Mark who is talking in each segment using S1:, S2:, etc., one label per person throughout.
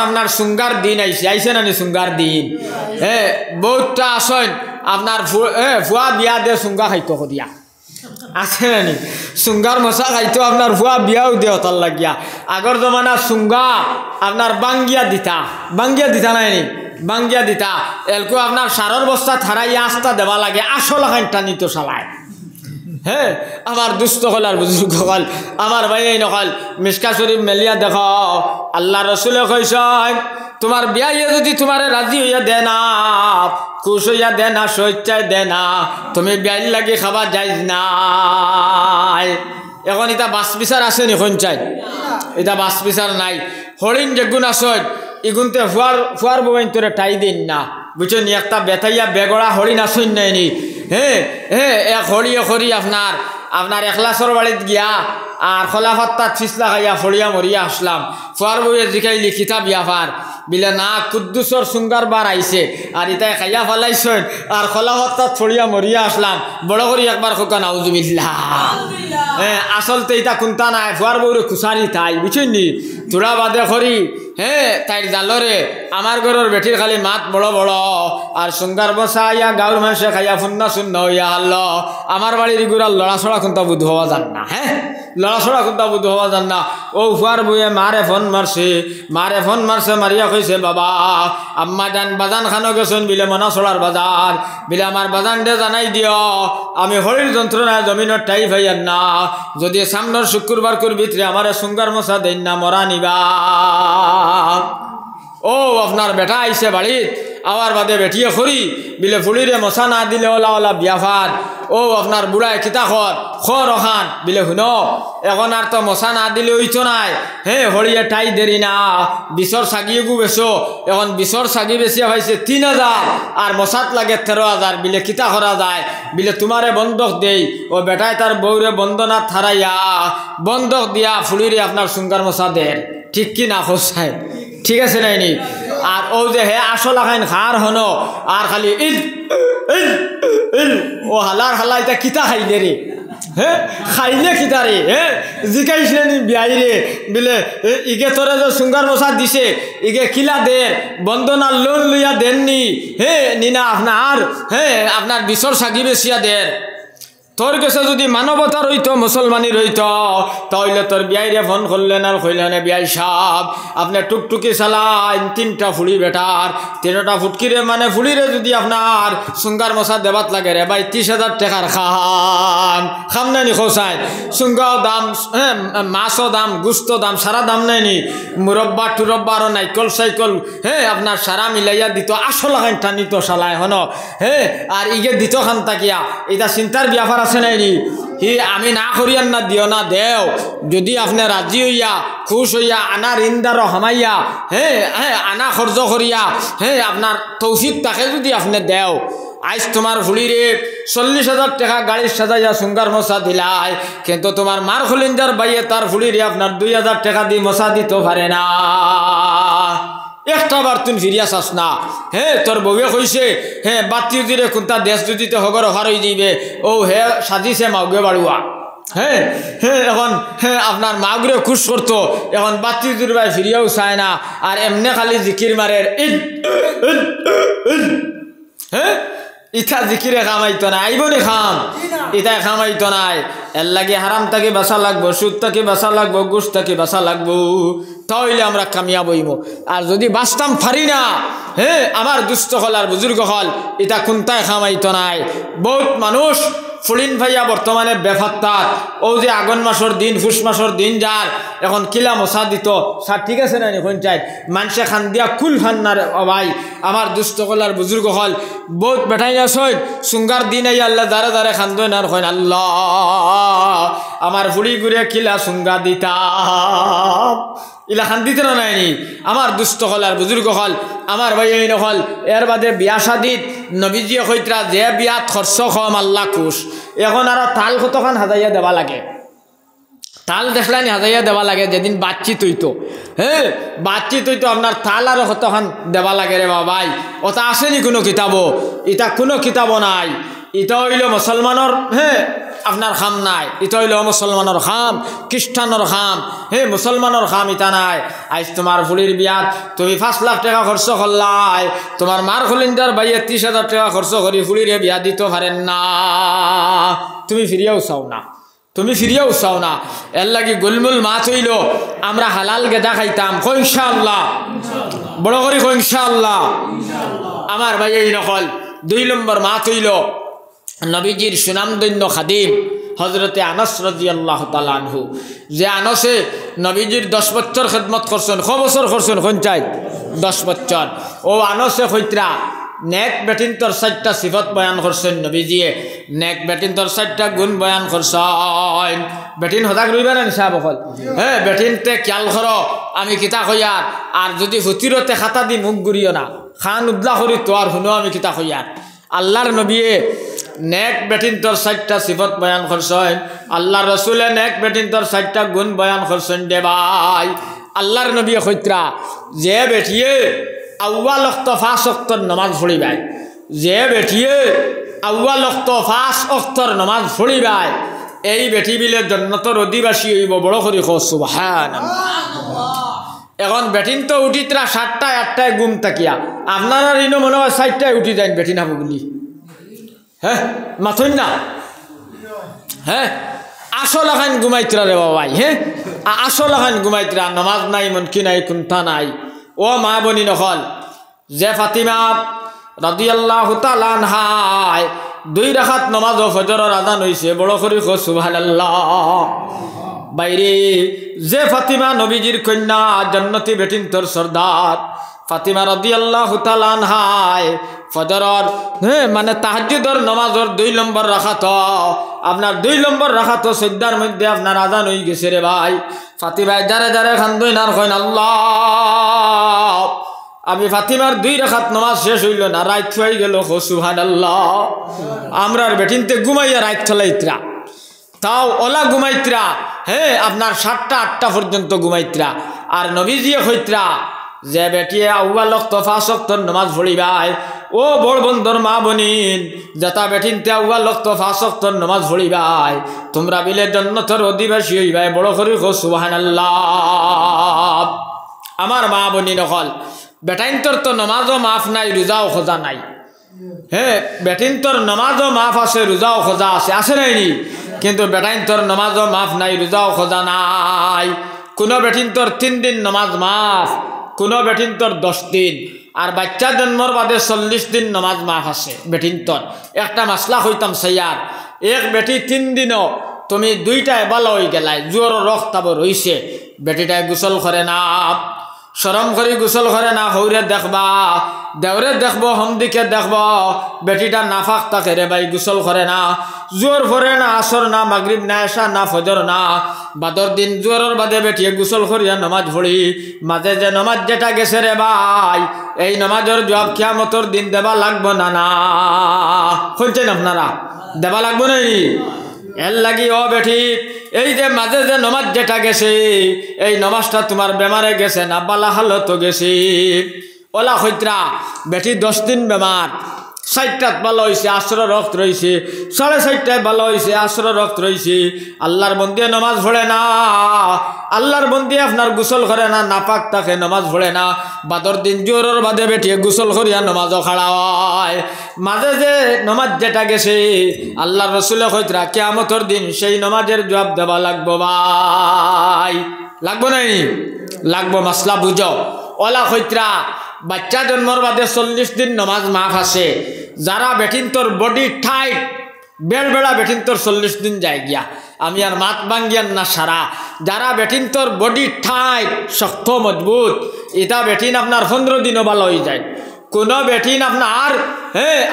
S1: আপনার সুঙ্গার দিন আইছে না নি সুঙ্গার দিন বহুতটা আসেন আপনার ফুয়া বিয়া দিয়ে সুঙ্গা খাইতো করিয়া আছে না নি সুঙ্গার মশা খাইতো আপনার ফুয়া বিয়াও দিয়ে তার লাগিয়া আগর জমানা সুঙ্গা আপনার বাঙ্গিয়া দিতা নাই নি বাঙ্গিয়া দিতা এলকো আপনার সারর বস্তা থারাইয়া আস্তা দেওয়া লাগে আসল খানটা নিত চালায় আমার দুস্থ হল আর বুজুর্গ হল আমার ভাই নকল মিসকা শরীফ মেলিয়া দেখ আল্লাহ রসুলে কইছেন তোমার বিয়াইয়ে যদি তোমার রাজি হইয়া দে না খুশ হইয়া দে না স্বেচ্ছায় দে না তুমি বিয়াইর লাগি খাবার যাইজ নাই এখন এটা বাস বিচার আছে নি চাই এটা বাস বিচার নাই হরিণ যেগুণ আসন ইগুনতে ফুয়ার বউন তোরে টাই দিন না বুঝছেন একটা বেতাইয়া বেগড়া হরিণ আসন নাইনি এক হরি আপনার এখলাসর বাড়িত গিয়া আর খোলাফাত্তাত ফিসলা খাইয়া ফড়িয়া মরিয়া আসলাম ফুয়ার বউয়ে জিকাইলি কিতাব ইয়াফার বিলে না কুদ্দুসর সুঙ্গার বার আইছে আর ইতাই খাইয়া ফেলাইছেন আর খোলাফাত্তাত ফড়িয়া মরিয়া আসলাম বড় করি একবার খোকা নাউজুবিল্লাহ আসলতে ইতা কুন্তা নাই ফুয়ার বউরে খুসারি তাই বুঝছেন নি তোরা বাদে করি তাইর জালরে আমার ঘরের বেটির খালি মাত বড় বড় আর সুঙ্গার বসা ইয়া গাঁর মানুষে খাইয়া ফুন্না শূন্য হইয়া হারল আমার বাড়ির গুড়ার লড়াছড়া খুন্তা বুধ হওয়া যান না লড়াছড়া খুন্তা বুধ হওয়া যান না ও ফুয়ার বইয়ে মারে ফোন মারছে মারিয়া কইছে বাবা আম্মা জান বাজান খানো গেছেন বিলে মনা চলার বাজার বিলে আমার বাজান দে জানাই দিও আমি হরির যন্ত্রণায় জমিনের টাই ভাইয়ার না যদি সামনের শুক্রবার ভিতরে আমার সুঙ্গার মশা দেন না মরা নিবা ও আপনার বেটা আইছে বাড়িত আবার বাদে বেটিয়ে খরি বিলে ফুলিরে মশা না দিলে ওলা ওলা বিয়াফার ও আপনার বুড়ায় কিতা খর ওখান বিলে শুন এখন আর তো মশা না দিলে হইতো নাই হরিয়ে টাই দেরি না বিশর সাগিয়ে গু বেছো এখন বিশর সাগি বেশিয়া পাইছে 3000 আর মশাত লাগে 13000 বিলে কিতা করা যায় বিলে তোমারে বন্ধক দেই ও বেটায় তার বউরে বন্ধনা থারাইয়া বন্ধক দিয়া ফুলিরে আপনার সুঙ্গার মশা দের ঠিক কি না খোসায় ঠিক আছে নাইনি আর ও যে আসল আখাইন খার হনো আর খালি ইল ও হালার এটা কিতা খাইলে রে খাইলে কিতা রে জিকাইছিলে নি বিয়াই রে বিলে ইগে তোরে যে সুঙ্গার মশা দিছে ইগে কিলা দের বন্দনার লোন লইয়া দেননি নিনা আপনার বিশর সাগি বেশিয়া দের তোর কাছে যদি মানবতা রইতো মুসলমানি রইতো তাহলে তোর বিয়াইরে ফোন করলেন আর কইলেন বিয়াই সাহেব আপনি টুকটুকি চালান 3টা ফুড়ি বেটার 3টা ফুটকিরে মানে ফুড়িরে যদি আপনার সুঙ্গার মশা দেবাত লাগে রে ভাই 30,000 টাকার খাম নাইনি খোসাই সুঙ্গাও দাম মাছও দাম গুস্ত দাম সারা দাম নাইনি মুরব্বা টুরব্বা আর নাইকল সাইকল আপনার সারা মিলাইয়া দিত আসল খানটা নিত চালায় হন আর ইগে দিত খান তাকিয়া এটা চিন্তার ব্যাপার নাইনি আমি না করিয়ান না দিও না দেও যদি আপনি রাজি হইয়া খুশ হইয়া আনা ঋণদার হামাইয়া আনা খরচ করিয়া আপনার তৌফিক তাকে যদি আপনি দেও আজ তোমার ফুলিরে 40,000 টাকা গাড়ির সাজাইয়া সুঙ্গার মশা দিলাই কিন্তু তোমার মার খলিন্দার বাইয়ে তার ফুলিরে আপনার 2,000 টাকা দিয়ে মশা দিতে পারে না একটা বার তুই ফিরিয়া চাস না তোর বউয়ে কইছে বাতি দিলে কোনটা দেশ যদিতে হগর অহার হয়ে যাইবে ও সাজিছে মাউগে বাড়ুয়া এখন আপনার মাগুরে খুশ করতো এখন বাতি দুর্বাই ফিরিয়াও চায় না আর এমনি খালি জিকির মারের ইথা জিকিরে খামাইতো না আইবনি খাম ইথাই খামাইতো নাই এর লাগে হারাম তাকে বাসা লাগবো সুদ তাকে বাসা লাগবো ঘুষ তাকে বাসা লাগবো তাহলে আমরা কামিয়াব হইব আর যদি বাঁচতাম পারি না আমার দুস্থ হল আর বুজুর্গ হল এটা কোনটাই খামাইতো নাই বহুত মানুষ ফুলিন ভাইয়া বর্তমানে বেফাত্তার ও যে আগুন মাসের দিন ফুস মাসের দিন যার এখন কিলা মশা দিত স্যার ঠিক আছে না এখন চাই মানুষে খান দিয়া কুল খান না ভাই আমার দুস্থ হল আর বুজুর্গ হল বহুত বেঠাই আসেন সুঙ্গার দিন আই আল্লাহ দাঁড়ে দাঁড়ে খান্দন আর হয় আল্লাহ আমার ফুড়ি ঘুরে কিলা সুঙ্গা দিতাম ইলা খান দিতে না নাইনি আমার দুস্থ হল আর বুজুর্গ হল আমার ভাই এই নহল এর বাদে বিয়া শাদিত নবীজিয়ে কইতরা যে বিয়াত খরচ কম আল্লাহ খুশ এখন আর তাল কতখান হাজাইয়া দেওয়া লাগে তাল দেখলেন হাজাইয়া দেওয়া লাগে যেদিন বাচ্চিত হইতো বাচ্চিত হইতো আপনার তাল আর কতখান দেওয়া লাগে রে বাবাই ওটা আসেনি কোনো কিতাবও এটা কোনো কিতাবও নাই ইটা হইল মুসলমানের আপনার খাম নাই, ইটা হইল মুসলমানের খাম, খ্রিস্টানের খাম, মুসলমানের খাম ইটা নাই। আজ তোমার ফুলির বিয়াত তুমি 5 লাখ টাকা খরচ করলাই, তোমার মার খলিন্দার ভাই 30,000 টাকা খরচ করি ফুলিরে বিয়া দিতে পারেন না, তুমি ফিরিয়াও চাও না, তুমি ফিরিয়াও চাও না। এর লাগি গোলমুল মাছ হইল আমরা হালাল গেদা খাইতাম, ইনশাআল্লাহ, বড় করি ইনশাআল্লাহ। আমার ভাই এই নকল 2 নম্বর মাছ হইল নবীজির সুনামধন্য খাদিম হজরতে আনাস রাদিয়াল্লাহু তাআলা আনহু, যে আনসে নবীজির 10 বছর খেদমত করছেন। ক বছর করছেন? পঞ্চায়েত 10 বছর। ও আনসে কইত্রা নেক বেটিন তোর 4টা সিফত বয়ান করছেন নবীজিয়ে, নেক বেটিন তোর 4টা গুণ বয়ান করছেন। বেটিন হঠাৎ রইবে না নিশা বকল, বেটিনতে খেয়াল করো আমি কিতা কইয়ার, আর যদি হুতিরতে খাতা দি মুখ ঘুরিও না, খান উদ্লা করি তো আর শুনো আমি কিতা কইয়ার। আল্লাহর নবীয়ে নেক বেটিন তোর 4টা সিফত বয়ান করছেন, আল্লাহর রসুলে নেক বেটিন তোর 4টা গুণ বয়ান করছেন। দে ভাই আল্লাহর নবী কইত্রা যে বেটিয়ে আউয়াল ওয়াক্ত 5 ওয়াক্তর নামাজ পড়িবাই, যে বেটিয়ে আউয়াল ওয়াক্ত 5 ওয়াক্তর নামাজ পড়িবাই, এই বেটি বিলে জান্নাতের অধিবাসী হইব। বড় করি সুবহানাল্লাহ। এখন বেটিন তো উঠিতরা 7টায় 8টায় ঘুম তাকিয়া, আপনারা ইনো মনে হয় 4টায় উঠি যান বেটিন হবো বলি, মাথুন না, আসল এখন ঘুমাইতরা রে বাবাই, আসল এখন ঘুমাইতরা, নমাজ নাই, মনকি নাই, কুন্থা নাই। ও মা বনি নকল, যে ফাতিমা রাদিয়াল্লাহু তাআলা আনহায় 2 রাকাত নমাজ ও ফজরের আযান হইছে। বড় করি সুবহানাল্লাহ। বাইরে যে ফাতিমা নবীজির কন্যা, জান্নাতি বেটিন তোর সরদার ফাতিমা রাদিয়াল্লাহু তাআলা আনহায় ফজরের মানে তাহাজ্জুদের নামাজের 2 নম্বর রাকাত, আপনার 2 নম্বর রাকাত সজ্জার মধ্যে আপনার আযান হয়ে গেছে রে ভাই। ফাতিমা যারে যারে খান্দই না কইন আল্লাহ, আমি ফাতিমার 2 রাকাত নামাজ শেষ হইল না, রাত হয়ে গেল। সুবহানাল্লাহ। আমরার বেটিনতে ঘুমাইয়া রাত চলাইতরা, তাও ওলা ঘুমাইতরা, আপনার 7টা 8টা পর্যন্ত ঘুমাইতরা। আর নবীজি কইতরা যে বেটিয়ে আউয়াল ওয়াক্ত 5 ওয়াক্তর নামাজ পড়িবাই, ও বড় বন্ধুর মা বনিন, যেটা বেটিনতে আউয়াল ওয়াক্ত 5 ওয়াক্তর নামাজ পড়িবাই, তোমরা বিলে জান্নাতের অধিবাসী হইবাই। বড় করি সুবহানাল্লাহ। আমার মা বনি নকল, বেটাইন তোর তো নামাজও মাফ নাই, রোজাও খোঁজা নাই। বেটিন তোর নামাজও মাফ আছে, রোজাও খোঁজা আছে, আছে নাইনি? কিন্তু বেটাইন তোর নামাজও মাফ নাই, রোজাও খোঁজা নাই। কোনো বেটিন তোর 3 দিন নামাজ মাফ, কোনো বেটিন তোর 10 দিন, আর বাচ্চা জন্মর বাদে 40 দিন নামাজ মাফ আছে বেটিন তোর। একটা মাসলা হইতাম সাইয়ার, এক বেটি 3 দিনও তুমি 2টায় ভালো হয়ে গেলাই, জোর রক্তাব রইছে, বেটিটায় গোসল করে না, শরম করে গোসল করে না, হৌরে দেখবা, দেওরে দেখবো, হমদিকে দেখবো, বেটিটা নাফাক থাকে রে ভাই, গোসল করে না, জোর ভরে না, আসর না, মাগরিব না, এশা না, ফজর না, বাদর দিন জোরের বাদে বেটিয়ে গোসল করিয়া নমাজ পড়ি, মাঝে যে নমাজ যেটা গেছে রে ভাই, এই নমাজের জবাব কিয়ামতের দিন দেবা লাগবো না? না শুনছেন আপনারা? দেবা লাগবো নাই? এর লাগি ও বেটি, এই যে মাঝে যে নমাজ যেটা গেছে, এই নমাজটা তোমার বেমারে গেছে না বালা হালত গেছে। ওলা হইত্রা বেটি 10 দিন বেমার, 4টাত ভালো হয়েছে, আসর রক্ত রয়েছে, 4:30টায় ভালো হয়েছে, আসর রক্ত রয়েছে, আল্লাহর বন্দিয়ে নমাজ পড়ে না, আল্লাহর বন্দি আপনার গোসল করে না, নাপাক তাকে নমাজ পড়ে না, বাদর দিন জোরের বাদে বেটিয়ে গোসল করিয়া নমাজও খাড়া হয়। মাঝে যে নমাজ যেটা গেছে, আল্লাহর রসুলে কইতরা কিয়ামতের দিন সেই নমাজের জবাব দেওয়া লাগবো ভাই, লাগবো নাই? লাগবো। মাসলা বুঝো। ওলা কইতরা বাচ্চা জন্মর বাদে 40 দিন নমাজ মাফ আছে, যারা বেটিন তোর বডি টাইট, বেড়বেড়া বেটিন তোর 40 দিন যায় গিয়া, আমি আর মাত ভাঙ্গিয়ান না সারা, যারা বেটিন তোর বডি টাইট, শক্ত মজবুত, এটা বেটিন আপনার 15 দিনও ভালো হয়ে যায়, কোনো বেটিন আপনার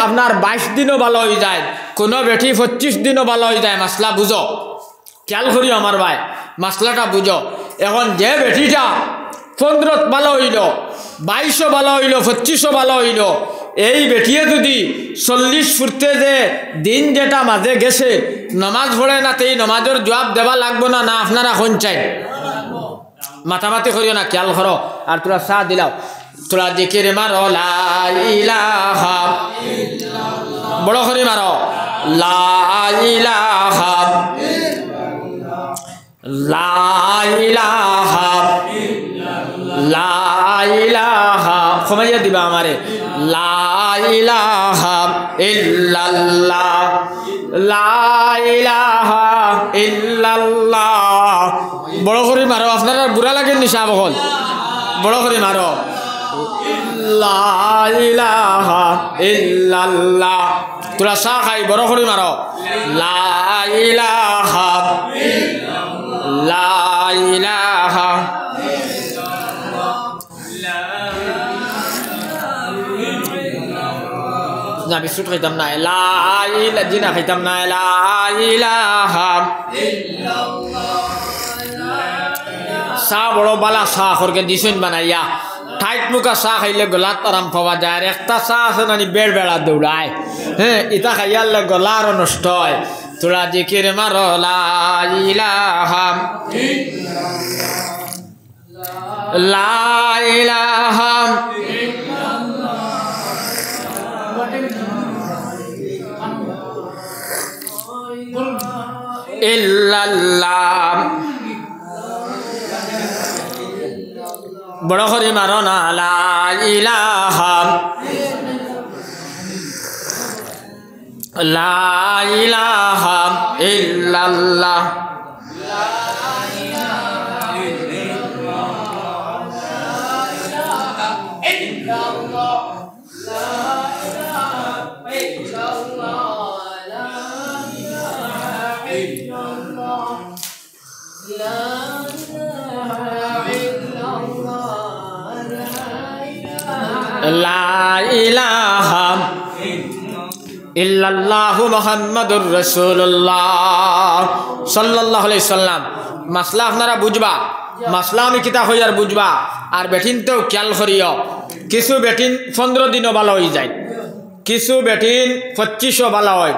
S1: আপনার 22 দিনও ভালো হয়ে যায়, কোনো বেটি 25 দিনও ভালো হয়ে যায়। মাসলা বুঝো, খেয়াল করি আমার ভাই, মাসলাটা বুঝো। এখন যে বেটিটা 15 ভালো হইল, 22 ভালো হইল, 25 ভালো হইল, এই বেটিয়ে যদি 40 ফুটতে যে দিন যেটা মাঝে গেছে নমাজ পড়ে না, এই নমাজের জবাব দেওয়া লাগবো না? না আপনারা কোন চাই? মাথামাতি করিও না, খেয়াল করো। আর তোরা চা দিলাও, তোরা জিকির মারো লা ইলাহা ইল্লাল্লাহ, বড় করে মারো লা ইলাহা লা ইলাহা লা ইলাহা ক্ষমাইয়া দিবা আমারে লা ইলাহা ইল্লাল্লাহ লা ইলাহা ইল্লাল্লাহ বড় করে মারো আপনারা বুড়া লাগে নিশা বহল বড় করে মারো লা ইলাহা ইল্লাল্লাহ তোরা চা খাই বড় করে মারো লা ইলাহা লা ইলাহা না বিশুট খাইতাম না লা ইলাহা জিনা খাইতাম না লা ইলাহা চা বড় বালা চা খরকে দিছেন বানাইয়া ঠাইট মুখা চা খাইলে গলাত আরাম পাওয়া যায় আর একটা চা আছে নানি বেড় বেড়া দৌড়ায় হ্যাঁ ইটা খাইয়ালে গলা আরো নষ্ট হয় তোরা জিকির মারো লা ইলাহা লা ইলাহা ইল্লাল্লাহ বড় করে মারো না লা ইলাহা লা ইলাহা ইল্লাল্লাহ লা ইলাহা ইল্লাল্লাহু মুহাম্মাদুর রাসূলুল্লাহ সাল্লাল্লাহু আলাইহি সাল্লাম মাসলা আপনারা বুঝবা মাসলা আমি কিতা হই আর বুঝবা আর বেঠিন তো খেয়াল করিও কিছু বেঠিন 15 দিনও ভালো হয়ে যায় কিছু বেঠিন 25 ভালো হয়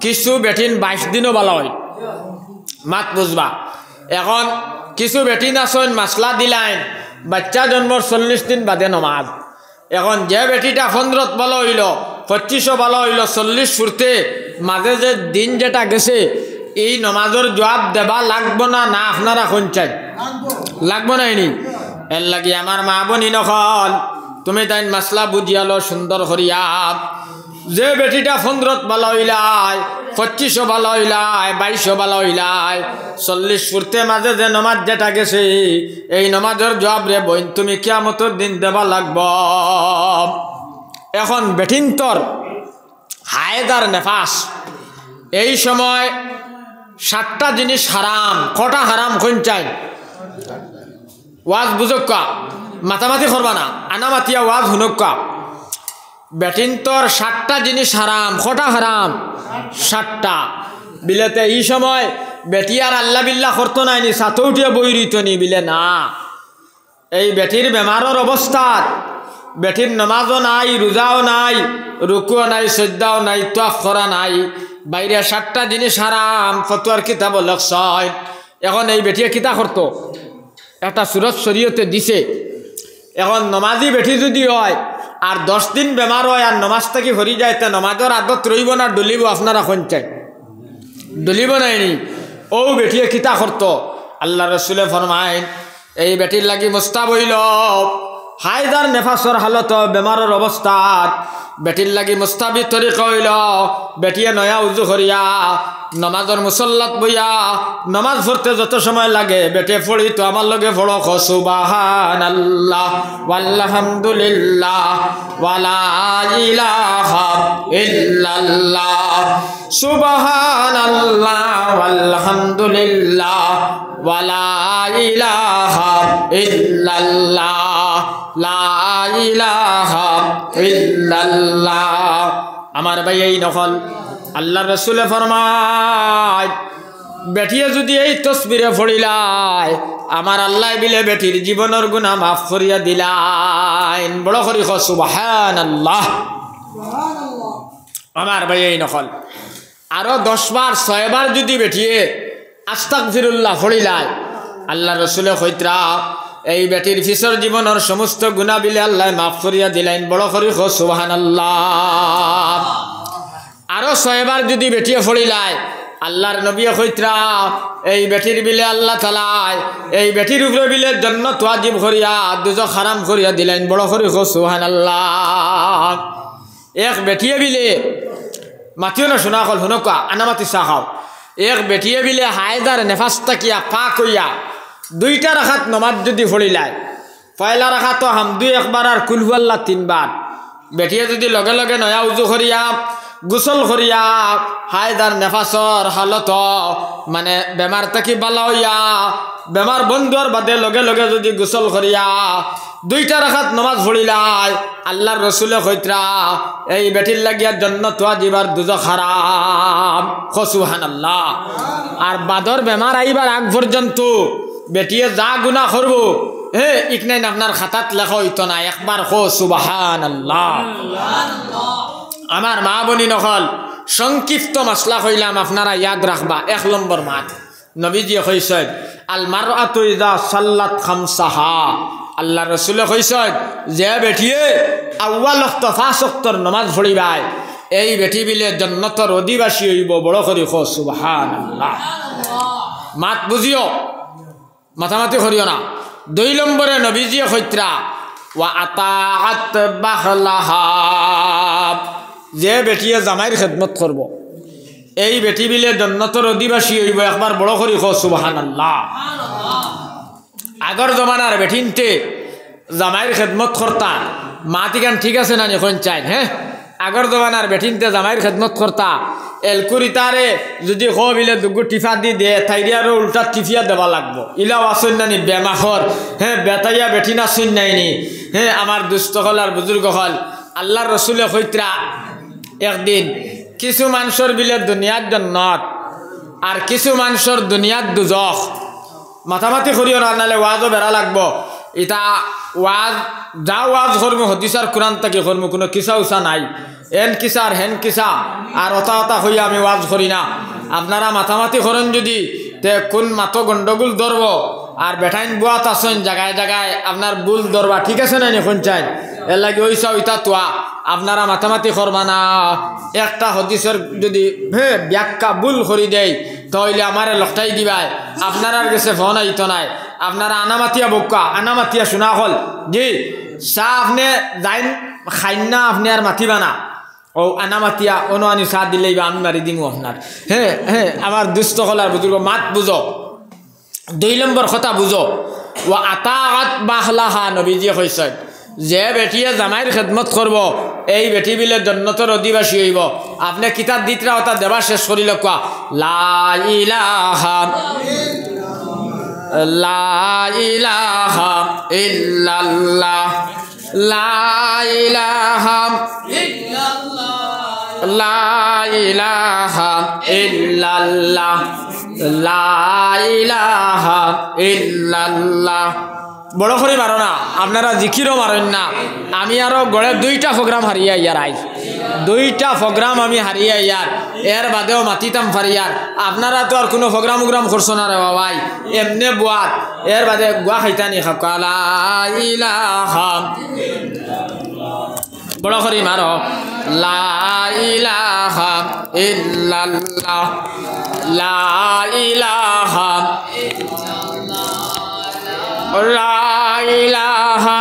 S1: কিছু বেঠিন 22 দিনও ভালো হয় মাত বুঝবা এখন কিছু বেঠিন আসেন মাসলা দিলাইন বাচ্চা জন্মর 40 দিন বাদে নমাজ এখন যে বেটিটা 15 ভালো হইল 25 ভালো হইল 40 ফুরতে মাঝে যে দিন যেটা গেছে এই নমাজের জবাব দেবা লাগবো না না আপনারা কোন চাই লাগবো না এনি এর লাগি আমার মা বনি নখন তুমি তাই মাসলা বুঝিয়ালো সুন্দর করিয়া যে বেটিটা 15 ভালো হইলাই 25 ভালো হইলাই 22 ভালো হইলাই 40 ফুরতে মাঝে যে নমাজ যেটা গেছে এই নমাজের জবাব রে বইন তুমি কিয়ামতের দিন দেবা লাগব এখন বেঠিন্তর হায়দার নেফাস এই সময় 7টা জিনিস হারাম কটা হারাম কোন চাই ওয়াজ বুঝক্কা মাতামাতি করবা না আনামাতিয়া ওয়াজ হুনক্কা বেঠিন্তর 7টা জিনিস হারাম কটা হারাম 7টা বিলেতে এই সময় বেটিয়ার আল্লাহ বিল্লাহ করতো নাইনি সাথে উঠিয়ে বই রইত নি বিলে না এই বেটির বেমারের অবস্থাত বেটির নমাজও নাই রোজাও নাই রুকুও নাই সজ্জাও নাই তওয়াফ করা নাই বাইরে 7টা জিনিস হারাম ফতোয়ার কিতাব লক্ষয় এখন এই বেটিয়ে কিতা করতো একটা সুরত শরীয়তে দিছে এখন নমাজি বেটি যদি হয় আর 10 দিন বেমার হয় আর নমাজ থেকে হরি যায় তে নমাজের আদত রইব না ডলিব আপনারা কোন চাই ডলিব নাইনি ও বেটিয়ে কিতা করতো আল্লাহ রসুলে ফরমাইন এই বেটির লাগি মুস্তাব হইল হায়দার নেফাসর হালত বেমারের অবস্থাত বেটির লাগি মুস্তাবি তরিকা হইল বেটিয়ে নয়া উজু করিয়া নমাজের মুসল্লাত বইয়া নমাজ পড়তে যত সময় লাগে বেটে পড়ি তো আমার লগে পড়ো সুবহানাল্লাহ ওয়ালহামদুলিল্লাহ ওয়ালা ইলাহা ইল্লাল্লাহ সুবহানাল্লাহ ওয়ালহামদুলিল্লাহ ওয়ালা ইলাহা ইল্লাল্লাহ লা ইলাহা ইল্লাল্লাহ আমার ভাই এই নকল আল্লাহ রসুলে ফরমায় বেটিয়ে যদি এই তসবিরে পড়িলাই আমার আল্লাহ বিলে বেটির জীবনের গুনাহ মাফ করিয়া দিলাইন বড় করি সুবহানাল্লাহ আমার ভাই এই নকল আরো 10 বার 6 বার যদি বেটিয়ে আস্তাগফিরুল্লাহ পড়িলাই আল্লাহ রসুলে কইত্রা এই বেটির ফিসর জীবনের সমস্ত গুনাহ বিলে আল্লাহ মাফ করিয়া দিলাইন বড় করি সুবহানাল্লাহ আরো 6 বার যদি বেটিয়ে ফড়িলায় আল্লাহর নবী কইতরা এই বেটির বিলে আল্লাহ তাআলা এই বেটির উপরে বিলে জান্নাত ওয়াজিব করিয়া দুজখ হারাম করিয়া দিলেন। বড় করে সুবহানাল্লাহ। এক বেটিয়ে বিলে মাতিও না শোনা হল হুনকা আনামাতি সাহাও এক বেটিয়ে বিলে হায়দার নেফাস তাকিয়া পাক হইয়া 2টা রাকাত নামাজ যদি ফড়িলায় পয়লা রাকাত হামদু একবার আর কুল হুয়াল্লাহ 3 বার বেটিয়ে যদি লগে লগে নয়া উজু করিয়া গোসল করিয়া হায়দার নেফাসর হালত মানে বেমার থাকি বালা হইয়া বেমার বন্ধুর বাদে লগে লগে যদি গোসল করিয়া 2টা রাকাত নামাজ পড়িলাই আল্লাহর রসুলে কইতরা এই বেটির লাগিয়া জান্নাত ওয়াজিব আর দুজখ হারাম। সুবহানাল্লাহ। আর বাদর বেমার আইবার আগ পর্যন্ত বেটিয়ে যা গুনাহ করব ইকনাইন আপনার খাতাত লেখা হইতো না। একবার সুবহানাল্লাহ। আমার মা বনি নকল সংক্ষিপ্ত মাসলা কইলাম আপনারা ইয়াদ রাখবা। 1 নম্বর মাত নবীজি কইছেন আল মারআতু ইযা সাল্লাত খামসাহা। আল্লাহ রাসূলে কইছেন যে বেটিয়ে আউয়াল ওয়াক্ত 5 ওয়াক্তর নামাজ পড়িবাই এই বেটি বিলে জান্নাতের অধিবাসী হইব। বড় করে সুবহানাল্লাহ। মাত বুঝিও মাথামাতি করিও না। 2 নম্বরে নবীজি কইতরা ওয়া আতাআত বাহলাহা। যে বেটিয়ে জামাইর খেদমত করব এই বেটি বিলে জান্নাতের অধিবাসী হইব। একবার বড় করে সুবহানাল্লাহ। আগর জমানার বেটিনতে জামাইর খেদমত করতা মাতিগান ঠিক আছে না এখন চাই আগর জমানার বেটিনতে জামাইর খেদমত করতা এলকুরিতারে যদি বিলে দুগু টিফা দি দে থাইরিয়ারও উল্টা টিফিয়া দেওয়া লাগবো। ইলাও আসুন নানি বেমাখর বেতাইয়া বেটিনা শুন নাইনি আমার দুস্থ হল আর বুজুর্গ হল আল্লাহর রসুলে কইতরা একদিন কিছু মানুষের বিলে দুনিয়ার জান্নাত আর কিছু মানুষের দুনিয়ার দুজখ। মাথামাতি করিও না নালে ওয়াজও বেড়া লাগবো। ইটা ওয়াজ যা ওয়াজ করবো হদিসার কোরআন থেকে করবো কোনো কিসা উষা নাই। এন কিসা আর হেন কিসা আর অতা অতা হইয়া আমি ওয়াজ করি না। আপনারা মাথামাতি করেন যদি তে কোন মাতো গন্ডগোল ধরব আর বেঠাইন বুয়াত আসেন জায়গায় জায়গায় আপনার বুল ধরবা ঠিক আছে না এখন চাই এর লাগে ওইসা ওইটা তোয়া আপনারা মাথামাতি করবা না। একটা হদিসের যদি ব্যাখ্যা ভুল করি দেয় তাহলে আমারে লকটাই দিবাই আপনার গেছে ফোন আইতো নাই। আপনারা আনামাতিয়া বক্কা আনামাতিয়া শোনা হল জি চাহ আপনি যাইন খাইন না আপনি আর মাতিবা না ও আনামাতিয়া অনু আনি চাহ দিলেই বা আমি মারি দিমু আপনার আমার দুস্থ হলার বুজুর্গ মাত বুঝো। 2 নম্বর কথা বুঝো ও আতাআত বাহলাহা। নবীজি কইছেন যে বেটিয়ে জামাইর খেদমত করব এই বেটি বিলে জান্নাতের অধিবাসী হইব। আপনি কিতাব দিতরা ওটা দেবা শেষ করিল কোয়া লা ইলাহা লা ইলাহা ইল্লাল্লাহ লা ইলাহা ইল্লাল্লাহ লা ইলাহা ইল্লাল্লাহ লা ইলাহা ইল্লাল্লাহ। বড় করে মারো না আপনারা জিকিরও মারেন না। আমি আরো গড়ে 2টা প্রোগ্রাম হারিয়ে ইয়ার আই 2টা প্রোগ্রাম আমি হারিয়ে ইয়ার এর বাদেও মাতিতাম ফারিয়ার। আপনারা তো আর কোনো প্রোগ্রাম উগ্রাম করছো না রে বাবাই এমনি বুয়াত এর বাদে গুয়া খাইতানি খালা ইলাহা বড় করে মারো লা ইলাহা ইল্লাল্লাহ লা ইলাহা লা ইলাহা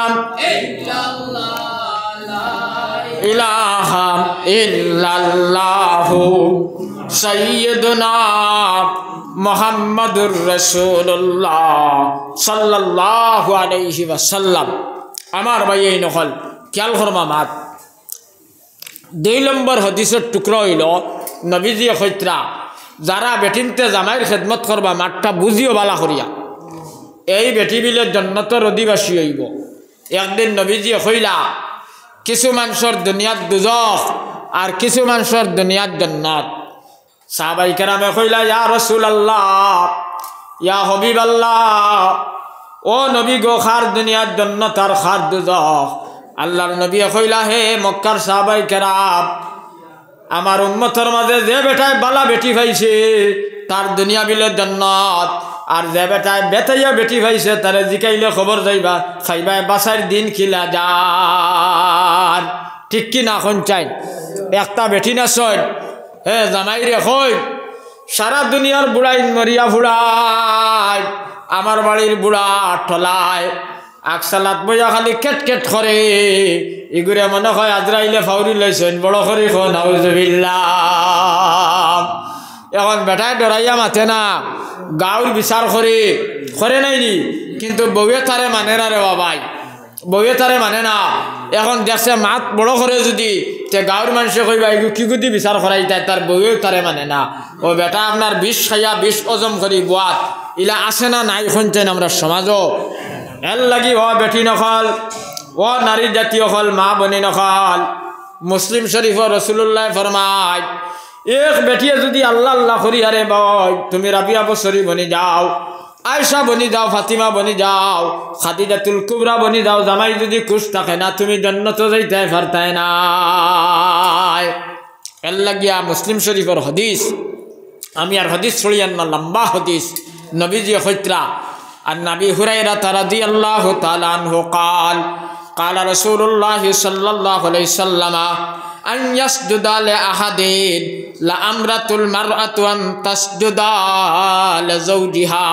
S1: ইলাহা ইল্লাল্লাহু সাইয়্যিদুনা মুহাম্মাদুর রাসূলুল্লাহ সাল্লাল্লাহু আলাইহি ওয়াসাল্লাম। আমার ভাই এই নকল খেয়াল করবা মাত। 2 নম্বর হাদিসের টুকরা হইল নবীজি কইতরা যারা বেটিনতে জামাইর খেদমত করবা মাঠটা বুঝিও বালা করিয়া এই বেটি বিলে জান্নাতের অধিবাসী হইব। একদিন নবীজি কইলা কিছু মানুষের দুনিয়াত দুজখ আর কিছু মানুষের দুনিয়াত জান্নাত। সাহাবায়ে কেরামে কইলা ইয়া রাসূলুল্লাহ ইয়া হাবিবাল্লাহ ও নবী গো খার দুনিয়াত জান্নাত আর খার দুজখ। আল্লাহর নবী কইলা হে মক্কার সাহাবায়ে কেরাম আমার উম্মতের মাঝে যে বেটায় বালা বেটি পাইছে তার দুনিয়া বিলে জান্নাত আর যে বেটায় বেতাইয়া বেটি পাইছে তারে জিকাইলে খবর যাইবা খাইবা বাসার দিন খিলা যান ঠিক কি না এখন চাই একটা বেটি না ছয় জামাই রে কই সারা দুনিয়ার বুড়াই মরিয়া ফুড়ায় আমার বাড়ির বুড়া ঠলায় আকসালাত বইয়া খালি কেট কেট করে এগুলো মনে হয় আজরাইলে ফাউরি লাইছেন বড় করে নাউজুবিল্লাহ। এখন বেটায় ডরাইয়া মাথে না গাঁর বিচার করে নাইনি কিন্তু বউয়ে তারে মানে না রে বাবাই, বউয়ে তারে মানে না। এখন দেখছে মাত বড় করে যদি তে গাঁর মানুষে কইবা এগুলো কি গুদি বিচার করাই তাই তার বউয়েও তারে মানে না। ও বেটা আপনার 20 খাইয়া 20 অজম করি বুয়াত ইলা আসে না নাই শুনছেন আমরা সমাজও এর লাগি ও বেটি নকল ও নারী জাতীয় হল মা বনি নকল মুসলিম শরীফ রসুল্লাহ ফরমায় এক বেটিয়ে যদি আল্লাহ আল্লাহ করি আরে বয় তুমি রাবিয়া বছরি বনি যাও, আয়সা বনি যাও, ফাতিমা বনি যাও, খাদিজাতুল কুবরা বনি যাও, জামাই যদি খুশ থাকে না তুমি জান্নাতে যাইতে পারতাই না। এর লাগিয়া মুসলিম শরীফের হাদিস আমি আর হাদিস ছড়িয়ান না লম্বা হাদিস নবীজি হইত্রা আর নবী হুরায়রা রাদিয়াল্লাহু তাআলা আনহু قال قال رسول الله صلى الله عليه وسلم أن يسجد لأحد لأمرة المرأة أن تسجد لزوجها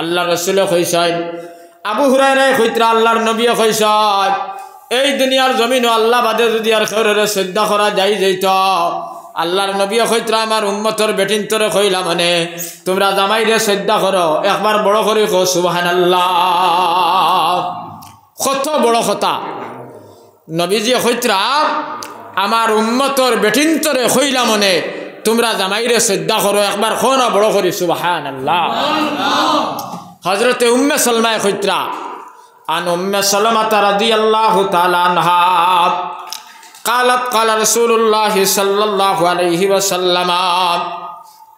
S1: আল্লাহ রাসূল কইছেন আবু হুরায়রা কইত্রা আল্লাহর নবী কইছেন এই দুনিয়ার জমিন আল্লাহ বাদে যদি আর কারোরে শ্রদ্ধা করা যাইত আল্লাহর নবী কইত্রা আমার উম্মতের বেটিনতরে কইলা মানে তোমরা জামাইরে শ্রদ্ধা করো একবার বড় করে কো সুবহানাল্লাহ। কত বড় কথা নবীজি কইত্রা আমার উম্মতর বেটিনতরে কইলা মানে তোমরা জামাইরে শ্রদ্ধা করো একবার কো না বড় করে সুবহানাল্লাহ। হযরতে উম্মে সালমা কইত্রা আন উম্মে সালমা রাদিয়াল্লাহু তাআলা আনহা قالت قال رسول الله صلى الله عليه وسلم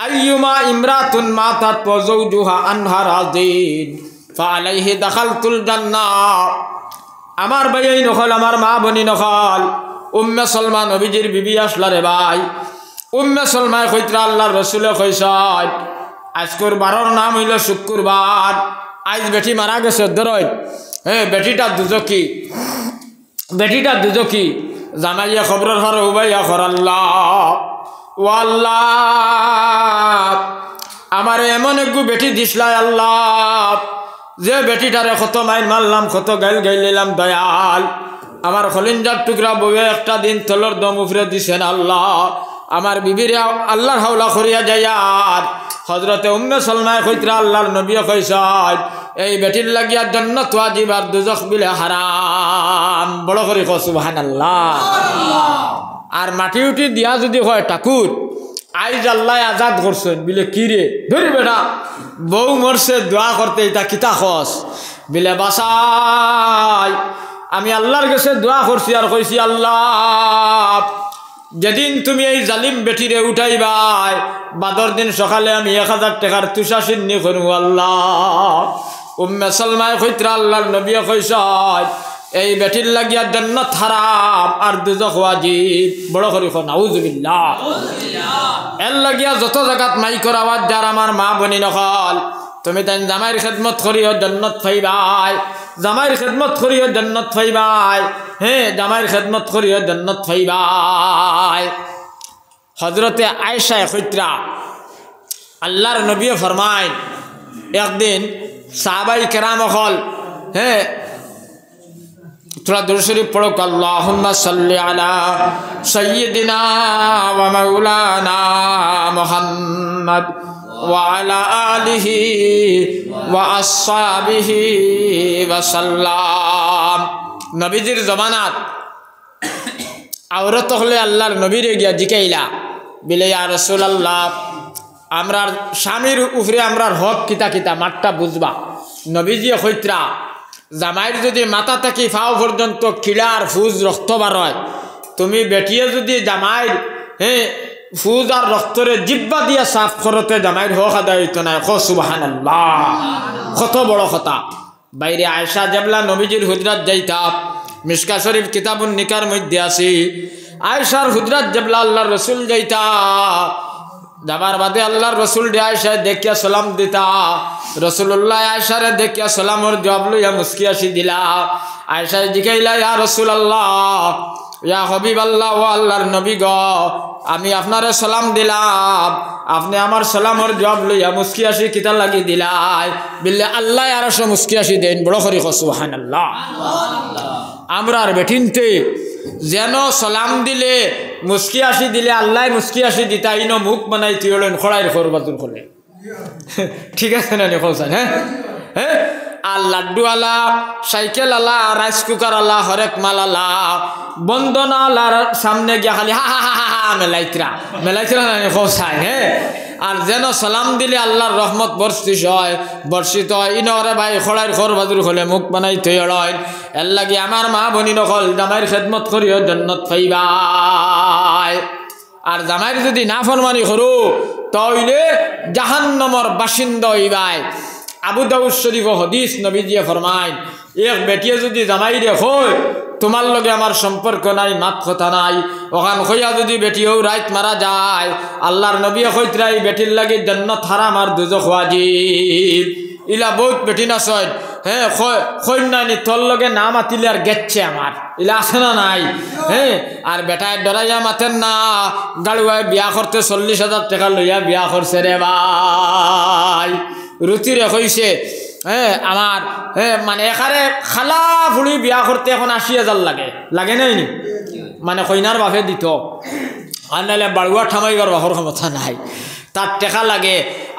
S1: أيما امرأة ماتت وزوجها عنها راضٍ فعليه دخلت الجنة আমার ভাই নখল আমার মা বনি নখল উম্মে সালমা নবীজির বিবি আসলা রে ভাই উম্মে সালমা কইত্রা আল্লাহর রাসূলে কইছায় আজকের বারর নাম হইল শুক্রবার আজ বেটি মারা গেছে ধরই বেটিটা দুজকি জামাইয়া খবরের হর উবাইয়া খর আল্লাহ ও আল্লাহ আমার এমন একগু বেটি দিসলাই আল্লাহ যে বেটিটারে কত মাইল মারলাম কত গাইল গাইলাম দয়াল আমার খলিঞ্জার টুকরা বউয়ে একটা দিন তলর দম উপরে দিছেন আল্লাহ আমার বিবিরে আল্লাহর হাওলা করিয়া যাইয়ার হযরতে উম্মে সালমায় কইত্রা আল্লাহর নবী কইছায় এই বেটির লাগিয়া জান্নাত ওয়াজিব আর দুজখ বিলে হারাম বড় করে কও সুবহানাল্লাহ। আর মাটি উঠি দিয়া যদি হয় ঠাকুর আইজ আল্লাহ আজাদ করছেন বিলে কি রে ধরি বেটা বউ মরছে দোয়া করতে এটা কিতা খস বিলে বাসাই আমি আল্লাহর কাছে দোয়া করছি আর কইছি আল্লাহ যেদিন তুমি এই জালিম বেটিরে উঠাইবাই বাদর দিন সকালে আমি 1000 টাকার তুষা সিন্নি করবো আল্লাহ। উম্মে সালমায় কইত্রা আল্লাহর নবী কইছায় এই বেটির লাগিয়া জান্নাত হারাম আর দুজখ ওয়াজিব বড় করে কও নাউজুবিল্লাহ। এর লাগিয়া যত জায়গাত মাইকর আওয়াজ যার আমার মা বনি নকল তুমি তাই জামাইয়ের খেদমত করিও জান্নাত পাইবাই জামাইয়ের খেদমত করিও জান্নাত পাইবাই জামাইয়ের খেদমত করিও জান্নাত পাইবাই। হযরতে আয়েশা কইত্রা আল্লাহর নবী ফরমায় একদিন সাহাবাই কেরাম হল थोड़ा दुरूद शरीफ पढ़ो अल्लाहुम्मा सल्ली अला सय्यिदिना व मौलाना मुहम्मद व अला आलिहि व अस्हाबिहि व सल्लाम। नबीजिर जमानात औरत हले आल्लाहर नबीरे गिया जिकाइला बिले या रासूलुल्लाह আমরার স্বামীর উপরে আমরার হক কিতা কিতা মাঠটা বুঝবা। নবীজি কইত্রা জামাইর যদি মাথা থেকে ফাও পর্যন্ত কিলার ফুজ রক্ত বার হয় তুমি বেটিয়ে যদি জামাইর ফুজ আর রক্তরে জিব্বা দিয়া সাফ করতে জামাইর হক আদায় হইতো না কও সুবহানাল্লাহ। কত বড় কথা। বাইরে আয়েশা জবলা নবীজির হুজরাত যাইতা মিশকা শরীফ কিতাবুন নিকার মধ্যে আছে আয়েশার হুজরাত জবলা আল্লাহর রাসূল যাইতা যাবার বাদে আল্লাহর রাসূল আয়েশা দেখিয়া সালাম দিতা রাসূলুল্লাহ আয়েশারে দেখিয়া সালামর জবাব লইয়া মুস্কি হাসি দিলা। আয়েশা জিগাইলা ইয়া রাসূলুল্লাহ ইয়া হাবিবাল্লাহ ও আল্লাহর নবী গো আমি আপনারে সালাম দিলাম আপনি আমার সালামের জবাব লইয়া মুস্কি আসি কিতা লাগি দিলাই বিল্লাহ আল্লাহ আরশে মুস্কি আসি দেন বড় করে সুবহানাল্লাহ আমরা আর বেঠিনতে যেন সালাম দিলে মুস্কি আসি দিলে আল্লাহ মুস্কি আসি দিতা ইনো মুখ বানাই তিয়লেন খড়াইর খরবাতুর খোলে ঠিক আছে না নি কৌসান হ্যাঁ হ্যাঁ আর লাড্ডু আলা সাইকেল আলা রাইস কুকার আলা হরেক মাল আলা বন্দনা আলার সামনে গিয়া খালি হা হা হা হা মেলাইতরা না কৌসান হ্যাঁ আর যেন সালাম দিলে আল্লাহর রহমত বর্ষিত হয় ইনরে ভাই খড়াইর খরবাতুর খোলে মুখ বানাই থইয় এর লাগি আমার মা বনি নকল জামাইয়ের খেদমত করিও জান্নাত পাইবাই আর জামাইয়ের যদি না ফরমানি করো তাইলে জাহান্নামের বাসিন্দা হইবাই আবু দাউদ শরীফ হাদিস নবীজিয়ে ফরমায় এক বেটিয়ে যদি জামাইরে কয় তোমার লগে আমার সম্পর্ক নাই মাত কথা নাই ওখান কইয়া যদি বেটিও রাইত মারা যায় আল্লাহর নবী কইতরা এই বেটির লাগি জান্নাত হারাম আর দুজখ ওয়াজিব ইলা বহুত বেটি না সয় হ্যাঁ কইনানি তোর লগে না মাতিলে আর গেছে আমার ইলা আছে না নাই হ্যাঁ আর বেটায় ডরাইয়া মাতেন না গাড়ুয়ায় বিয়া করতে 40,000 টাকা লইয়া বিয়া করছে রে ভাই রুচিরে কইছে হ্যাঁ আমার হ্যাঁ মানে এখানে খালা ফুড়ি বিয়া করতে এখন 80,000 লাগে নাই নি মানে কইনার বাপে দিত আর নাহলে বাড়ুয়া ঠামাইবার বাপর ক্ষমতা নাই তার টেকা লাগে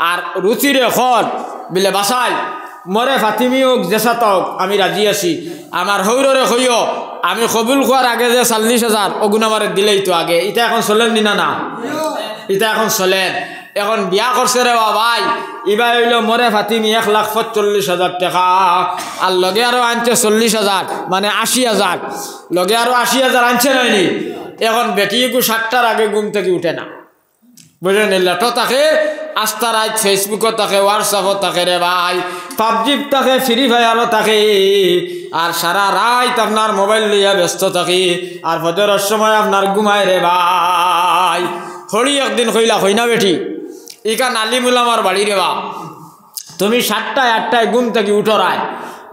S1: আর রুচিরে এখন বিলে বাসাই মরে ফাতিমি হোক জেসা হোক আমি রাজি আছি আমার হৌরে হইও আমি কবুল করার আগে যে 40,000 অগুন আমার দিলেই তো আগে এটা এখন চলেন নি না এটা এখন চলেন এখন বিয়া করছে রে ভাই এবার হইল মরে ফাতিমি 1,45,000 টাকা আর লগে আরো আনছে 40,000 মানে 80,000 লগে আরো 80,000 আনছে নয়নি এখন বেটি 60টার আগে ঘুম থেকে উঠে না বুঝলেন লেটো থাকে আস্তা রাত ফেসবুকও থাকে হোয়াটসঅ্যাপও থাকে রে ভাই পাবজি থাকে ফ্রি ফায়ারও থাকে আর সারা রাত আপনার মোবাইল লইয়া ব্যস্ত থাকি আর ফজরের সময় আপনার ঘুমায় রে ভাই হরি একদিন কইলা হই না বেটি ইকা নালিমুল আমার বাড়ি রে বা তুমি 7টায় 8টায় ঘুম থেকে উঠো রায়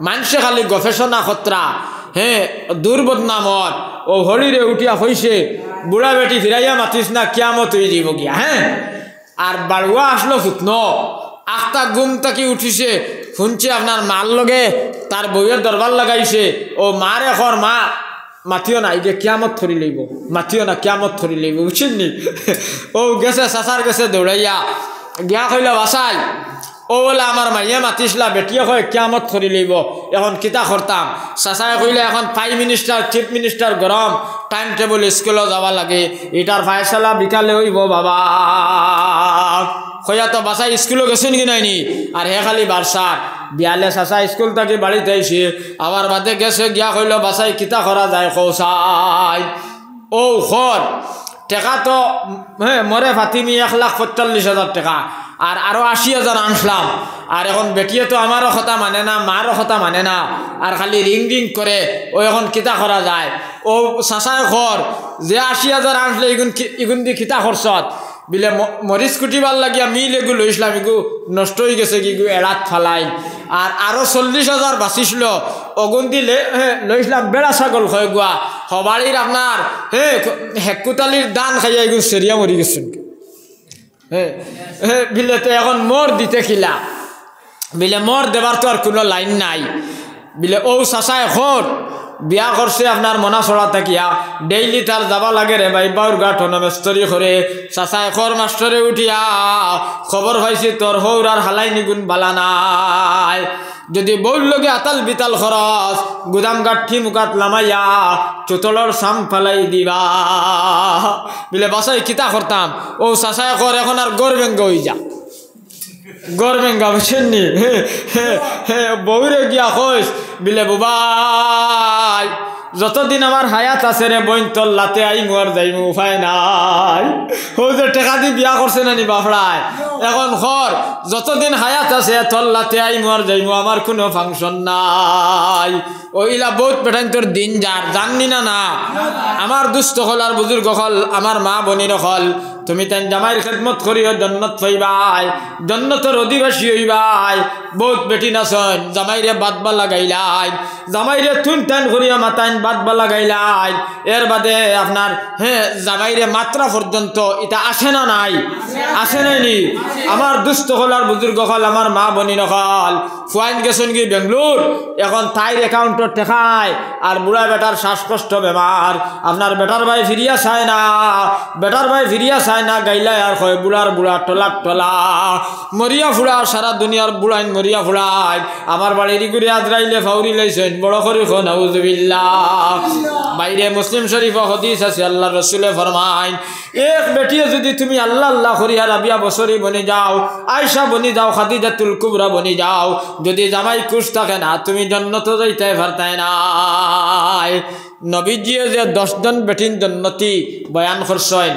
S1: মানুষে খালি গবেষণা খতরা হ্যাঁ দুর্বদনামত ও হরিরে উঠিয়া হইছে বুড়া বেটি ফিরাইয়া মাতিস না কিয়ামত হয়ে যাব গিয়া হ্যাঁ আর বাড়ুয়া আসলো ফুটন আখটা ঘুম থেকে উঠিছে শুনছে আপনার মার লগে তার বউয়ের দরবার লাগাইছে ও মার এখন মা মাতিও না যে কিয়ামত ধরি লইব মাতিও না কিয়ামত ধরি লইব বুঝছেননি ও গেছে চাচার গেছে দৌড়াইয়া গিয়া কইলা বাসাই ও বলে আমার মাইয়া মাতিসলা বেটিয়ে কয় কিয়ামত ধরি লইব এখন কিতা করতাম চাচাই কইলে এখন প্রাইম মিনিস্টার চিফ মিনিস্টার গরম টাইম টেবল স্কুলে যাওয়া লাগে এটার ফায়সালা বিকালে হইব বাবা কইয়া তো বাসাই স্কুলে গেছেন কি নাইনি আর হে খালি বারসার বিয়ালে চাচা স্কুল থাকি বাড়িতে আইসি আবার বাদে গেছে গিয়া কইল বাসাই কিতা করা যায় কৌসাই ও খর টাকা তো হ্যাঁ মরে ফাতিমি 1,45,000 টাকা আর আরো 80,000 আনলাম আর এখন বেটিয়ে তো আমারও কথা মানে না মারও কথা মানে না আর খালি রিং করে ও এখন কিতা করা যায় ও চাচাই ঘর যে 80,000 আনলে ইগুন দি কিতা খরচত বিলে মরিচ কুটিবার লাগিয়া মিল এগু লইছিলাম এগু নষ্ট হয়ে গেছে গিগু এড়াত ফালাই আর আরো 40,000 বাঁচিছিল অগুন দিলে লইছিলাম বেড়া ছাগল হয় গুয়া হবাড়ির আপনার হেকুতালির দান খাইয়া এগু সেরিয়া মরি গেছেন বিলে তো এখন মোর দিতে খিলা বিলে মোর দেবার তো আর কোনো লাইন নাই বিলে ও চাচাই খোর বিয়া করছে আপনার মনা ছড়া থাকিয়া ডেইলি তার যাবা লাগে রে ভাই বাউর গা টনমেস্তরি করে চাচাই খর মাস্টরে উঠিয়া খবর পাইছি তোর হৌর আর হালাই নিগুণ বালা নাই যদি বউর লগে আতাল বিতাল খরচ গুদাম গাঠি মুখাত লামাইয়া চুতলর সাম ফালাই দিবা বিলে বাসাই কিতা করতাম ও চাচাই খর এখন আর গড় ব্যঙ্গ হয়ে যা গরমেঙ্গা বুঝছেননি বউরে গিয়া কইস বিলে বুবাই যতদিন আমার হায়াত আছে রে বইন তোর লাতে আই মুয়ার যাইমু উপায় নাই ও যে টাকা দি বিয়া করছে না নি বাপড়ায় এখন খর যতদিন হায়াত আছে তোর লাতে আই মুয়ার যাইমু আমার কোনো ফাংশন নাই ওইলা বহুত পেটাইন তোর দিন যার জাননি না না আমার দুস্থ হল আর বুজুর্গ হল আমার মা বনির হল তুমি তাই জামাইয়ের খেদমত করিও জন্নত পাইবাই জন্নতের অধিবাসী হইবাই বহুত বেটি নাচন জামাইরে বাদবা লাগাইলাই জামাইরে তুন টান করিয়া মাতাইন বাদবা লাগাইলাই এর বাদে আপনার জামাইরে মাত্রা পর্যন্ত এটা আসে না নাই আসে নাইনি আমার দুস্থ হল আর বুজুর্গ হল আমার মা বনি নকল ফুয়াইন গেছেন কি বেঙ্গলোর এখন তাইর অ্যাকাউন্টত টেকায় আর বুড়া বেটার শ্বাসকষ্ট বেমার আপনার বেটার ভাই ফিরিয়া চায় না বেটার ভাই ফিরিয়া চায় না গাইলাই আর হয় বুড়ার বুড়া টলাক টলা মরিয়া ফুড়া সারা দুনিয়ার বুড়াইন মরিয়া ফুড়াই আমার বাড়ির ঘুরে আজরাইলে ফাউরি লাইছেন বড় করে নাউজুবিল্লাহ বাইরে মুসলিম শরীফ হাদিস আছে আল্লাহ রসুলে ফরমাইন এক বেটিয়ে যদি তুমি আল্লাহ আল্লাহ করিয়া রাবিয়া বছরই বনি যাও আয়সা বনি যাও খাদিজাতুল কুবরা বনি যাও যদি জামাই খুশ থাকে না তুমি জন্নত যাইতে পারতাই নাই নবীজিয়ে যে 10 জন বেটিন জন্নতি বয়ান করছেন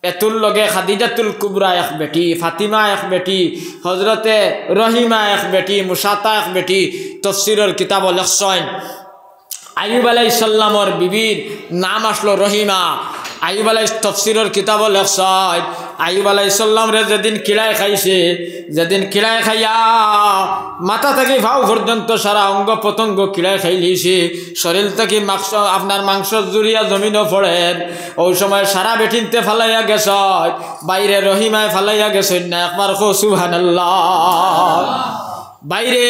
S1: এতুল লগে খাদিজাতুল কুবরা এক বেটি ফাতিমা এক বেটি হজরতে রহিমা এক বেটি মুসাতা এক বেটি তফসিরের কিতাব লেখছেন আইয়ুব আলাইহিস সালামর বিবির নাম আসলো রহিমা আইয়ুব আলাইহিস তফসিরের কিতাব লেখছেন আইয়ুব আলাইহিস সালাম রে যেদিন কিলাই খাইছে যেদিন কিলাই খাইয়া মাথা থেকে ভাও পর্যন্ত সারা অঙ্গ প্রত্যঙ্গ কিলাই খাই লিছে শরীর থেকে আপনার মাংস জুড়িয়া জমিনও পড়ে ওই সময় সারা বেটিনতে ফালাইয়া গেছ বাইরে রহিমায় ফালাইয়া গেছেন না একবার খো সুবহানাল্লাহ বাইরে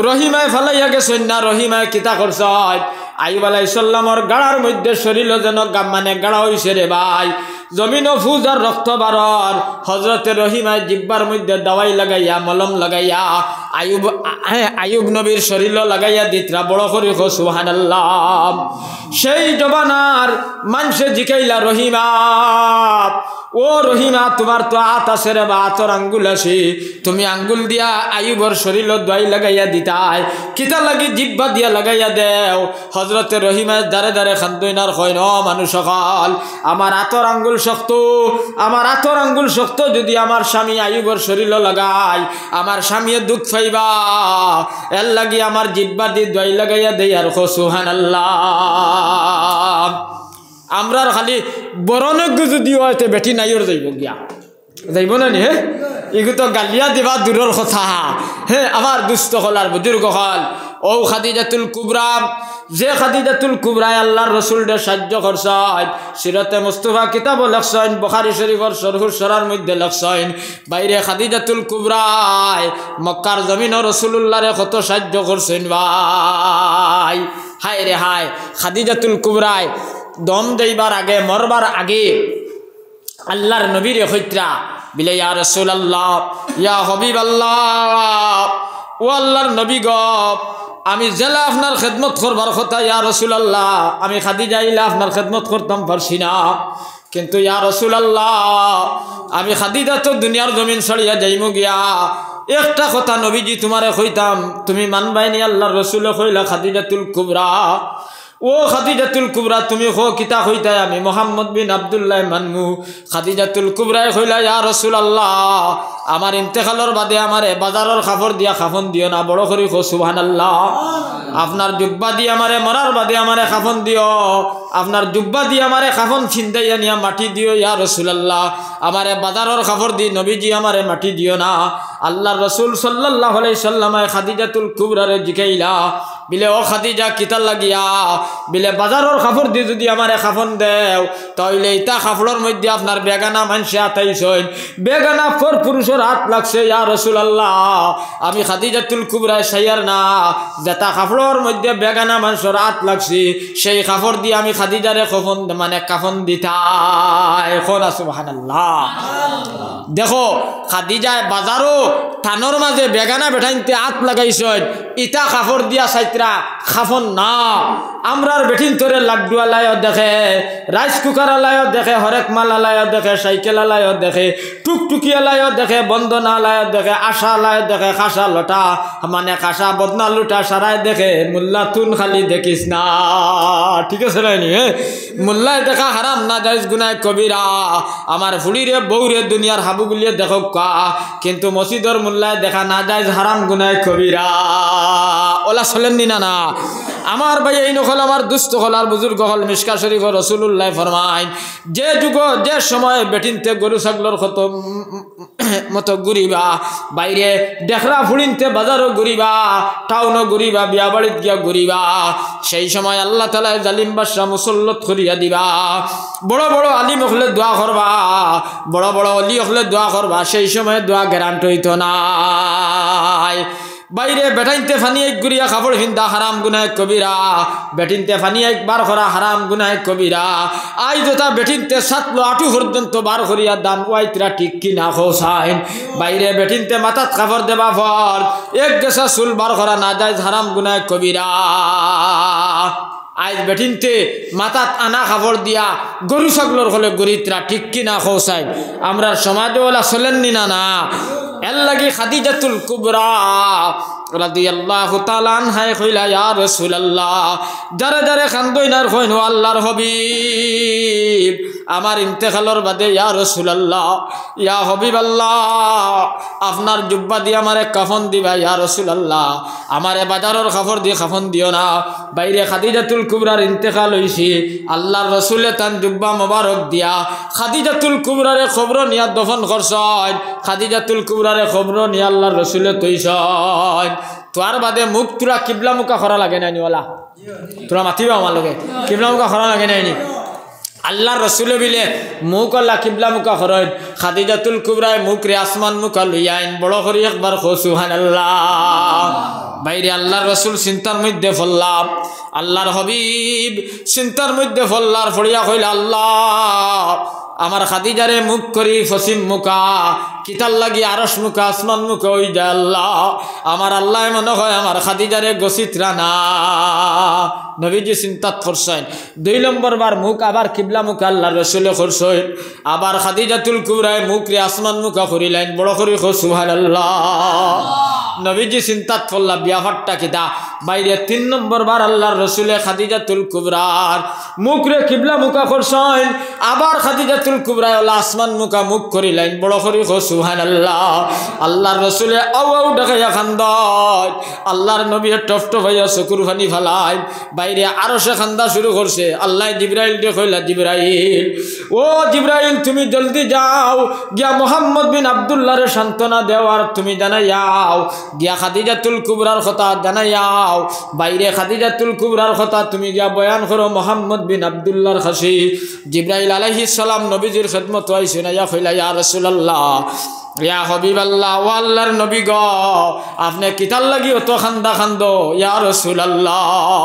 S1: রহিমায় ফালাইয়া গেছেন না রহিমায় কিতা করছ আইয়ুব আলাইহিস সালামর গাড়ার মধ্যে শরীর যেন মানে গাড়া হইছে রে ভাই জমিনও ফুজ আর রক্ত বারর হজরতে রহিমায় জিব্বার মধ্যে দাওয়াই লাগাইয়া মলম লাগাইয়া আইয়ুব নবীর শরীর লাগাইয়া দিতরা বড় করে সুবহানাল্লাহ সেই জবানার মানুষে জিকাইলা রহিমা ও রহিমা তোমার তো হাত আছে রে বা হাতর আঙ্গুল আছে তুমি আঙ্গুল দিয়া আইয়ুবর শরীর দোয়াই লাগাইয়া দিতাই কিতা লাগি জিব্বা দিয়া লাগাইয়া দেও হজরতে রহিমায় দারে দারে খান্দইনার কয় ন মানুষ সকাল আমার হাতর আঙ্গুল শক্ত আমার হাতর আঙ্গুল শক্ত যদি আমার স্বামী আইয়ুবর শরীর লাগাই আমার স্বামীয়ে দুঃখ পাইবা এর লাগি আমার জিব্বা দিয়ে দোয়াই লাগাইয়া দেই আর সুবহানাল্লাহ আমরার খালি বরণজ্ঞ যদি হয়তো বেটি নাইর যাইব গিয়া যাইব না নি এগুলো তো গালিয়া দিবা দূরের কথা আমার দুস্থ হল আর বুজুর্গ হল ও খাদিজাতুল কুবরা যে খাদিজাতুল কুবরায় আল্লাহর রসুলকে সাহায্য করছেন সিরাতে মুস্তাফা কিতাব লেখছেন বুখারী শরীফের শরহুর সরার মধ্যে লেখছেন বাইরে খাদিজাতুল কুবরায় মক্কার জমিনে রাসূলুল্লাহরে কত সাহায্য করছেন ভাই হায় রে হায় খাদিজাতুল কুবরায় দম দেইবার আগে মরবার আগে আল্লাহর নবীর হইত্রা বিলে ইয়া রাসূলুল্লাহ ইয়া হাবিবাল্লাহ ও আল্লাহর নবী গো আমি জেলা আপনার খেদমত করবার কথা ইয়া রাসূলুল্লাহ আমি খাদিজা ইলা আপনার খেদমত করতাম পারছি না কিন্তু ইয়া রাসূলুল্লাহ আমি খাদিজা তো দুনিয়ার জমিন ছড়িয়া যাইমু গিয়া একটা কথা নবীজি তোমারে কইতাম তুমি মানবাইনি আল্লাহর রাসূলে কইলা খাদিজাতুল কুবরা ও খাদিজাতুল কুবরা তুমি খো কিতা কইতাই আমি মুহাম্মদ বিন আব্দুল্লাহ মানমু খাদিজাতুল কুবরায় কইলা ইয়া রাসূলুল্লাহ আমার ইন্তেকালের বাদে আমারে বাজারের কাপড় দিয়া কাফন দিও না বড় করে খো সুবহানাল্লাহ আপনার জুব্বা দিয়ে আমারে মরার বাদে আমারে কাফন দিও আপনার জুব্বা দিয়ে আমারে কাফন ছিনতাইয়া নিয়া মাটি দিও ইয়া রাসূলুল্লাহ আমারে বাজারের কাপড় দি নবীজি আমারে মাটি দিও না আল্লাহর রাসূল সাল্লাল্লাহু আলাইহি সাল্লামে খাদিজাতুল কুবরারে জিকাইলা বিলে ও খাদিজা কিতা লাগিয়া বিলে বাজারের কাপড় দিয়ে যদি আমারে কাফন দেও তাইলে ইতা কাপড়ের মধ্যে আপনার বেগানা মানুষে আতাইছেন বেগানা পর পুরুষের হাত লাগছে ইয়া রাসূলুল্লাহ আমি খাদিজাতুল কুবরায় সাইয়ার না যেটা কাপড়ের মধ্যে বেগানা মানুষের হাত লাগছে সেই কাপড় দিয়ে আমি খাদিজারে কাফন মানে কাফন দিতাই খোলা সুবহানাল্লাহ দেখো খাদিজায় বাজারও থানোর মাঝে বেগানা বেঠাইতে হাত লাগাইছেন ইটা কাপড় দিয়া সাইত্রা কাফন না আমরার বেঠিন তোরে লাড্ডু আলায়ও দেখে রাইস কুকার আলায়ও দেখে হরেক মাল আলায়ও দেখে সাইকেল আলায়ও দেখে টুকটুকি আলায়ও দেখে বন্দনা আলায়ও দেখে আশা আলায়ও দেখে খাসা লটা মানে খাসা বদনা লুটা সারায় দেখে মোল্লা তুন খালি দেখিস না ঠিক আছে নাইনি মোল্লায় দেখা হারাম না যাইজ গুনায় কবিরা আমার ফুড়িরে বউরে দুনিয়ার হাবুগুলিয়ে দেখো কা কিন্তু মসজিদর মোল্লায় দেখা না যাইজ হারাম গুনায় কবিরা ওলা চলেননি না না আমার ভাই এই নকল আমার দুস্থ হল আর বুজুর্গ হল মিশকা শরীফ রাসূলুল্লাহ ফরমায় যে যুগ যে সময় বেটিনতে গরু ছাগলর কত মতো ঘুরিবা বাইরে দেখরা ফুড়িনতে বাজারও ঘুরিবা টাউনও ঘুরিবা বিয়া বাড়িত গিয়া ঘুরিবা সেই সময় আল্লাহ তাআলা জালিম বাদশা মুসল্লত করিয়া দিবা বড় বড় আলিম হলে দোয়া করবা বড় বড় অলি হলে দোয়া করবা সেই সময় দোয়া গ্যারান্টি হইতো না বাইরে বেটাইনতে ফানি এক গুরিয়া কাপড় হিন্দা হারাম গুনাহ কবিরা বেটিনতে ফানি একবার করা হারাম গুনাহ কবিরা আই যথা বেটিনতে সাতলো আটু পর্যন্ত বার করিয়া দান ওয়াইতরা ঠিক কি না খোসাইন বাইরে বেটিনতে মাথাত কাপড় দেবা ফল এক গেছা চুল বার করা না যায় হারাম গুনাহ কবিরা আজ বেটিনতে মাথাত আনা কাপড় দিয়া গরু ছাগলর হলে গরিত্রা ঠিক কি না খোসাইন আমরা সমাজে ওলা চলেননি না না এর লাগি খাদিজাতুল কুবরা রাদিয়াল্লাহু তাআলা আনহা কইলা ইয়া রাসূলুল্লাহ যারে যারে খান্দইনার কইন ও আল্লাহর হাবিব আমার ইন্তেকালের বাদে ইয়া রাসূলুল্লাহ ইয়া হাবিবাল্লাহ আপনার জুব্বা দিয়ে আমারে কাফন দিবা ইয়া রাসূলুল্লাহ আমারে বাজারের কাপড় দিয়ে কাফন দিও না বাইরে খাদিজাতুল কুবরার ইন্তেকাল হইছে আল্লাহর রাসূলে তান জুব্বা মোবারক দিয়া খাদিজাতুল কুবরারে কবর নিয়া দফন করছেন খাদিজাতুল কুবরারে কবর নিয়া আল্লাহর রাসূলে তৈছেন তোর বাদে মুখ তোরা কিবলা মুখা করা লাগে না নিওয়ালা তোরা মাতিবা আমার লগে কিবলা মুখা করা লাগে নাই নি আল্লাহর রাসূলে বিলে মুখ আল্লাহ কিবলা মুখা করেন খাদিজাতুল কুবরায় মুখ রে আসমান মুখা লইয়াইন বড় করে একবার কো সুবহানাল্লাহ বাইরে আল্লাহর রাসূল চিন্তার মধ্যে পড়লাম আল্লাহর হাবিব চিন্তার মধ্যে পড়লার ফড়িয়া কইলা আল্লাহ আমার খাদিজারে মুখ করি ফসিম মুখা কিতাল লাগি আরশ মুখা আসমান মুখা ওই যায় আল্লাহ আমার আল্লাহ মনে হয় আমার খাদিজারে গসিতরা না নবীজি চিন্তাত করছেন 2 নম্বর বার মুখ আবার কিবলা মুখ আল্লাহর রাসূলে করছেন আবার খাদিজাতুল কুবরায় মুখ রে আসমান মুখা করিলেন বড় করে কো সুবহানাল্লাহ নবীজি চিন্তাত করলা বিয়াফারটা কিতা বাইরে 3 নম্বর বার আল্লাহর রাসূলে খাদিজাতুল কুবরার মুখ রে কিবলা মুখা করছেন আবার খাদিজাতুল কুবরা ওলা আসমান মুখা মুখ করিলেন বড় করে কো সুবহানাল্লাহ আল্লাহর রাসূলে আও আও ডাকায়া খান্দায় আল্লাহর নবী টফ টফ হইয়া চকুর পানি ফেলায় বাইরে আরশে খান্দা শুরু করছে আল্লাহ জিবরাইল কে কইলা জিবরাইল ও জিবরাইল তুমি জলদি যাও গিয়া মুহাম্মদ বিন আব্দুল্লাহর সান্তনা দেও আর তুমি জানাইয়াও গিয়া খাদিজাতুল কুবরার কথা জানাইয়াও বাইরে খাদিজাতুল কুবরার কথা তুমি গিয়া বয়ান করো মুহাম্মদ বিন আব্দুল্লাহর কাছে জিবরাইল আলাইহিস সালাম নবীজির খিদমত আইছেন ইয়া কইলা ইয়া রাসূলুল্লাহ ইয়া হাবিবাল্লাহ ও আল্লাহর নবী গো আপনি কিতাল লাগি অত খান্দা খান্দো ইয়া রাসূলুল্লাহ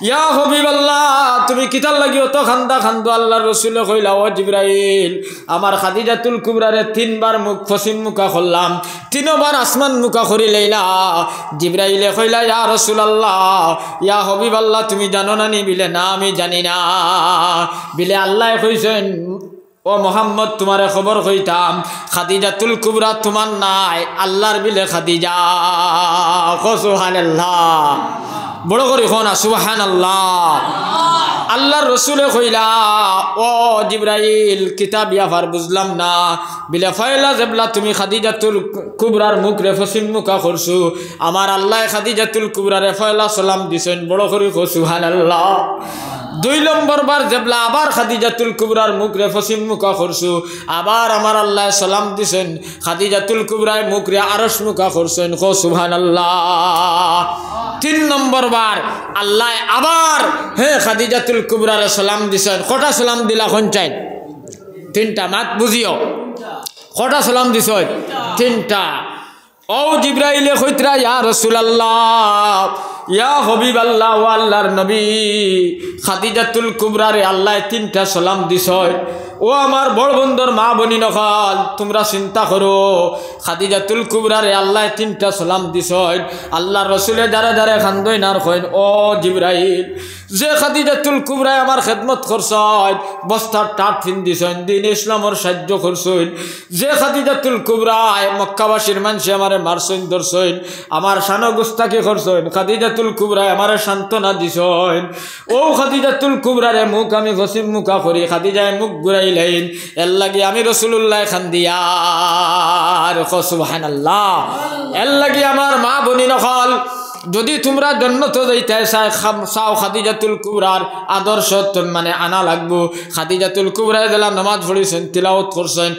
S1: ইয়া হাবিবাল্লাহ তুমি কিতাল লাগি অত খান্দা খান্দো আল্লাহর রাসূলে কইলা ও জিবরাইল আমার খাদিজাতুল কুবরারে 3 বার মুখ পশ্চিম মুখা করলাম 3 বার আসমান মুখা করি লইলা জিবরাইলে কইলা ইয়া রাসূলুল্লাহ ইয়া হাবিবাল্লাহ তুমি জানো না নি বিলে না আমি জানি না বিলে আল্লাহ কইছেন ও মোহাম্মদ তোমারে খবর কইতাম খাদিজাতুল কুবরা তোমার নাই আল্লাহর বিলে খাদিজা সুবহানাল্লাহ বড় করে কোনা সুবহানাল্লাহ আল্লাহর রাসূলে কইলা ও জিবরাইল কিতাব ইয়াফার বুঝলাম না বিলে ফাইলা জবলা তুমি খাদিজাতুল কুবরার মুখ রে ফসিম মুখা করছো আমার আল্লাহ খাদিজাতুল কুবরারে ফাইলা সালাম দিছেন বড় করে কো সুবহানাল্লাহ 2 নম্বর বার জবলা আবার খাদিজাতুল কুবরার মুখ রে ফসিম মুখা করছো আবার আমার আল্লাহ সালাম দিছেন খাদিজাতুল কুবরায় মুখ রে আরশ মুখা করছেন কো সুবহানাল্লাহ 3 নম্বর বার আল্লাহ আবার হে খাদিজাতুল কুবরারে সালাম দিছেন কটা সালাম দিলা কোন চাই 3টা মাত বুঝিও কটা সালাম দিছ 3টা ও জিবরাইলে কইতরা ইয়া রাসূলুল্লাহ ইয়া হাবিবাল্লাহ ও আল্লাহর নবী খাদিজাতুল কুবরারে আল্লাহ 3টা সালাম দিছয় ও আমার বড় বন্ধুর মা বনি নকল তোমরা চিন্তা করো খাদিজাতুল কুবরারে আল্লাহ 3টা সালাম দিছয় আল্লাহর রাসূলে যারা যারা খান্দই নার কইন ও জিবরাইল যে খাদিজাতুল কুবরায় আমার খেদমত করছয় বস্তার টাট ফিন দিছয় দিন ইসলামের সাহায্য করছয় যে খাদিজাতুল কুবরায় মক্কাবাসীর মানুষে আমারে মারছইন ধরছইন আমার শানো গুস্তাকি করছইন খাদিজাতুল কুবরায় আমারে সান্তনা দিছয় ও খাদিজাতুল কুবরারে মুখ আমি ফসিম মুখা করি খাদিজায় মুখ ঘুরাইলেন এর লাগি আমি রাসূলুল্লাহ খান্দিয়ার সুবহানাল্লাহ এর লাগি আমার মা বনি নকল যদি তোমরা জান্নাত যাইতে চাও খাদিজাতুল কুবরার আদর্শ মানে আনা লাগবো। খাদিজাতুল কুবরা দিলা নামাজ পড়িছেন, তিলাওয়াত করছেন,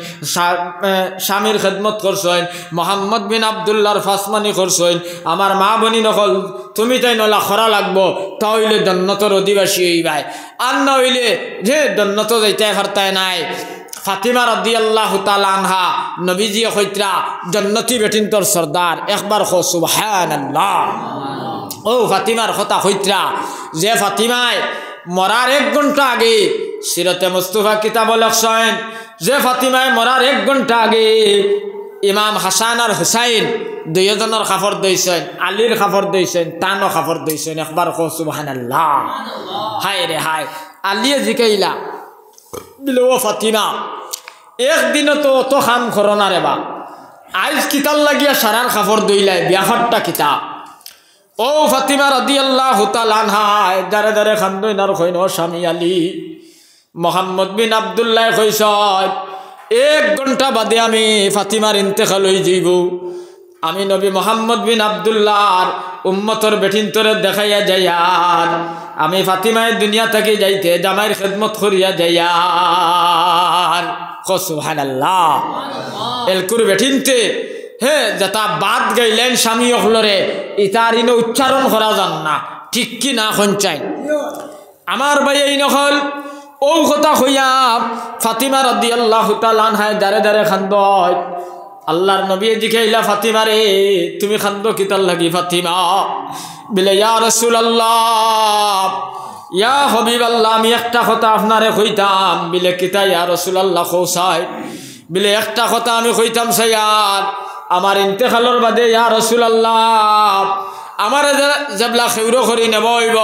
S1: স্বামীর খেদমত করছেন, মোহাম্মদ বিন আবদুল্লাহর ফাসমানি করছেন। আমার মা বনি নকল তুমি তাই নলা খরা লাগবো, তাহলে জান্নাতের অধিবাসী হইবাই। আর না হইলে যে জান্নাত যাইতে পারতাই নাই। ফাতিমা রাদিয়াল্লাহু তাআলা আনহা নবীজি কইত্রা জান্নতি বেটিনতর সরদার, একবার কো সুবহানাল্লাহ। ও ফাতিমার কথা কইত্রা যে ফাতিমায় মরার 1 ঘন্টা আগে সিরাতে মুস্তাফা কিতাব লেখছেন যে ফাতিমায় মরার 1 ঘন্টা আগে ইমাম হাসান আর হুসাইন দুইজনের খাফর দইছেন, আলীর খাফর দইছেন, তানও খাফর দইছেন। একবার কো সুবহানাল্লাহ। হায় রে হায়, আলিয়ে জিকাইলা বিলো ফাতিমা একদিনও তো অত খাম করো না রে বা, আইজ কিতাল লাগিয়া সারার খাফর দইলাই বিয়াখারটা কিতা। ও ফাতিমা রাদিয়াল্লাহু তাআলা আনহা দারে দারে খান্দইনার কইন ও স্বামী আলী মোহাম্মদ বিন আবদুল্লাহ কইছ 1 ঘন্টা বাদে আমি ফাতিমার ইন্তেকাল হয়ে যাইব। আমি নবী মোহাম্মদ বিন আবদুল্লাহর উম্মতর বেটিনতরে দেখাইয়া যাইয়ার আমি ফাতিমায় দুনিয়া থেকে যাইতে জামাইয়ের খেদমত করিয়া যাইয়ার। সুবহানাল্লাহ। এলকুর বেটিনতে হে যেটা বাদ গাইলেন স্বামী অখলরে ইতার ইনো উচ্চারণ করা যান না, ঠিক কি না সঞ্চাই আমার ভাই এই নকল ও কথা হইয়া ফাতিমা রাদিয়াল্লাহু তাআলা আনহা দারে দারে খান্দয়। আল্লাহর নবী জিকাইলা ফাতিমা রে তুমি খান্দো কিতার লাগি? ফাতিমা বলে ইয়া রাসূলুল্লাহ ইয়া হাবিবাল্লাহ আমি একটা কথা আপনারে কইতাম। বিলে কিতা ইয়া রাসূলুল্লাহ কওসাই? বিলে একটা কথা আমি কইতাম সাইয়ার আমার ইন্তেকালের বাদে ইয়া রাসূলুল্লাহ আমার জবলা খেউরো করি নেব হইব,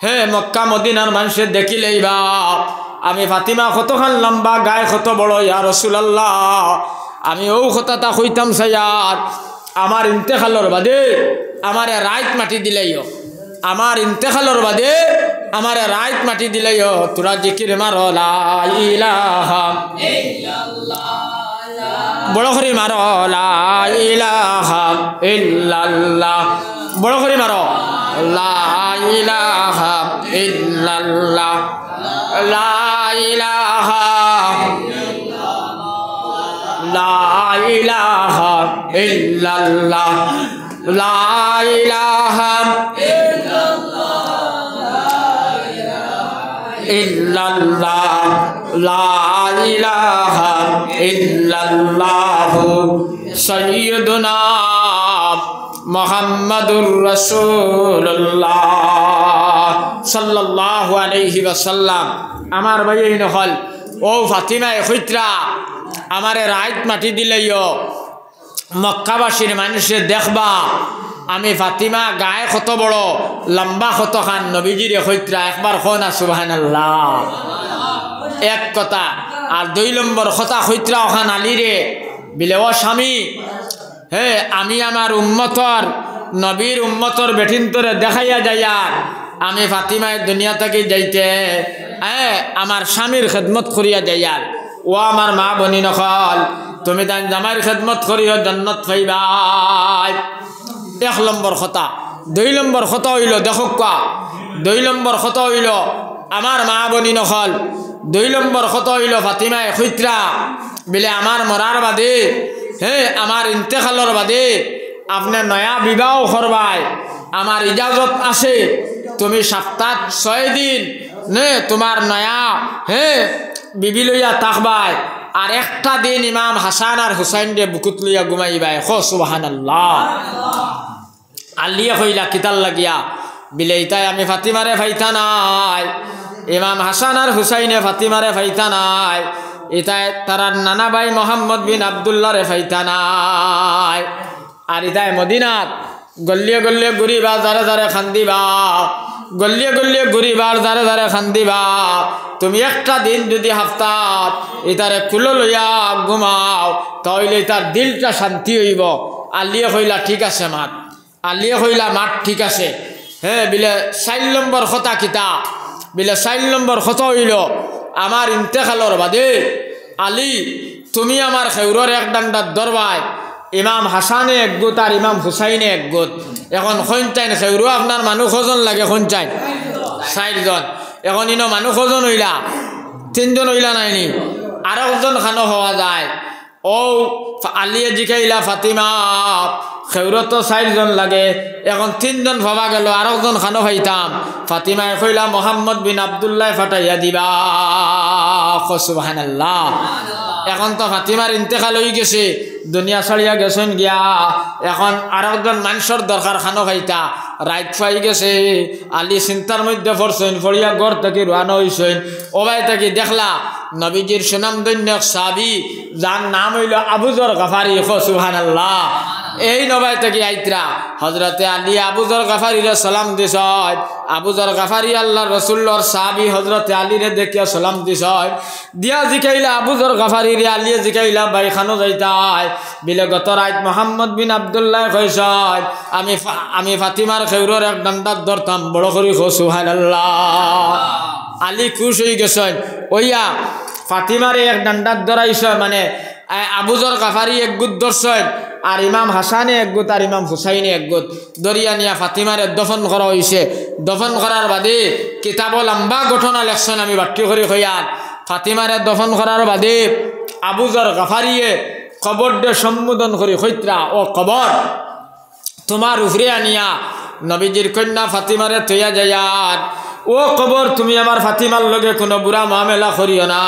S1: হে মক্কা মদিনার মানুষে দেখিলেইবা আমি ফাতিমা কতখান লম্বা গায়ে কত বড় ইয়া রাসূলুল্লাহ আমি ও কথাটা কইতাম সাইয়ার আমার ইন্তেকালের বাদে আমারে রাইত মাটি দিলেইও, আমার ইন্তেকালের বাদে আমারে রাইত মাটি দিলেইও তোরা জিকির মার লা ইলাহা ইল্লাল্লাহ বড় করে মার লা ইলাহা ইল্লাল্লাহ বড় করে মার লা ইলাহা ইল্লাল্লাহ লা ইলাহা লা ইলাহা ইল্লাল্লাহ লা ইলাহা ইল্লাল্লাহ লা ইলাহা ইল্লাল্লাহ সাইয়্যিদুনা মুহাম্মাদুর রাসূলুল্লাহ সাল্লাল্লাহু আলাইহি ওয়াসাল্লাম। আমার ভাই এই নহল ও ফাতিমা কইত্রা আমারে রাইত মাটি দিলেইও মক্কাবাসীর মানুষে দেখবা আমি ফাতিমা গায়ে কত বড় লম্বা কত খান নবীজির কইত্রা। একবার কোনা সুবহানাল্লাহ। এক কথা আর 2 নম্বর কথা কইত্রা ওখান আলীরে বিলে ও স্বামী হে আমি আমার উম্মতর নবীর উম্মতর বেঠিনতরে দেখাইয়া যাইয়া আমি ফাতিমায় দুনিয়া থেকে যাইতে আমার স্বামীর খেদমত করিয়া যাইয়ার। ও আমার মা বনি নকল তুমি তাই জামাইয়ের খেদমত করিও জান্নাত পাইবাই। 1 নম্বর কথা। 2 নম্বর কথা হইল দেখো কা 2 নম্বর কথা হইল আমার মা বনি নকল 2 নম্বর কথা হইল ফাতিমায় খুইত্রা বিলে আমার মরার বাদে হে আমার ইন্তেকালের বাদে আপনি নয়া বিবাহ করবাই আমার ইজাজত আছে। তুমি সপ্তাহ 6 দিন নে তোমার নয়া হে বিবি লইয়া থাকবাই আর একটা দিন ইমাম হাসান আর হুসাইন রে বুকুত লইয়া ঘুমাইবাই। সুবহানাল্লাহ। আলিয়া কইলা কিতাল লাগিয়া বিলে ইতাই আমি ফাতিমারে ফাইতা নাই, ইমাম হাসান আর হুসাইনে ফাতিমারে ফাইতা নাই, ইতাই তারার নানা ভাই মোহাম্মদ বিন আবদুল্লাহ রে ফাইতা নাই। আর ইতাই মদিনাত গল্লিয়ে গল্লিয়ে ঘুরিবা যারে যারে খান্দিবা, গল্লিয়ে গল্লিয়ে ঘুরিবার যারে যারে খান্দিবা। তুমি একটা দিন যদি হাফতাত ইতারে কুলো লইয়া ঘুমাও তাহলে তার দিলটা শান্তি হইব। আলিয়ে কইলা ঠিক আছে মাত, আলিয়ে কইলা মাত ঠিক আছে। হ্যাঁ বিলে 4 নম্বর কথা কিতা বিলে 4 নম্বর কথা হইল আমার ইন্তেকালের বাদে আলী তুমি আমার খেউরের 1 ডান্ডার দরবাই ইমাম হাসানে এক গোত আর ইমাম হুসাইনে এক গোত। এখন খঞ্চাইন খেউরু আপনার মানুষ কজন লাগে? খঞ্চাইন 4 জন। এখন ইনো মানুষ কজন হইলা? 3 জন হইলা নাইনি? আর একজন খানো হওয়া যায়। ও আলিয়ে জিকাইলা ফাতিমা খেউরত তো 4 জন লাগে, এখন 3 জন ভাবা গেল, আর একজন খানো খাইতাম। ফাতিমায় কইলা মোহাম্মদ বিন আব্দুল্লাহ ফাটাইয়া দিবা। সুবহানাল্লাহ। এখন তো ফাতিমার ইন্তেকাল হয়ে গেছে, দুনিয়া ছাড়িয়া গেছেন গিয়া। এখন আর একজন মানুষের দরকার খানো খাইতা, রাইত পাই গেছে। আলী চিন্তার মধ্যে পড়ছেন, পড়িয়া ঘর থেকে রওনা হইছেন। ওবাই থেকে দেখলা নবীজির সুনামধন্য সাহাবী যার নাম হইল আবু যর গফারি। সুবহানাল্লাহ। এই নবাই থেকে আইতরা হজরতে আলী আবু যর গফারিরে সালাম দিছ। আবু যর গফারি আল্লাহ রসুল্লর সাহাবী হজরতে আলীরে দেখিয়া সালাম দিছ। দিয়া জিকাইলা আবু যর গফারিরে, আলিয়ে জিকাইলা ভাই খানো যাইতাই বিলে গত রাত মোহাম্মদ বিন আব্দুল্লাহ কইস আমি ফাতিমার খেউরর এক ডান্ডাত ধরতাম বড় করি। সুবহানাল্লাহ। আলী খুশ হয়ে গেছেন। ওইয়া ফাতিমারে এক ডান্ডাত ধরাইছ, মানে আবু যর গফারি এক গুত ধরছেন, আর ইমাম হাসানে এক গুত আর ইমাম হুসাইনে এক গুত দরিয়া নিয়া ফাতিমারে দফন করা হয়েছে। দফন করার বাদে কিতাব লম্বা ঘটনা লেখছেন, আমি বাক্য করি হইয়ার। ফাতিমারে দফন করার বাদে আবু যর গফারিয়ে কবর দে সম্বোধন করি হইত্রা, ও কবর তোমার উপরে আনিয়া নবীজির কন্যা ফাতিমারে থইয়া যাইয়ার। ও কবর তুমি আমার ফাতিমার লগে কোনো বুড়া মামেলা করিও না।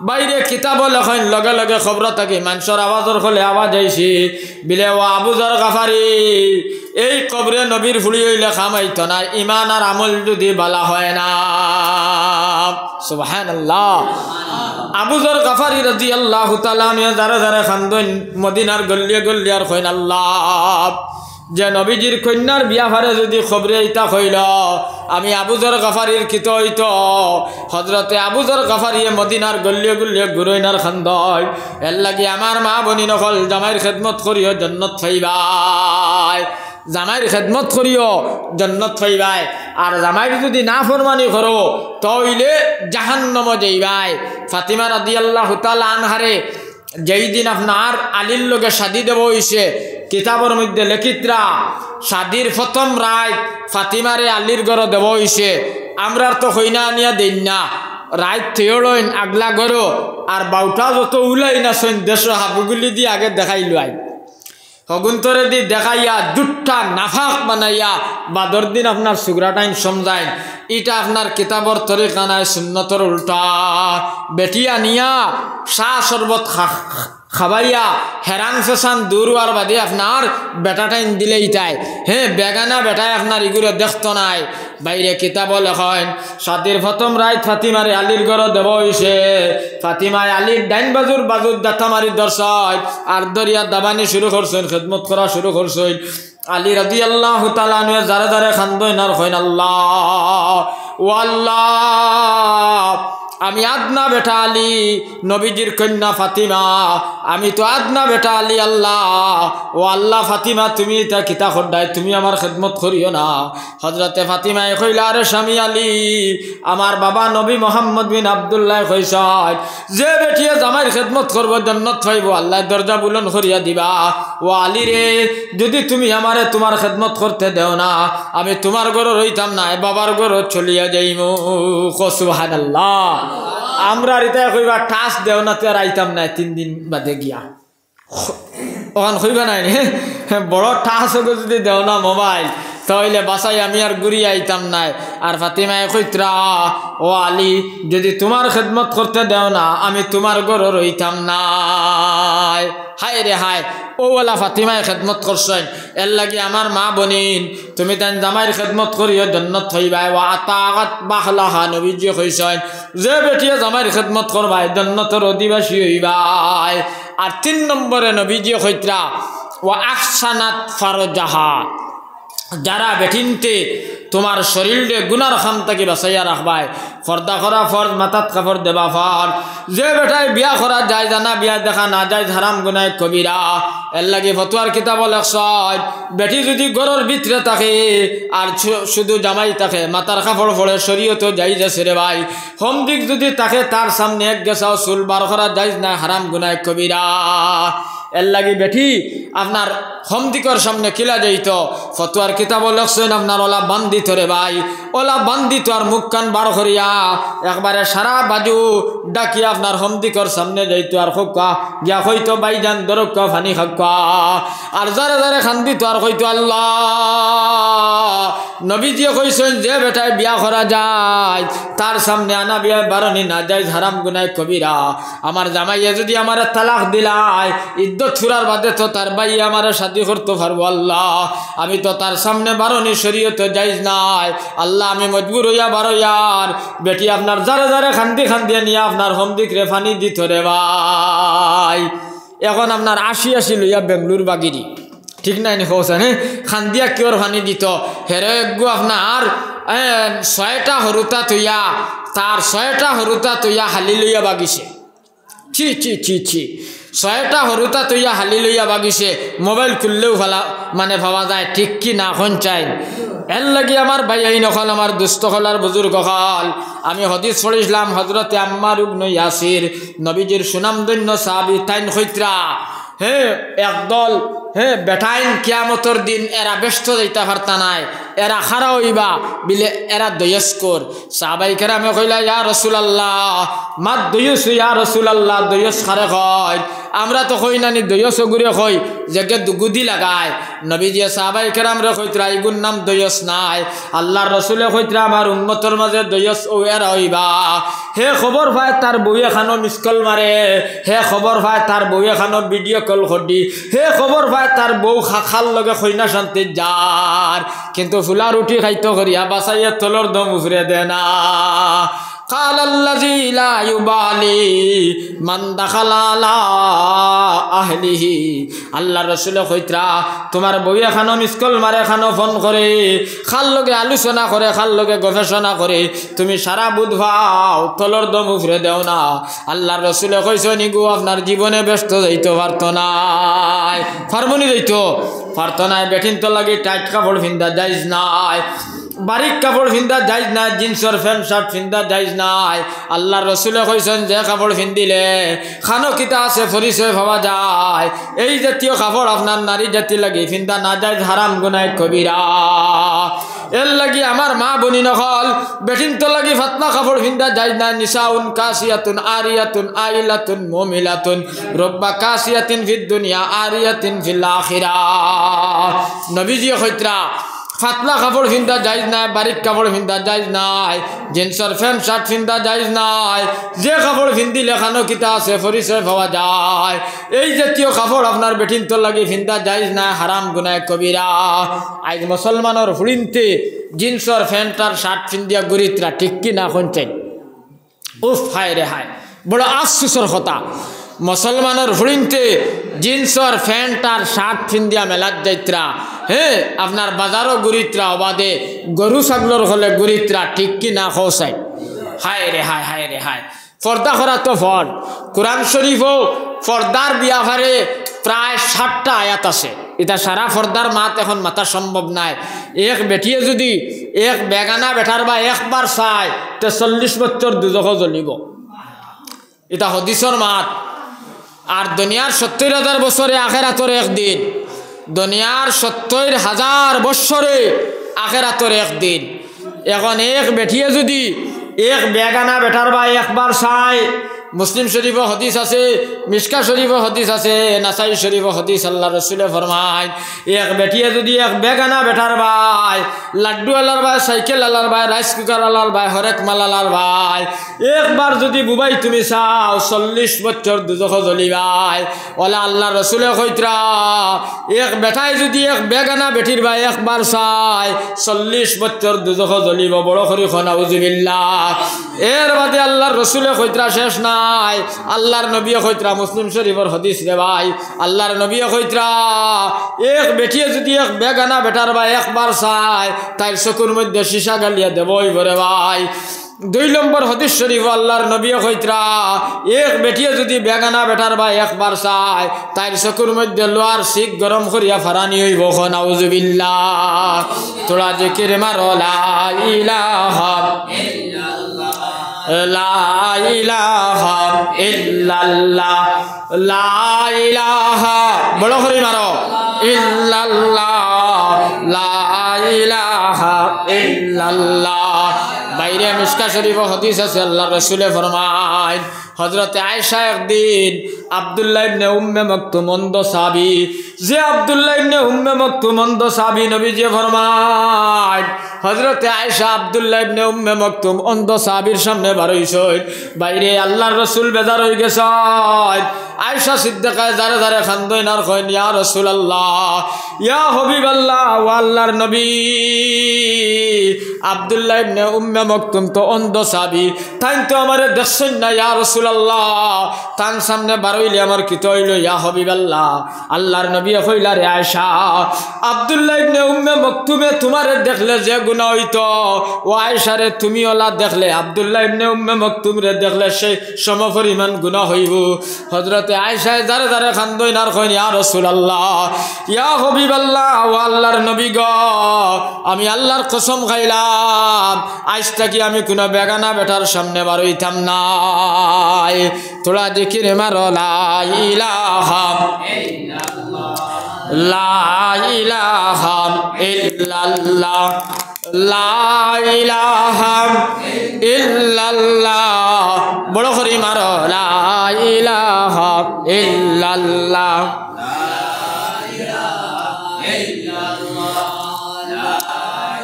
S1: বাইরে কিতাব লেখেন লগে লগে খবর থাকে মানুষের আওয়াজের ফলে আওয়াজ আইছি বিলে ও আবু যর গফারি এই কবরে নবীর ফুলি হইলে খামাইত না, ইমান আর আমল যদি বালা হয় না। সুবহানাল্লাহ। আবু যর গফারি রাদিয়াল্লাহু তাআলা আনহু যারা যারা খান্দন মদিনার গল্লিয়ে গল্লিয়ে আর কইন আল্লাহ যে নবীজির কন্যার বিয়া ভারে যদি খবরে ইতা হইল আমি আবু যর গফারির কিত হইত। হজরতে আবু যর গফারিয়ে মদিনার গল্লিয়ে গল্লিয়ে গুরইনার খান্দয়। এর লাগি আমার মা বনি নকল জামাইর খেদমত করিও জান্নাত পাইবাই। জামাইর খেদমত করিও জান্নাত পাইবাই। আর জামাইর যদি না ফরমানি করো তাইলে জাহান্নাম যাইবাই। ফাতিমা রাদিয়াল্লাহু তাআলা আনহারে যেই দিন আপনার আলীর লগে শাদি দেব হইছে, কিতাবের মধ্যে লেখিতরা শাদির প্রথম রাত ফাতিমারে আলীর ঘর দেব হইছে। আমরা তো হইনা আনিয়া দেই না, রাত থেয়লইন আগলা ঘর আর বাউটা যত উলাই না সইন দেশ হাবুগুলি দিয়ে আগে দেখাই লয় হগুন্তরে দি দেখাইয়া জুট্টা নাফাক বানাইয়া বাদর দিন আপনার সুগরাটাইন সমঝাইন। ইটা আপনার কিতাবর তরিকা নাই, সুন্নতর উল্টা। বেটিয়া নিয়া শাহ শরবত খাবাইয়া হেরান ফেসান দূর হওয়ার বাদে আপনার বেটাটাইন দিলে ইটাই হ্যাঁ বেগানা বেটায় আপনার ইগুলো দেখত নাই। বাইরে কিতাব লেখেন শাদির প্রথম রাত ফাতিমারে আলীর ঘর দেব হইছে। ফাতিমায় আলীর ডাইন বাজুর বাজুর দাঁতা মারি দর্শায় আর দরিয়া দাবানি শুরু করছেন, খেদমত করা শুরু করছেন। আলী রাদিয়াল্লাহু তাআলা আনহু যারা যারা খান্দই নার কইন আল্লাহ ও আল্লাহ আমি আদনা বেটা আলী নবীজির কন্যা ফাতিমা, আমি তো আদনা বেটা আলী। আল্লাহ ও আল্লাহ ফাতিমা তুমি তা কিতা খড্ডায় তুমি আমার খেদমত করিও না। হজরতে ফাতিমায় কইলা আরে স্বামী আলী আমার বাবা নবী মোহাম্মদ বিন আব্দুল্লাহ কইসায় যে বেটিয়ে জামাইর খেদমত করবো জান্নাত পাইব, আল্লাহ দরজা বুলন করিয়া দিবা। ও আলী রে যদি তুমি আমারে তোমার খেদমত করতে দেও না আমি তোমার ঘর রইতাম না, বাবার ঘর চলিয়া যাইমু। সুবহানাল্লাহ। আমরা রিতা কইবা টাচ দেও না তো আর আইতাম না 3 দিন বাদে গিয়া ওখান কইবা নাই বড় টাচ যদি দেও না মোবাইল তাহলে বাসায় আমি আর ঘুরি আইতাম নাই। আর ফাতিমায় কইত্রা ও আলী যদি তোমার খেদমত করতে দেও না আমি তোমার ঘর রইতাম নাই। হায় রে হায় ও ওলা ফাতিমায় খেদমত করছেন। এর লাগি আমার মা বনিন তুমি তাই জামাইয়ের খেদমত করিও জান্নাত পাইবাই। ওয়া আতাআত বাহলাহা নবীজি কইছেন যে বেটিয়ে জামাইয়ের খেদমত করবাই জান্নাতের অধিবাসী হইবাই। আর 3 নম্বরে নবীজি কইত্রা ওয়া আহসানাত ফারজাহা যারা বেটিনতে তোমার শরীরে গুনার খাম থেকে বাঁচাইয়া রাখবাই। ফর্দা করা ফর্জ, মাথাত কাপড় দেবা ফর্জ। যে বেটায় বিয়া করা যায় জানা বিয়া দেখা না যায় হারাম গুনায় কবিরা। এর লাগে ফতুয়ার কিতাব লেখছয় বেটি যদি গরর ভিতরে থাকে আর শুধু জামাই থাকে মাথার কাপড় পরে শরীয়ত যাই যাচ্ছে রে ভাই। হোম দিক যদি থাকে তার সামনে এক গেছাও চুল বার করা যায় না হারাম গুনায় কবিরা। এর লাগি বেঠি আপনার হমদিকর সামনে কিলা যাইত ফতুয়ার কিতাব লেখছেন আপনার ওলা বান্দি ধরে ভাই ওলা বান্দি তো আর মুখ কান বার করিয়া একবারে সারা বাজু ডাকি আপনার হমদিকর সামনে যাইতো আর খোকা গিয়া হইতো বাইজান দরকা ফানি খাক্কা আর যারে যারে খান্দি তো আর হইতো আল্লাহ নবীজিয়ে কইছেন যে বেটায় বিয়া করা যায় তার সামনে আনা বিয়া বারণী না যায় হারাম গুনাহ কবিরা আমার জামাইয়া যদি আমার তালাক দিলায় ইদ্যত ফুরার বাদে তো তার ভাই আমার শাদি করতে পারবো আল্লাহ আমি তো তার সামনে বারণী শরীয়তে যাইজ নাই আল্লাহ আমি মজবুর হইয়া বারোয়ার বেটি আপনার যারে যারে খান্দি খান্দিয়ে নিয়ে আপনার হমদিক রে ফানি দিত রে ভাই এখন আপনার ৮০ লইয়া বেঙ্গলুর বাগিরি ঠিক নাই নি কৌছেন খান্দিয়া কিয়র ফানি দিত হেরে একগু আপনার ৬টা হরুতা তৈয়া তার ৬টা হরুতা তৈয়া হালি লইয়া বাগিছে ছি ছি ছি ছি ৬টা হরুতা তৈয়া হালি লইয়া বাগিছে মোবাইল খুললেও ভালা মানে ভাবা যায় ঠিক কি না এখন চাই এর লাগি আমার ভাই এই নকল আমার দুস্থ হলার বুজুর্গ হল আমি হদিস পড়িছিলাম হজরতে আম্মার ইবনে ইয়াসির নবীজির সুনামধন্য সাহাবী তাইন খৈত্রা হে একদল হে বেটাইন কিয়ামতর দিন এরা ব্যস্ত যাইতে পারতা নাই এরা খারা হইবা বিলে এরা দয়স্কর সাহাবাই কেরামে কইলা ইয়া রাসূলুল্লাহ মাত দয়স ইয়া রাসূলুল্লাহ দয়স খারে কয় আমরা তো কই নানি দয়স গুরে কই যেকে দুগুদি লাগায় নবীজি সাহাবাই কেরাম রে কইত্রা ইগুন নাম দয়স নাই আল্লাহর রাসূলে কইত্রা আমার উম্মতের মাঝে দয়স ও এরা হইবা হে খবর পায় তার বউয়ে খানো মিসকল মারে হে খবর পায় তার বউয়ে খানো ভিডিও কল করি হে খবর পায় তার বউ খাল লগে খৈনা শান্তি যার কিন্তু ফুলা রুটি খাইতো করিয়া বাসাইয়া তলর দম উফরে দে না قال الذي لا يبالي من دخل على اهله আল্লাহর রাসূল কইত্রা তোমার বউয়ে খানো মিসকল মারে খানো ফোন করে খাল লগে আলোচনা করে খাল লগে গবেষণা করে তুমি সারা বুধ ভাও তলর দম উফরে দেও না আল্লাহর রাসূল কইছো নিগো আপনার জীবনে ব্যস্ত যাইতো পারতো না ফারমনি যাইতো পারতো না বেঠিন তো লাগি টাইট কাপড় পিন্দা যাইজ নাই বারিক কাপড় পিন্দা যাইজ নাই জিন্সর প্যান্ট শার্ট পিন্দা যাইজ নাই আল্লাহর রাসূলে কইছেন যে কাপড় পিন্দিলে খানো কিতা আছে পরিচয় ভাবা যায় এই জাতীয় কাপড় আপনার নারী জাতি লাগি পিন্দা না যায় হারাম গুনাহ কবিরা এর লাগি আমার মা বনি নকল বেঠিন তো লাগি ফাতনা কাপড় পিন্দা যাইজ না নিসাউন কাসিয়াতুন আরিয়াতুন আইলাতুন মুমিলাতুন রব্বা কাসিয়াতিন ফিদ দুনিয়া আরিয়াতিন ফিল আখিরাহ নবীজি কইত্রা ফাতলা কাপড় পিন্দা যাইজ নাই বারিক কাপড় পিন্দা যাইজ নাই জিন্সর প্যান্ট শার্ট পিন্দা যাইজ নাই যে কাপড় পিন্দি লেখানো কিতা আছে পরিচয় পাওয়া যায় এই জাতীয় কাপড় আপনার বেঠিন তো লাগি পিন্দা যাইজ নাই হারাম গুনাহ কবিরা আজ মুসলমানের হুড়িনতে জিন্সর প্যান্ট আর শার্ট পিন্দিয়া গরিত্রা ঠিক কি না শুনছেন উফ হায় রে হায় বড় আফসোসের কথা মুসলমানের হুড়িনতে জিন্সর প্যান্ট আর শার্ট পিন্দিয়া মেলাত যাইত্রা হে আপনার বাজারও গুরিত্রা অবাদে গরু ছাগলর হলে গুরিত্রা ঠিক কি না খোসাই হায় রে হায় হায় রে হায় পর্দা করা তো ফর কোরআন শরীফও পর্দার বিয়াভারে প্রায় 60টা আয়াত আছে এটা সারা পর্দার মাত এখন মাথা সম্ভব নাই এক বেটিয়ে যদি এক বেগানা বেটার বা একবার চায় তো 40 বছর দুজখ জ্বলিব এটা হদিসর মাত আর দুনিয়ার 70,000 বছরে আখেরাতর একদিন দুনিয়ার 70,000 বছরে আখেরাতর একদিন এখন এক বেটিয়ে যদি এক বেগানা বেটার বা একবার চায় মুসলিম শরীফ হদিস আছে মিশকা শরীফ হদিস আছে নাসাই শরীফ হদিস আল্লাহ রসুলে ফরমায় এক বেটিয়ে যদি এক বেগানা বেটার ভাই লাড্ডু আলার ভাই সাইকেল আলার ভাই রাইস কুকার আলার ভাই হরেক মাল আলার ভাই একবার যদি বুবাই তুমি চাও 40 বছর দুজখ জ্বলি ভাই ওলা আল্লাহ রসুলে কইত্রা এক বেটাই যদি এক বেগানা বেটির ভাই একবার চায় 40 বছর দুজখ জ্বলিব বড় করি নাউজুবিল্লাহ এর বাদে আল্লাহর রসুলে কইত্রা শেষ না আল্লাহর নবী কইত্রা মুসলিম শরীফের হাদিস রে ভাই আল্লাহর নবী কইত্রা এক বেটিয়ে যদি এক বেগানা বেটার ভাই একবার চায় তাই চকুর মধ্যে সীসা গালিয়া দেবই বরে ভাই 2 নম্বর হাদিস শরীফ আল্লাহর নবী কইত্রা এক বেটিয়ে যদি বেগানা বেটার ভাই একবার চায় তাই চকুর মধ্যে লোহার শিক গরম করিয়া ফারানি হইব নাউজুবিল্লাহ তোরা জিকির মারো লা ইলাহা ইল্লাল্লাহ লা ইলাহা ইল্লাল্লাহ লা ইলাহা বড় করে মারো ইল্লাল্লাহ লা ইলাহা ইল্লাল্লাহ বাইরে মিশকা শরীফ হাদিস আছে আল্লাহর রাসূলে ফরমায় হযরত আয়েশা একদিন আব্দুল্লাহ ইবনে উম্মে মাকতুম অন্ধ সাহাবী যে আব্দুল্লাহ ইবনে উম্মে মাকতুম অন্ধ সাহাবী নবীজি ফরমায় হযরত আয়েশা আব্দুল্লাহ ইবনে উম্মে মাকতুম অন্ধ সাহাবীর সামনে বার হইছেন বাইরে আল্লাহর রাসূল বেজার হয়ে গেছে আয়েশা সিদ্দিকা জারে জারে খান্দইন আর কইন ইয়া রাসূলুল্লাহ ইয়া হাবিবাল্লাহ ওয়া আল্লাহর নবী আব্দুল্লাহ ইবনে উম্মে মাকতুম তো অন্ধ সাহাবী তাই তো আমারে দেখছেন না ইয়া রাসূলুল্লাহ তার সামনে বার হইলে আমার কি হইল ইয়া হাবিবাল্লাহ আল্লাহর নবী কইলা রে আয়েশা আব্দুল্লাহ ইবনে উম্মে মাকতুমে তোমারে দেখলে যে গুনাহ হইতো ও আয়েশা রে তুমি ওলা দেখলে আব্দুল্লাহ ইবনে উম্মে মাকতুম রে দেখলে সেই সমপরিমাণ গুনাহ হইব হযরতে আয়েশা জারে জারে খান্দইন আর কইন ইয়া রাসূলুল্লাহ ইয়া হাবিবাল্লাহ ও আল্লাহর নবী গো আমি আল্লাহর কসম খাইলাম আজ থেকে আমি কোনো বেগানা বেটার সামনে বার হইতাম না তোরা জিকির মারো লা ইলাহা ইল্লাল্লাহ লা ইলাহা ইল্লাল্লাহ লা ইলাহা ইল্লাল্লাহ বড় করে মারো লা ইলাহা ইল্লাল্লাহ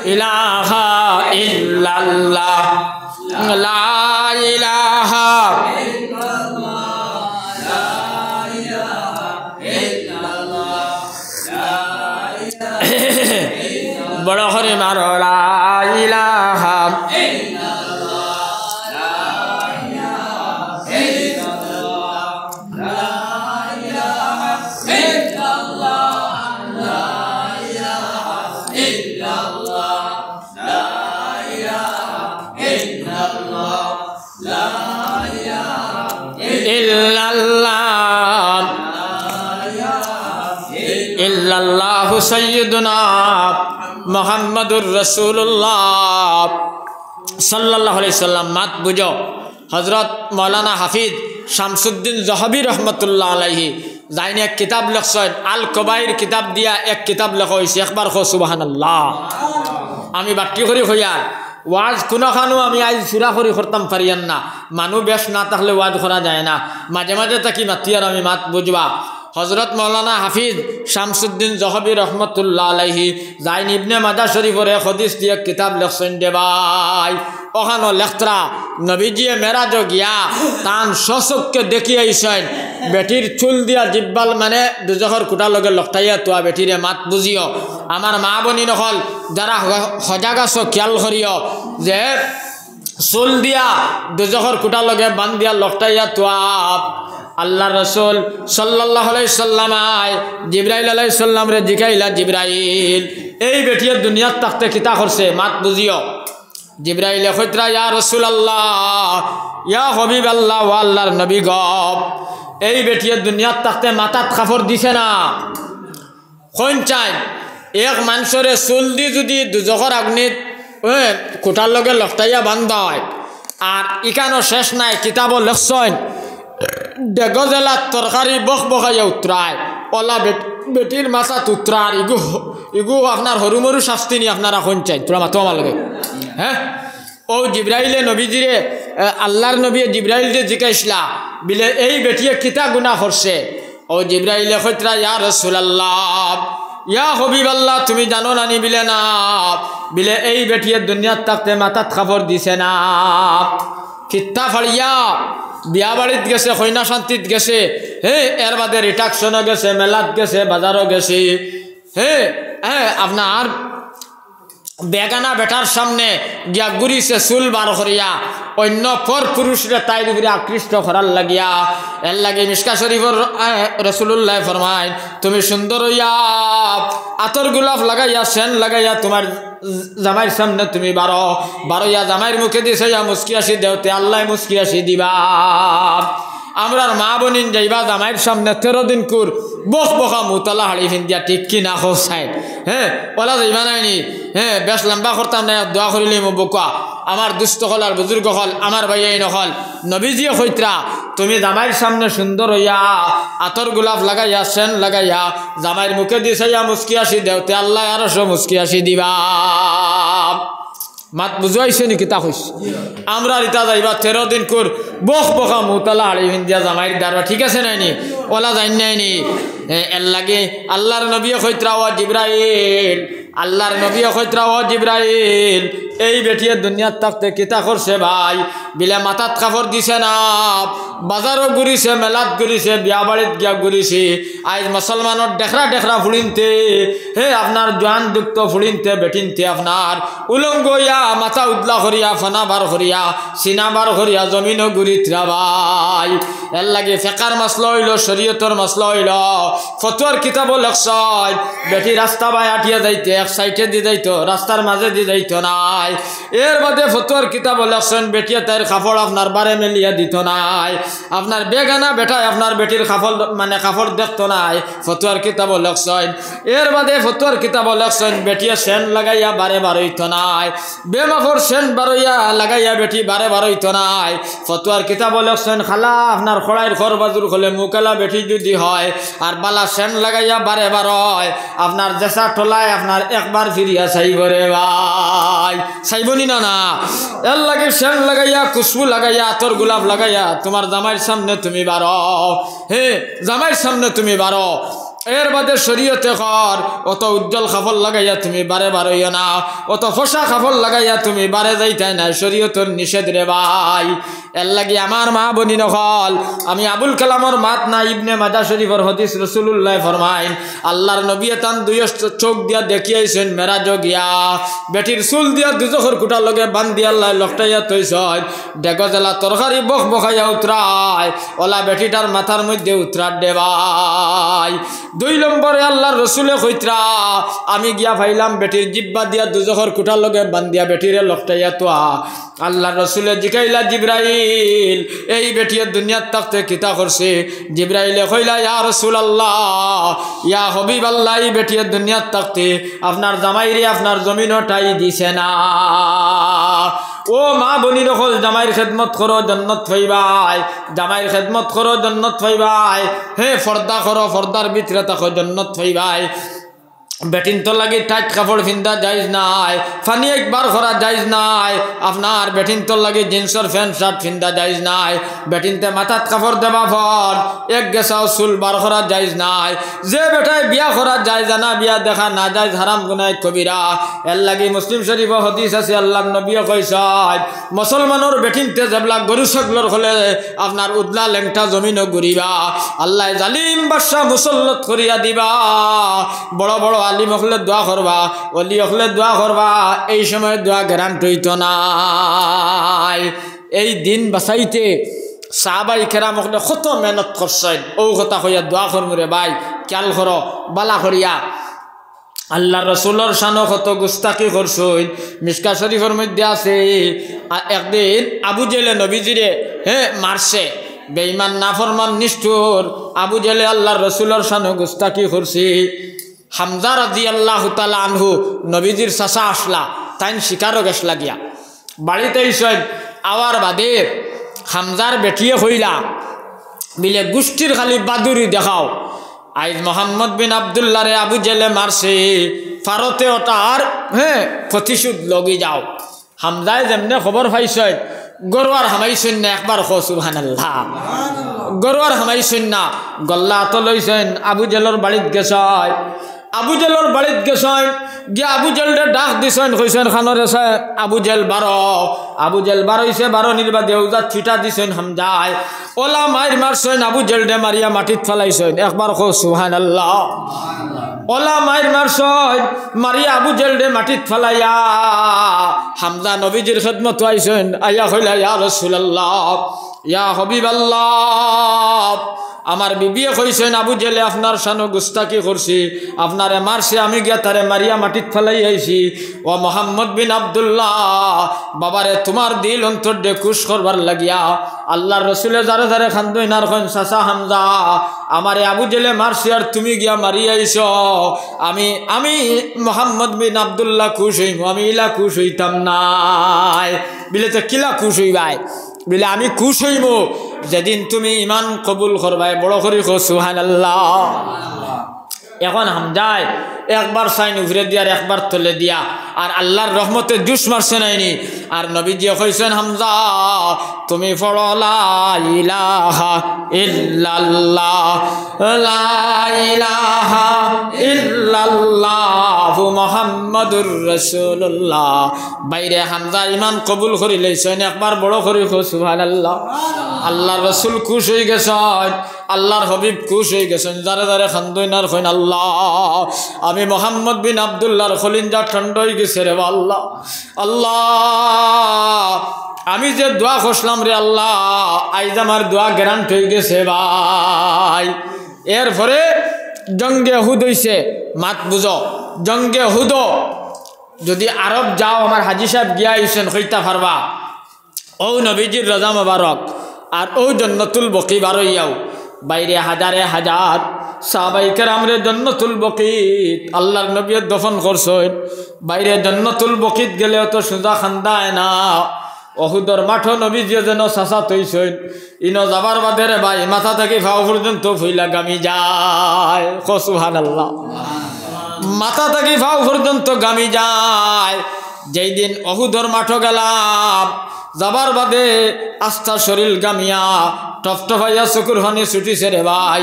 S1: ইলাহা ইল্লাল্লাহ লা ইলাহা বড় করে মারো লা ইলাহা ইল্লাল্লাহু সাইয়্যিদুনা মুহাম্মাদুর রাসূলুল্লাহ সাল্লাল্লাহু আলাইহি সাল্লাম মাত বুঝো হযরত মাওলানা হাফিজ শামসুদ্দিন জহবী রহমতুল্লাহ আলাইহি যাইনে এক কিতাব লিখছেন আল কবাইর কিতাব দিয়া এক কিতাব লেখা হয়েছে একবার কো সুবহানাল্লাহ আমি বাকি করে হইয়ার ওয়াজ কোনোখানো আমি আজ সুরা করি করতাম পারিয়ান না মানুষ বেশ না থাকলে ওয়াজ করা যায় না মাঝে মাঝে তাকি মাতি আর আমি মাত বুঝবা হযরত মাওলানা হাফিজ শামসুদ্দিন জহবী রহমতুল্লাহ আলাইহি জাইন ইবনে মাদা শরীফের হাদিস দিয়ে কিতাব লিখছেন দে ভাই ওখানো লেখতরা নবীজিয়ে মেরাজ গিয়া তান সচককে দেখি আইছেন বেটির চুল দিয়া জিব্বাল মানে দুজখর কুটা লগে লকটাইয়া তোয়া বেটিরে মাত বুঝিও আমার মা বনি নকল যারা সজাগ আছো খেয়াল করিও যে চুল দিয়া দুজখর কুটা লগে বান দিয়া লকটাইয়া তোয়া আল্লাহ রসুল সাল্লাল্লাহু আলাইহি সাল্লাম জিব্রাইল আলাইহিস সালাম রে জিকাইলা জিব্রাইল এই বেটিয়ে দুনিয়াত তাকতে কিতা করছে মাত বুঝিও জিব্রাইলে কইতরা ইয়া রাসূলুল্লাহ ইয়া হাবিবাল্লাহ ওয়া আল্লাহর নবী গব এই বেটিয়ে দুনিয়াত তাকতে মাথাত কাপড় দিছে না কোন চাই এক মানুষরে চুল দি যদি দুজখর আগুনিত কোটার লগে লকটাইয়া বান্ধা হয় আর ইকানো শেষ নাই কিতাবও লেখছেন ডেগ জেলার তরকারি বখ বখাইয়া উতরায় ওলা বেটির মাথাত উতরার ইগু আপনার সরু মরু শাস্তি নি আপনারা কোন চাই তোরা মাতো আমার লগে হ্যাঁ ও জিব্রাইলে নবীজিরে আল্লাহর নবী জিব্রাইলকে জিজ্ঞাসলা বিলে এই বেটিয়ে কিতা গুনাহ করছে ও জিব্রাইলে কইতরা ইয়া রাসূলুল্লাহ ইয়া হাবিবাল্লাহ তুমি জানো না নি বিলে না বিলে এই বেটিয়ে দুনিয়াত থাকতে মাথাত খবর দিছে না কিত্তা ফাড়িয়া বিয়া বাড়িত গেছে কইনা শান্তিত গেছে হে এর বাদে রিটাকশনও গেছে মেলাত গেছে বাজারও গেছে হ্যাঁ আপনার বেগানা বেটার সামনে গিয়া ঘুরিছে চুল বার করিয়া অন্য পর পুরুষরে তাইর উপরে আকৃষ্ট করার লাগিয়া এর লাগে মিশকা শরীফর রাসূলুল্লাহ ফরমায় তুমি সুন্দর হইয়া আতর গোলাপ লাগাইয়া সেন লাগাইয়া তোমার জামাইয়ের সামনে তুমি বারো ইয়া জামাইয়ের মুখে দিছে ইয়া মুস্কি আসি দেওতে আল্লাহ মুস্কি আসি দিবা আমরার মা বোনিন যাইবা জামাইয়ের সামনে 13 দিন কুর বখ বখা মুতলা হাড়ি ফিন্দিয়া ঠিক কি না হোক সাইড হ্যাঁ ওলা যাইবা নাইনি হ্যাঁ বেশ লম্বা করতাম না দোয়া করিলি মো বকা আমার দুস্থ হল আর বুজুর্গ হল আমার ভাইয়াই নকল নবীজিয়ে কইত্রা তুমি জামাইয়ের সামনে সুন্দর হইয়া আতর গোলাপ লাগাইয়া সেন লাগাইয়া জামাইয়ের মুখে দিছাইয়া মুস্কি আসি দেওতে আল্লাহ আরো সব মুস্কি আসি দিবা মাত বুঝাইছে নাকি তা কইস আমরা রিতা যাইবা 13 দিন কুর বখ বখা মুতলা হাড়ি ফিন্দিয়া জামাইয়ের দারবা ঠিক আছে নাইনি ওলা জান নাইনি এর লাগে আল্লাহর নবী কইত্রা ও জিবরাইল আল্লাহর নবী কইত্রা ও জিবরাইল এই বেটিয়ে দুনিয়ার থাকতে কিতা করছে ভাই বিলে মাথাত কাপড় দিছে না বাজারও ঘুরিছে মেলাত ঘুরিছে বিয়া বাড়িত গিয়া ঘুরিছে আজ মুসলমানের ডেখরা ডেখরা ফুড়িনতে হে আপনার জোয়ান দুক্ত ফুড়িনতে বেটিনতে আপনার উলঙ্গ ইয়া মাথা উদলা করিয়া ফনা বার করিয়া সিনা বার করিয়া জমিনও ঘুরিতরা ভাই এর লাগে ফেকার মাসলা হইল শরীয়তর মাসলা হইল ফতোয়ার কিতাব লেখছয় বেটি রাস্তা বাই আটিয়া যাইতে এক সাইডে দি যাইতো রাস্তার মাঝে দি যাইতো নাই এর বাদে ফতোয়ার কিতাব লেখছেন বেটিয়া তার কাপড় আপনার বারে মেলিয়া দিত নাই আপনার বেগানা বেটায় আপনার বেটির কাপড় মানে কাপড় দেখতো নাই ফতোয়ার কিতাব লেখছেন এর বাদে ফতোয়ার কিতাব লেখছেন বেটিয়া সেন লাগাইয়া বারে বারইতো নাই বেমাফর সেন বারইয়া লাগাইয়া বেটি বারে বারইতো নাই ফতোয়ার কিতাব লেখছেন খালা আপনার খড়াইর খর বাজুর খোলে মুকালা বেটি যদি হয় আর বালা সেন লাগাইয়া বারে বারয় আপনার জেসা ঠোলায় আপনার একবার ফিরিয়া চাইব রে ভাই চাইবনি না না এর লাগে সেন লাগাইয়া খুশবু লাগাইয়া আতর গোলাপ লাগাইয়া তোমার জামাইয়ের সামনে তুমি বারো হে জামাইয়ের সামনে তুমি বারো এর বাদে শরীয়তে কর অত উজ্জ্বল কাপড় লাগাইয়া তুমি বারে বারইয়া না অত ফসা কাপড় লাগাইয়া তুমি বারে যাইতাই না শরীয়তের নিষেধ রে ভাই এর লাগি আমার মা বনি নকল আমি আবুল কালামর মাত না ইবনে মাজাহ শরীফর হাদিস রাসূলুল্লাহ ফরমাইন আল্লাহর নবী তান দুই চোখ দিয়া দেখিয়াইছেন মেরাজ গিয়া বেটির চুল দিয়া দুজখর কুটা লগে বান্ধি আল্লাহ লকটাইয়া তৈছয় ডেগো জেলা তরকারি বখ বখাইয়া উতরায় ওলা বেটিটার মাথার মধ্যে উতরার দে ভাই 2 নম্বরে আল্লাহর রসুলে কইত্রা আমি গিয়া ভাইলাম বেটির জিব্বা দিয়া দুজখর কুটার লগে বান্ধিয়া বেটিরে লকটাইয়া তোয়া আল্লাহর রসুলে জিকাইলা জিব্রাইল এই বেটিয়ে দুনিয়ার থাকতে কিতা করছে জিব্রাইলে কইলা ইয়া রাসূলুল্লাহ ইয়া হাবিবাল্লাহ এই বেটিয়ে দুনিয়ার থাকতে আপনার জামাইরে আপনার জমিনটাই দিছে না ও মা বনি নকল জামাইয়ের খেদমত করো জান্নাত পাইবাই জামাইয়ের খেদমত করো জান্নাত পাইবাই হে পর্দা করো পর্দার ভিতরে থাকো জান্নাত পাইবাই বেটিন তো লাগি টাইট কাপড় ফিন্দা যাইজ নাই ফানি একবার করা যাইজ নাই আপনার বেটিন তো লাগি জিন্সর প্যান্ট শার্ট ফিন্দা যাইজ নাই বেটিনতে মাথাত কাপড় দেবা ফল এক গেছাও চুল বার করা যাইজ নাই যে বেটায় বিয়া করা যায় জানা বিয়া দেখা না যায় হারাম গুনাহ কবিরা এর লাগি মুসলিম শরীফ হাদিস আছে আল্লাহর নবী কইছেন মুসলমানের বেটিনতে যেবলা গরু ছাগলর হলে আপনার উদলা লেংটা জমিনও ঘুরিবা আল্লাহ জালিম বাদশা মুসল্লত করিয়া দিবা বড় বড় আলিম হলে দোয়া করবা অলি হলে দোয়া করবা এই সময় দোয়া গ্যারান্টি হইতো নাই এই দিন বাঁচাইতে সাহাবাই কেরাম হলে কত মেহনত করছেন ও কথা কইয়া দোয়া করবো রে ভাই খেয়াল করো বালা করিয়া আল্লাহ রসুলের শানো কত গুস্তাকি করছেন মিশকা শরীফের মধ্যে আছে একদিন আবু জেলে নবীজিরে মারছে বেঈমান নাফরমান নিষ্ঠুর আবু জেলে আল্লাহর রসুলের শানো গুস্তাকি করছে হামজা রাদিয়াল্লাহু তাআলা আনহু নবীজির চাচা আসলা তাইন শিকারও গেছলা গিয়া বাড়িতে এসেন আওয়ার বাদে হামজার বেটিয়ে হইলা বিলে গোষ্ঠীর খালি বাদুরি দেখাও আইজ মোহাম্মদ বিন আবদুল্লাহ রে আবু জেলে মারছে ফারতে ওটার প্রতিশোধ লগি যাও হামজায় যেমনে খবর পাইছেন গরুয়ার হামাইছেন না একবার খো সুবহানাল্লাহ গরুয়ার হামাইছেন না গল্লা তো লইছেন আবু জেলর বাড়িত গেছয় আবু জেলর বাড়িত গেছয় গিয়া আবু জেলরে ডাক দিছেন কইছেন খানর আছে আবু জেল বারইছে 12 নির্বা দেউজা ছিটা দিছেন হামজায় ওলা মাইর মারছেন আবু জেলরে মারিয়া মাটিত ফেলাইছেন একবার খো সুবহানাল্লাহ ওলা মাইর মারছেন মারিয়া আবু জেলরে মাটিত ফেলাইয়া হামজা নবীজির খেদমত আইছেন আইয়া কইলা ইয়া রাসূলুল্লাহ ইয়া হাবিবাল্লাহ আমার বিবিয়ে কইছেন আবু জেলে আপনার শানো গুস্তাকি করছি, আপনারে মারছে, আমি গিয়া তারে মারিয়া মাটিত ফেলাই আইছি। ও মোহাম্মদ বিন আব্দুল্লাহ, বাবারে তোমার দিল অন্তর দে খুশ করবার লাগিয়া আল্লাহর রসুলে যারে যারে খান্দই নার খন চাচা হামজা, আমারে আবু জেলে মারছি আর তুমি গিয়া মারি আইছ, আমি মোহাম্মদ বিন আব্দুল্লাহ খুশ হইম, আমি ইলা খুশ হইতাম নাই। বিলে তো কিলা খুশ হইবাই? বিলে আমি খুশ হইব যেদিন তুমি ইমান কবুল করবাই। বড় করি কো সুবহানাল্লাহ। এখন হামজায় একবার সাইন উভরে দিয়া আর একবার তলে দিয়া, আর আল্লাহর রহমতে জুস মারছে নাইনি। আর নবীজি কইছেন হামজা তুমি পড়ো লা ইলাহা ইল্লাল্লাহ, লা ইলাহা ইল্লাল্লাহু মুহাম্মাদুর রাসূলুল্লাহ। বাইরে হামজা ইমান কবুল করি লইছেন, একবার বড় করি কো সুবহানাল্লাহ। আল্লাহর রসুল খুশ হয়ে গেছেন, আল্লাহর হবিব খুশ হয়ে গেছেন। যারে যারে খান্দইনার কইন আল্লাহ আমি মোহাম্মদ বিন আব্দুল্লাহর খলিঞ্জা ঠান্ডা হয়ে গেছে রে আল্লাহ। আল্লাহ আমি যে দোয়া করলাম রে আল্লাহ, আইজ আমার দোয়া গ্যারান্ট হয়ে গেছে ভাই। এরপরে জঙ্গে হুদ হইছে, মাত বুঝো জঙ্গে হুদ। যদি আরব যাও, আমার হাজি সাহেব গিয়া আইছেন হইতা পারবা। ও নবীজির রজা মোবারক আর ও জন্নতুল বকি বারইয়াও, বাইরে হাজারে হাজার সাহাবায়ে কেরামরে জন্নতুল বকিত আল্লাহর নবী দফন করছেন। বাইরে জন্নতুল বকিত গেলেও তো সোজা খান্দায় না, অহুদর মাঠো নবীজি যেন চাচা তৈছেন। ইনো যাবার বাদে রে ভাই মাথা থেকে ফাও পর্যন্ত ফুইলা গামি যায়। সুবহানাল্লাহ। মাথা থেকে ফাও পর্যন্ত গামি যায়। যেই দিন অহুদর মাঠো গেলাম, যাবার বাদে আস্থা শরীর গামিয়া টপটপাইয়া চকুর ফানি ছুটিছে রে ভাই,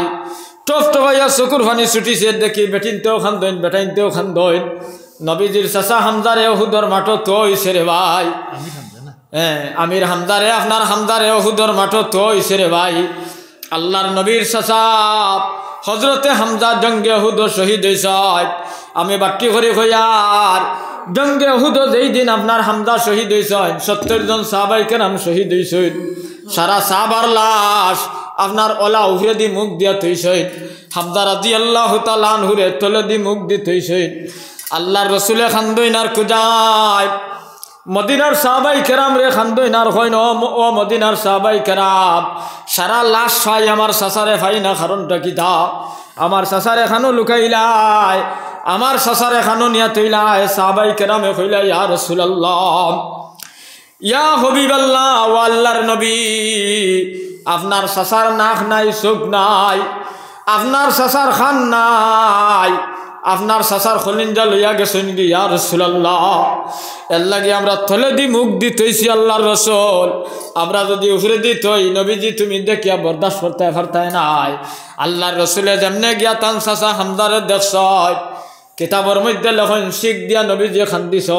S1: টপটপাইয়া চকুর ফানি ছুটিছে। দেখি বেটিনতেও খান্দইন, বেটাইনতেও খান্দইন। নবীজির চাচা হামজারে অহুদর মাঠো তো হইছে রে ভাই। হ্যাঁ, আমির হামজারে আপনার হামজারে অহুদর মাঠো তো হইছে রে ভাই। আল্লাহর নবীর চাচা হজরতে হামজা জঙ্গে অহুদ শহীদ হইছে। আমি বাট্টি করে হইয়ার জঙ্গে অহুদ যেই দিন আপনার হামজা শহীদ হইছেন, 70 জন সাহাবায়ে কেরাম শহীদ হইছেন। সারা সাহাবার লাশ আপনার ওলা উহরে দি মুখ দিয়া থইছেন। হামজা রাদিয়াল্লাহু তাআলা আনহুরে তলে দি মুখ দি থইছেন। আল্লাহর রসুলে খান্দইনার খুজায় মদিনার সাহাবায়ে কেরাম রে খান্দইনার হইন, ও মদিনার সাহাবায়ে কেরাম সারা লাশ ফাই আমার চাচারে ফাই না, কারণটা কিতা? আমার চাচারে খানো লুকাইলাই, আমার চাচারে খানো নিয়া তৈলাই। সাহাবায়ে কেরামে কইলা ইয়া রাসূলুল্লাহ, ইয়া হাবিবাল্লাহ, ও আল্লাহর নবী, আপনার চাচার নাক নাই, চোখ নাই, আপনার চাচার খান নাই, আপনার চাচার খলিঞ্জা লইয়া গেছেন কি ইয়া রাসূলুল্লাহ? এর লাগে আমরা তলে দি মুখ দিতেছি আল্লাহর রসুল। আমরা যদি উফরে দিত নবীজি তুমি দেখিয়া বরদাস্ত করতে পারতাই নাই। আল্লাহর রসুলে যেমনে গিয়া তান চাচা হামজারে দেখছ, কিতাবের মধ্যে লেখন শিখ দিয়া নবীজি খান্দিছ।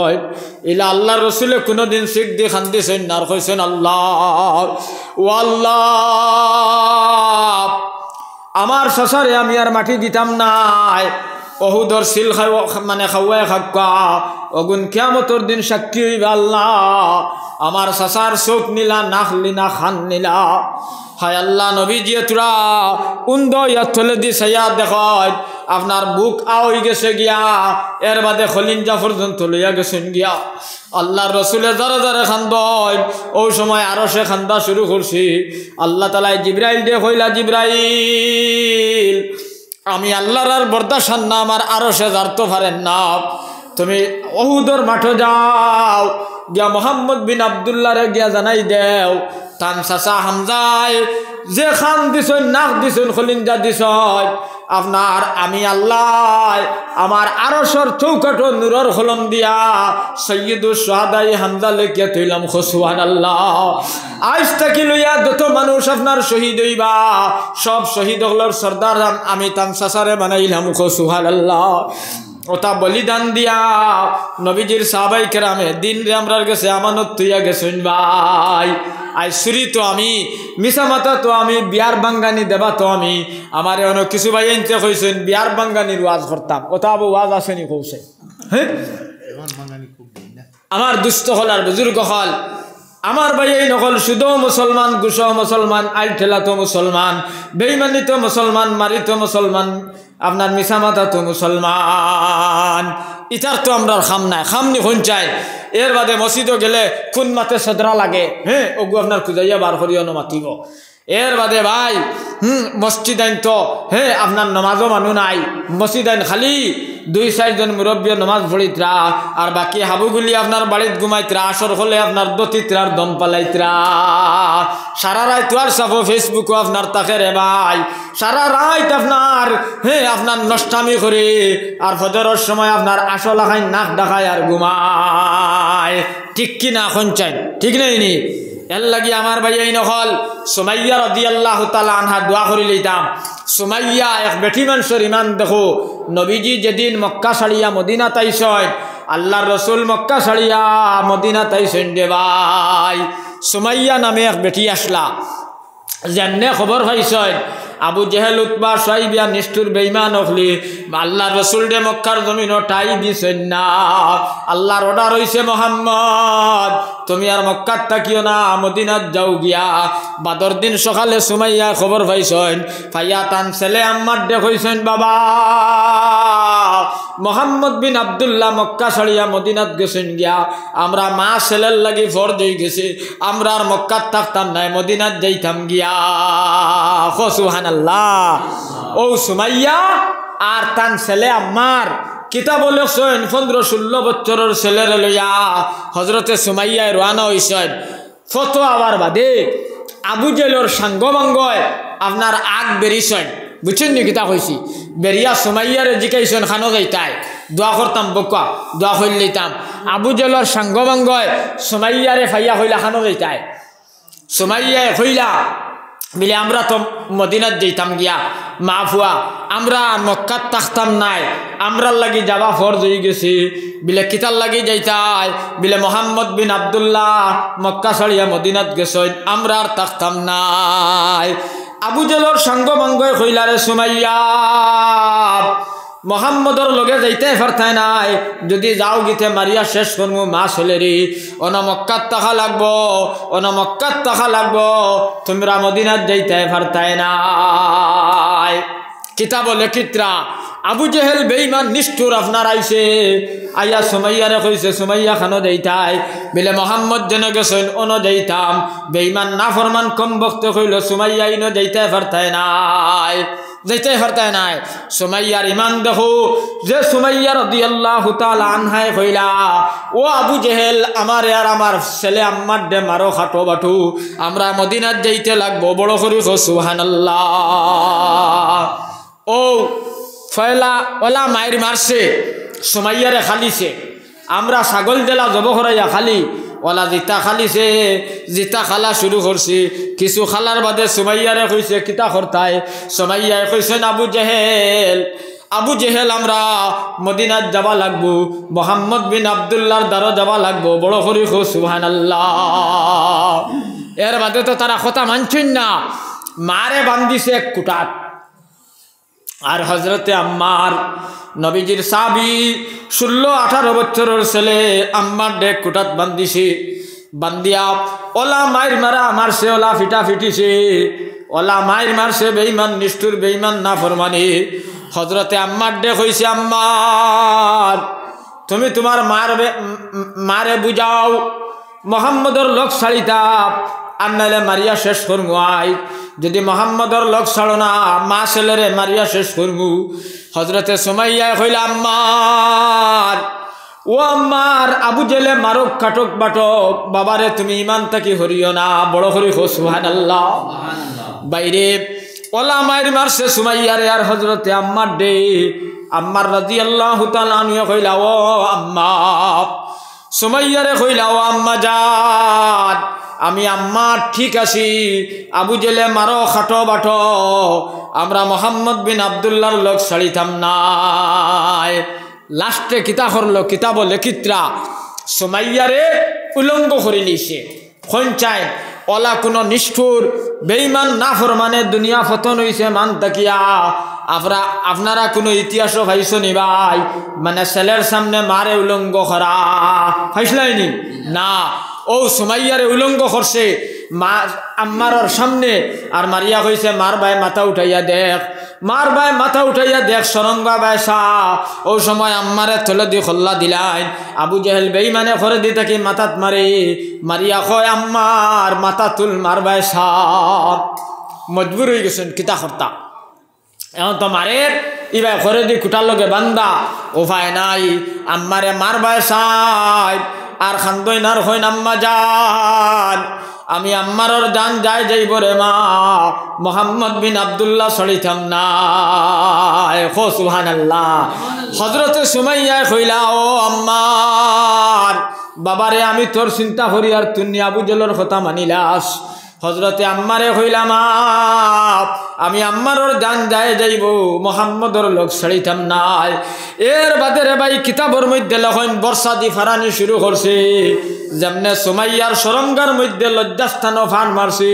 S1: ইলা আল্লাহর রসুলে কোনোদিন শিখ দিয়ে খান্দিছেন না, আর কইছেন আল্লাহ ও আল্লাহ আমার চাচারে আমি আর মাটি দিতাম নাই। অহুদর সিল মানে খাওয়াই খাক্কা অগুন কিয়ামতর দিন সাক্ষী হইবা আল্লাহ আমার চাচার চোখ নিলা, নাক লিনা, খান নিলা। হায় আল্লাহ নবীজি তোরা উন্দ ইয়া থলে দি সাইয়া দেখ আপনার বুক আই গেছে গিয়া, এর বাদে খলিঞ্জা পর্যন্ত লইয়া গেছেন গিয়া। আল্লাহর রসুলে যারা যারা খান্দয় ওই সময় আরো সে খান্দা শুরু করছি। আল্লাহ তাআলা জিব্রাইল দিয়ে কইলা, জিব্রাইল আমি আল্লাহর আর বরদাশত না, আমার আরো সে জারতে পারেন না, তুমি উহুদের মাঠে যাও, গিয়া মোহাম্মদ বিন আব্দুল্লাহরে গিয়া জানাই দেও তান চাচা হামজায় যে খান দিছেন, নাক দিছেন, খলিঞ্জা দিছেন, আপনার আমি আল্লাহ আমার আরশর চৌকাটো নূরের কলম দিয়া সৈয়দুস শুহাদায়ে হামজা লেখিয়া থইলাম। সুবহানাল্লাহ। আজ থাকি লইয়া যত মানুষ আপনার শহীদ হইবা সব শহীদ হলর সর্দার আমি তান চাচারে বানাইলাম। সুবহানাল্লাহ। ওটা বলিদান দিয়া নবীজির সাহাবায়ে কেরামে দিন রে আমরার কাছে আমানত তুইয়া গেছেন ভাই। আইসুরি তো আমি মিশা মাতা তো আমি বিয়ার বাঙ্গানি দেবা তো আমি আমার অনেক কিছু ভাই এনতে কইছেন বিয়ার বাঙ্গানির ওয়াজ করতাম। ওটা আবু ওয়াজ আসেনি কৌছে। হ্যাঁ আমার দুস্থ হল আর বুজুর্গ হল আমার ভাই এই নকল শুধু মুসলমান গুস মুসলমান আইল ঠেলা তো মুসলমান বেইমানি তো মুসলমান মারি তো মুসলমান আপনার মিসামাতা তো মুসলমান ইটার তো আমরা খাম নাই খামনি খুন চাই এর বাদে মসজিদও গেলে খুন মাতে সদরা লাগে হ্যাঁ ওগু আপনার খুঁজাইয়া বার করিও মাতিব এর বাদে ভাই মসজিদ আইন তো হ্যাঁ আপনার নমাজও মানু নাই মসজিদ আইন খালি 2-4 জন মুরব্বী নমাজ পড়িতরা আর বাকি হাবুগুলি আপনার বাড়িত ঘুমাইতরা আসর হলে আপনার দতিত্রার দম পালাইতরা সারা রাত আর সাফো ফেসবুকও আপনার তাকে রে ভাই সারা রাত আপনার হ্যাঁ আপনার নষ্টামি করে আর ফজরের সময় আপনার আসল লাগাই নাক ডাকায় আর ঘুমায় ঠিক কি না খঞ্চাই ঠিক নেই নি এর লাগি আমার ভাই এই নকল সুমাইয়া রাদিয়াল্লাহু তাআলা আনহা দোয়া করি লইতাম সুমাইয়া এক বেটি মানুষের ইমান দেখো নবীজি যেদিন মক্কা ছাড়িয়া মদিনা তাইছেন আল্লাহর রসুল মক্কা ছাড়িয়া মদিনা তাইছেন দে ভাই সুমাইয়া নামে এক বেটি আসলা যেমনে খবর পাইছেন আবু জেহেল উতবা সাইবিয়া নিষ্ঠুর বেঈমান হলি আল্লাহ রসুল দে মক্কার জমিন ঠাই দিছেন না আল্লাহর অর্ডার হইছে মোহাম্মদ তুমি আর মক্কাত থাকিও না মদিনাত যাও গিয়া বাদর দিন সকালে সুমাইয়া খবর পাইছেন ফাইয়া তান ছেলে আম্মার দে কইছেন বাবা মোহাম্মদ বিন আব্দুল্লাহ মক্কা ছাড়িয়া মদিনাত গেছেন গিয়া আমরা মা ছেলের লাগি ফরজ হয়ে গেছে আমরা আর মক্কাত থাকতাম নাই মদিনাত যাইতাম গিয়া সুবহানাল্লাহ ও সুমাইয়া আর তান ছেলে আম্মার কিতাব লেখছেন 15-16 বছরের ছেলের লইয়া হজরতে সুমাইয়া রওনা হইছেন ফতোয়া আবার বাদে আবু জেলর সাঙ্গভঙ্গয় আপনার আগ বেরিয়েছেন বুঝছেন নি কিতা কইছি বেরিয়া সুমাইয়ারে জিকাইছেন খানো যাইতাই দোয়া করতাম বকা দোয়া হইল লইতাম আবু জেলর সাঙ্গভঙ্গয় সুমাইয়ারে ফাইয়া হইলা খানো যাইতাই সুমাইয়া হইলা বিলে আমরা তো মদিনাত যেতাম গিয়া মা ফুয়া আমরা মক্কাত থাকতাম নাই আমরার লাগি যাবা ফরজ হয়ে গেছি বিলে কিতার লাগি যাইতাই বিলে মোহাম্মদ বিন আব্দুল্লাহ মক্কা ছাড়িয়া মদিনাত গেছেন আমরা আর থাকতাম নাই আবু জেলর সাঙ্গভঙ্গয় হইলারে সুমাইয়া মোহাম্মদর লগে যাইতে পারতায় নাই যদি যাও গিতে মারিয়া শেষ করবো মা ছেলেরি অন মক্কাত টাকা লাগবো অন মক্কাত টাকা লাগবো তোমরা মদিনাত যাইতে পারতায় নাই কিতাব লেখিত্রা আবু জেহেল বেঈমান নিষ্ঠুর আপনার আইছে আইয়া সুমাইয়ারে কইছে সুমাইয়া খানো যাইতাই বিলে মোহাম্মদ যেন গেছেন অন যাইতাম বেঈমান না ফরমান কম বক্তে কইল সুমাইয়া ইনো যাইতে পারতায় নাই যাইতে পারতায় নাই সুমাইয়ার ইমান দেখো যে সুমাইয়া রাদিয়াল্লাহু তাআলা আনহায় কইলা ও আবু জেহেল আমার আর আমার ছেলে আম্মার দে মারো খাটো বাটু আমরা মদিনাত যাইতে লাগবো বড় করে সুবহানাল্লাহ ও ফয়লা ওলা মায়ের মারছে সুমাইয়ারে খালিছে আমরা ছাগল জেলা জব করাইয়া খালি ওলা জিতা খালিছে জিতা খালা শুরু করছি কিছু খালার বাদে সুমাইয়ারে কইছে কিতা করতায় সুমাইয়ায় কইছেন আবু জেহেল আমরা মদিনাত যাবা লাগবো মোহাম্মদ বিন আব্দুল্লাহর দ্বারা যাবা লাগবো বড় করি সুবহানাল্লাহ এর বাদে তো তারা কথা মানছেন না মারে বান্ধিছে এক কুটাত আর হজরতে আম্মার নবীজির সাবি 16-18 বছরের ছেলে আম্মার ডেক কুটাত বান্ধিছে বান্দিয়া ওলা মায়ের মারা মারছে ওলা ফিটা ফিটিছে ওলা মায়ের মারছে বেঈমান নিষ্ঠুর বেঈমান না ফরমানি হজরতে আম্মার ডেক হইছে আম্মার তুমি তোমার মারে বুঝাও মোহাম্মদর লোক ছাড়িতা আর নাইলে মারিয়া শেষ করবো আই যদি মোহাম্মদর লোক ছাড়ো না মা ছেলেরে মারিয়া শেষ করবো হজরতে সুমাইয়া কইলা আম্মার ও আম্মার আবু জেলে মারক কাটক বাটক বাবারে তুমি ইমান তাকি হরিও না বড় হরি হো সুবহানাল্লাহ বাইরে ওলা মায়ের মারছে সুমাইয়ারে আর হজরতে আম্মার ডে আম্মার রাদিয়াল্লাহু তাআলা আনহু কইলা ও আম্মা সুমাইয়ারে কইলা ও আম্মা জান আমি আম্মা ঠিক আছি আবু জেলে মারো খাটো বাটো আমরা মোহাম্মদ বিন আব্দুল্লাহর লোক ছাড়িতাম নাই লাস্টে কিতা করলো কিতাব লেখিত্রা সুমাইয়ারে উলঙ্গ করে নিছে খঞ্চায় ওলা কোনো নিষ্ঠুর বেঈমান না ফরমানে দুনিয়া ফতন হইছে মান তাকিয়া আপনারা কোনো ইতিহাসও ভাইছো নি ভাই মানে ছেলের সামনে মারে উলঙ্গ করা ভাইসলাইনি না ও সুমাইয়ারে উলঙ্গ করছে মা আম্মারর সামনে আর মারিয়া কইছে মার ভাই মাথা উঠাইয়া দেখ, মার ভাই মাথা উঠাইয়া দেখ সরঙ্গা বাইসা। ও সময় আম্মারে তলে দি খল্লা দিলাইন, আবু জেহেল বেঈমানে করে দি থাকি মাথাত মারে, মারিয়া কয় আম্মার মাথা তুল মার বাইসা। মজবুর হয়ে গেছেন কিতা কর্তা, এখন তো মারের ইবাই করে দি কুটার লগে বান্দা উপায় নাই, আম্মারে মার বাইসাই আর খান্দই নার হইন আম্মা যান আমি আম্মারর জান যাই যাইব রে মা, মোহাম্মদ বিন আব্দুল্লাহ ছড়িতাম না। খো সুবহানাল্লাহ। হযরতে সুমাইয়া কইলা ও আম্মার বাবারে আমি তোর চিন্তা করি আর তুই আবু জেলের কথা মানিলাস। হযরতে আম্মারে কইলাম আমি আম্মারর জান যায় যাইব মোহাম্মদর লোক ছাড়িতাম নাই। এর বাদে রে ভাই কিতাবর মধ্যে লেখেন বর্ষা দি ফারানি শুরু করছে, যেমনে সুমাইয়ার সরঙ্গার মধ্যে লজ্জাস্থান ফান মারছে,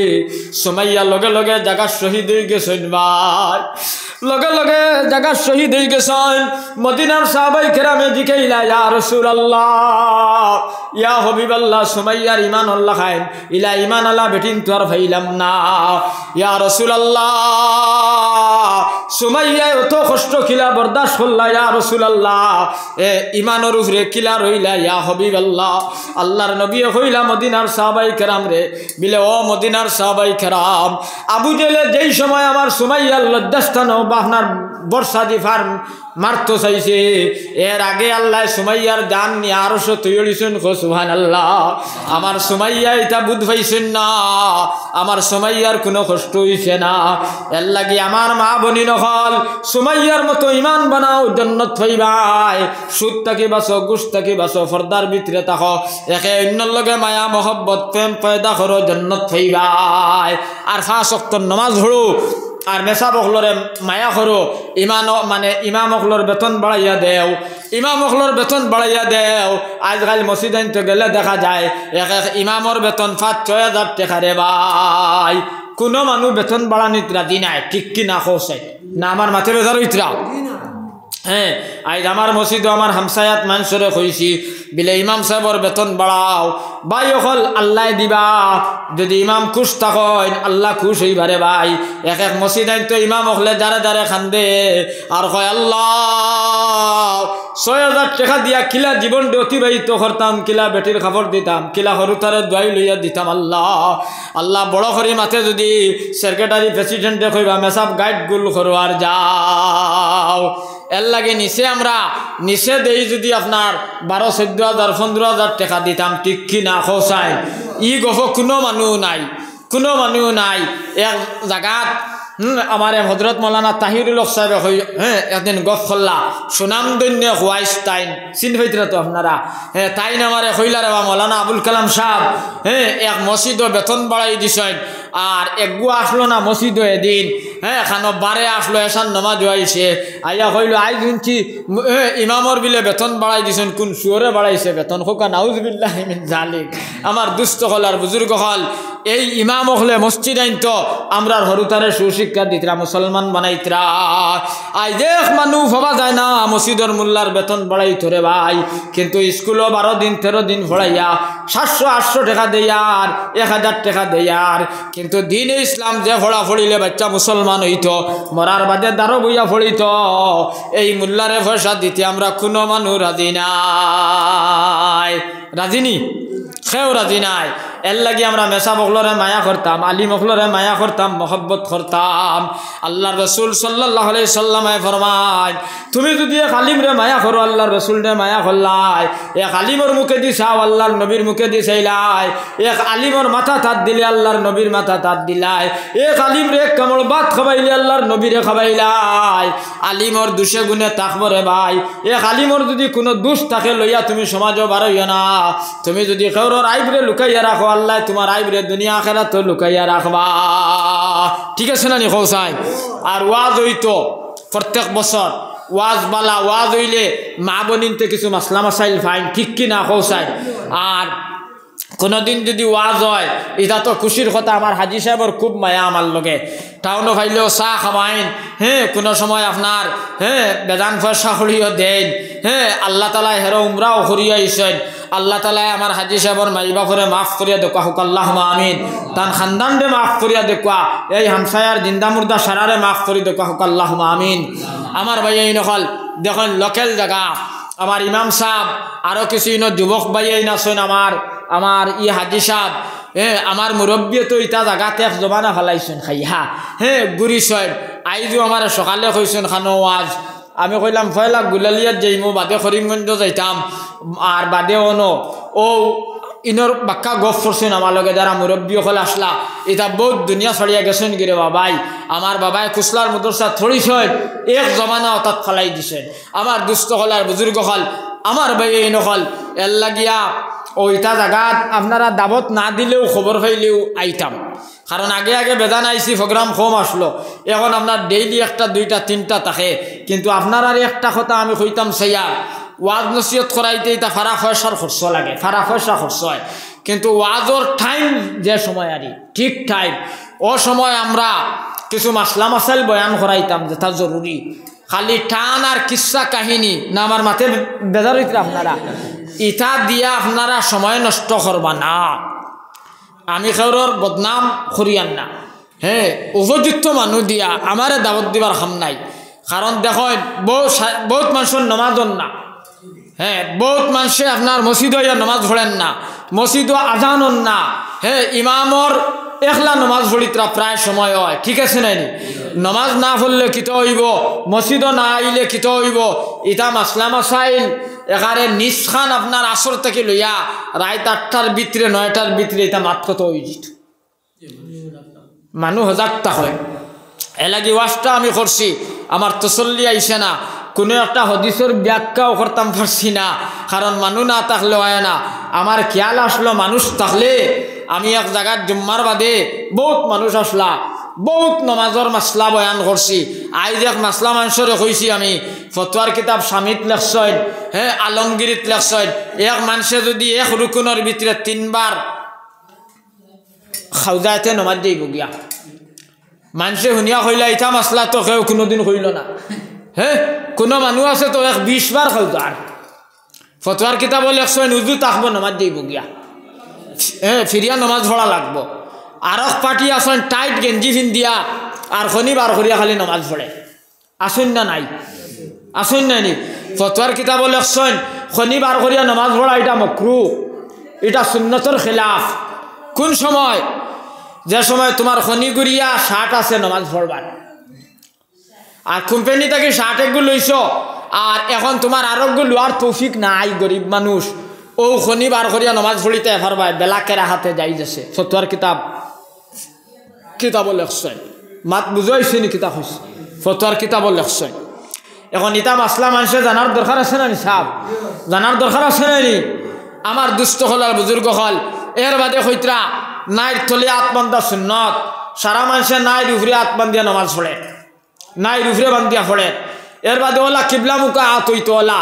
S1: সুমাইয়া লগে লগে জায়গা শহীদ হয়ে গেছেন ভাই, লগে লগে জায়গা শহীদ হয়ে গেছেন। মদিনার সাহাবাই কেরামে জিকাইলা ইয়া রাসূলুল্লাহ ইয়া হাবিবাল্লাহ সুমাইয়ার ঈমান আল্লাহ খাইন ইলা ঈমান আল্লাহ বেটিন তো আর ভাইলাম না। ইয়া রাসূলুল্লাহ সুমাইয়া অত কষ্ট কিলা বরদাস্ত করলা ইয়া রাসূলুল্লাহ, এ ঈমানের উপরে কিলা রইলা ইয়া হাবিবাল্লাহ। আল্লাহর নবী কইলা মদিনার সাহাবাই কেরাম রে বিলে ও মদিনার সাহাবাই কেরাম, আবু জেলে যেই সময় আমার সুমাইয়ার লজ্জাস্থান আপনার বর্ষা দি ফার মারতো চাইছে, এর আগে আল্লাহ সুমাইয়ার জান নিয়ে আরশ তৈরিছেন। সুবহানাল্লাহ। আমার সুমাইয়া এটা বুঝ পাইছেন না, আমার সুমাইয়ার কোনো কষ্ট হইছে না। এর লাগি আমার মা বনি নকল সুমাইয়ার মতো ইমান বানাও, জান্নাত পাইবাই। সুদ থাকি বাঁচো, গুস থাকি বাঁচো, পর্দার ভিতরে থাকো, একে অন্যর লগে মায়া মহব্বত প্রেম পয়দা করো, জান্নাত পাইবাই। আর 5 ওয়াক্ত নামাজ পড়ো আর মেসা বকলরে মায়া করো, ইমান মানে ইমাম অকলর বেতন বাড়াইয়া দেও, ইমাম অকলর বেতন বাড়াইয়া দেও। আজকাল মসজিদ আনতে গেলে দেখা যায় এক এক ইমামর বেতন 5-6 হাজার টাকা রে ভাই। কোনো মানুষ বেতন বাড়ানিত রাজি নাই, ঠিক কি না খোসে না আমার মাথে বেজার হইতরা। হ্যাঁ আজ আমার মসজিদ আমার হামসায়াত মানুষরে কইছি বিলে ইমাম সাহেবর বেতন বাড়াও ভাই, অকল আল্লাহ দিবা। যদি ইমাম খুশ থাকেন আল্লাহ খুশ হইবারে ভাই। এক এক মসজিদ আইন তো ইমাম হলে দাঁড়ে দাঁড়ে খান্দে আর কয় আল্লাহ 6,000 টাকা দিয়া কিলা জীবন অতিবাহিত করতাম, কিলা বেটির খাবার দিতাম, কিলা হরুতারে দোয়াই লইয়া দিতাম। আল্লাহ আল্লাহ বড় করি মাথে যদি সেক্রেটারি প্রেসিডেন্টে কইবা মেসাব গাইড গুল করো আর যাও। এর লাগে নিচে আমরা নিচে দেই যদি আপনার 12-14 হাজার 15 হাজার টাকা দিতাম, ঠিক কি না খোসাই ই গফ কোনো মানুষ নাই, কোনো মানুষ নাই। এক জায়গাত আমার হজরত মৌলানা তাহিরুল হক সাহেব একদিন গফ খোল্লা সুনামদন্য হোয়াইস তাইন চিন পাইতরা তো আপনারা। হ্যাঁ তাইন আমার কইলা রে মৌলানা আবুল কালাম সাহেব এক মসজিদও বেতন বাড়াই দিছেন আর একগু আসলো না মসজিদও এদিন। হ্যাঁ খানো বারে আসলো এসান নমাজ হইছে আইয়া কইল আই শুনছি ইমামর বিলে বেতন বাড়াই দিছেন, কোন সুরে বাড়াইছে বেতন? খোকা নাউজুবিল্লাহ মিন জালিক। আমার দুস্থ হল আর বুজুর্গ হল এই ইমাম হলে মসজিদ আইন তো আমরা হরুতারে সুশিক্ষা দিতরা, মুসলমান বানাইতরা। আই দেখ মানুষ ভাবা যায় না মসজিদর মোল্লার বেতন বাড়াই তোরে ভাই, কিন্তু স্কুলও 12 দিন 13 দিন পড়াইয়া 700-800 টাকা দেয়ার 1000 টাকা দেয়ার। কিন্তু দিনে ইসলাম যে পড়া পড়িলে বাচ্চা মুসলমান হইত, মরার বাদে দারো বইয়া পড়িত, এই মোল্লারে পয়সা দিতে আমরা কোনো মানুষ রাজি নাই, রাজিনি সেও রাজি নাই। এর লাগি আমরা মেসা বকলরে মায়া করতাম, আলী মকলরে মায়া করতাম, মহব্বত করতাম। আল্লাহ রসুল সাল্লাল্লাহু আলাইহি সাল্লামে ফরমায় তুমি যদি এক আলিমরে মায়া করো আল্লাহর রসুলরে মায়া করলাই, এক আলিমর মুখে দি চাও আল্লাহর নবীর মুখে দি চাইলাই, এক আলিমর মাথা তাত দিলে আল্লাহর নবীর মাথা তাত দিলাই, এক আলিমরে এক কামড় ভাত খাবাইলে আল্লাহর নবীরে খাবাইলাই। আলিমর দুষে গুণে তাকবরে ভাই, এক আলিমর যদি কোনো দুষ থাকে লইয়া তুমি সমাজও বাড়াইও না। তুমি যদি কেউর আইবরে লুকাইয়া রাখো আল্লাহ তোমার আইবরে দুনিয়া আখিরাত তো লুকাইয়া রাখবা, ঠিক আছে না নি কৌসাই? আর ওয়াজ হইতো প্রত্যেক বছর ওয়াজ বালা ওয়াজ হইলে মা বোনিনতে কিছু মাসলা মাসাইল ফাইন, ঠিক কি না কৌসাই? আর কোনোদিন যদি ওয়াজ হয় এটা তো খুশির কথা। আমার হাজি সাহেবর খুব মায়া আমার লগে, টাউনও খাইলেও চাহ খাবাইন, হ্যাঁ কোনো সময় আপনার বেদান পয়সা করিও দেন, আল্লাহ তালা হেরো উমরাও করিয়া আইসেন। আল্লাহ তাআলা আমার হাজি সাহেবর মাই বাপরে মাফ করিয়া দেখা হোক আল্লাহুম্মা আমিন তান খানদান রে মাফ করিয়া দেখা এই হামসায়ার জিন্দা মুর্দা সারারে মাফ করি দেখা হোক আল্লাহুম্মা আমিন আমার ভাই এই নকল দেখুন লোকাল জায়গা আমার ইমাম সাহেব আরো কিছু যুবক ভাই এই নাছেন আমার ই হাজি সাহেব আমার মুরব্বী তো ইটা জায়গাতে এক জমানা ফেলাইছেন খাইহা গুড়ি সৈন আইজো আমার সকালে কইছেন খানো ওয়াজ আমি কইলাম ফয়লা গুলালিয়াত যাইমু বাদে করিমগঞ্জ যাইতাম আর বাদে অনো ও ইনর বাক্কা গফ করছেন আমার লগে যারা মুরব্বী হল আসলা এটা বহুত দুনিয়া ছড়িয়া গেছেন গিরে বাবাই আমার বাবাই কুসলার মদরসা থরিছেন এক জমানা অর্থাৎ ফেলাই দিছেন আমার দুস্থ হল আর বুজুর্গ হল আমার ভাই এই নকল এর লাগিয়া ওইটা জায়গাত আপনারা দাবত না দিলেও খবর পাইলেও আইতাম কারণ আগে আগে বেদান আইসি প্রোগ্রাম কম আসলো এখন আপনার ডেইলি একটা দুইটা তিনটা থাকে কিন্তু আপনার আর একটা কথা আমি কইতাম সেইয়া ওয়াজ নসিহত করাইতে এটা ফারা পয়সার খরচ লাগে ফারা পয়সা খরচ হয় কিন্তু ওয়াজর টাইম যে সময় আর ঠিক টাইম ও সময় আমরা কিছু মাসলা মাসাইল বয়ান করাইতাম যেটা জরুরি খালি টান আর কিসা কাহিনী না আমার মাথে বেজার হইতে আপনারা ইটা দিয়া আপনারা সময় নষ্ট করবা না আমি কারোর বদনাম করিয়ান না উপযুক্ত মানুষ দিয়া আমারে দাবত দিবার খাম নাই কারণ দেখেন বহুত মানুষের নমাজন না বহুত মানুষে আপনার মসজিদ হইয়া নমাজ পড়েন না মসজিদ আজানন না ইমামর একলা নমাজ পড়িতরা প্রায় সময় হয় ঠিক আছে নাইনি নমাজ না পড়লে কিত হইব মসজিদ না আইলে কিত হইব ইটা মাসলা মাসাইল এখানে নিষ্খান আপনার আসর থেকে লইয়া রাত 8টার ভিতরে 9টার ভিতরে এটা মাত কত হয়ে যেত মানুষ হজাকটা হয় এলাকি ওয়াজটা আমি করছি আমার তসল্লি আইসে না কোনো একটা হদিসের ব্যাখ্যাও করতাম পারছি না কারণ মানুষ না থাকলে হয় না আমার খেয়াল আসলো মানুষ থাকলে আমি এক জায়গার জুম্মার বাদে বহুত মানুষ আসলা বহুত নমাজর মাসলা বয়ান করছি আইজ এক মাসলা মানুষরে কইছি আমি ফতোয়ার কিতাব স্বামীত লেখছেন আলমগিরিত লেখছেন এক মানুষে যদি এক রুকুনের ভিতরে 3 বার খাওজাতে নমাজ যাইব গিয়া মানুষে শুনিয়া কইলা ইটা মাসলা তো কেউ কোনোদিন কইল না কোনো মানুষ আছে তো 20 বার খাওজার ফতোয়ার কিতাব লেখছেন উজু থাকবো নমাজ যাইব গিয়া ফিরিয়া নমাজ পড়া লাগবো আরক পার্টি আসেন টাইট গেঞ্জি দিয়া আর শনিবার করিয়া খালি নমাজ পড়ে আসেন না নাই আসেন নাই নি ফতোয়ার কিতাব লেখছেন শনিবার করিয়া নমাজ পড়া এটা মকরু এটা সুন্নতর খেলাফ কোন সময় যে সময় তোমার খনিগুড়িয়া শার্ট আছে নমাজ পড়বার আর কোম্পানি থেকে শার্ট একগুলো লইছ আর এখন তোমার আরোগ্য লোয়ার তৌফিক নাই গরিব মানুষ ও শনিবার করিয়া নমাজ পড়িতে পারবাই বেলা কেরা হাতে যাই যাচ্ছে ফতোয়ার কিতাব লেখছেন মাত বুঝাইছে নি কিতাব হয়েছে ফতোয়ার কিতাব লেখছেন এখন ইটা মাসলা মানুষে জানার দরকার আছে না নি সাহেব জানার দরকার আছে না নি আমার দুস্থ হল আর বুজুর্গ হল এর বাদে হইতরা নাইর তলে আত্মবান্ধা সুন্নত সারা মানুষে নাইর উফরে আত্মবান্ধিয়া নমাজ পড়ে নাইর উফরে বান্ধিয়া পড়ে এর বাদে ওলা কিবলা মুখা আত হইতো ওলা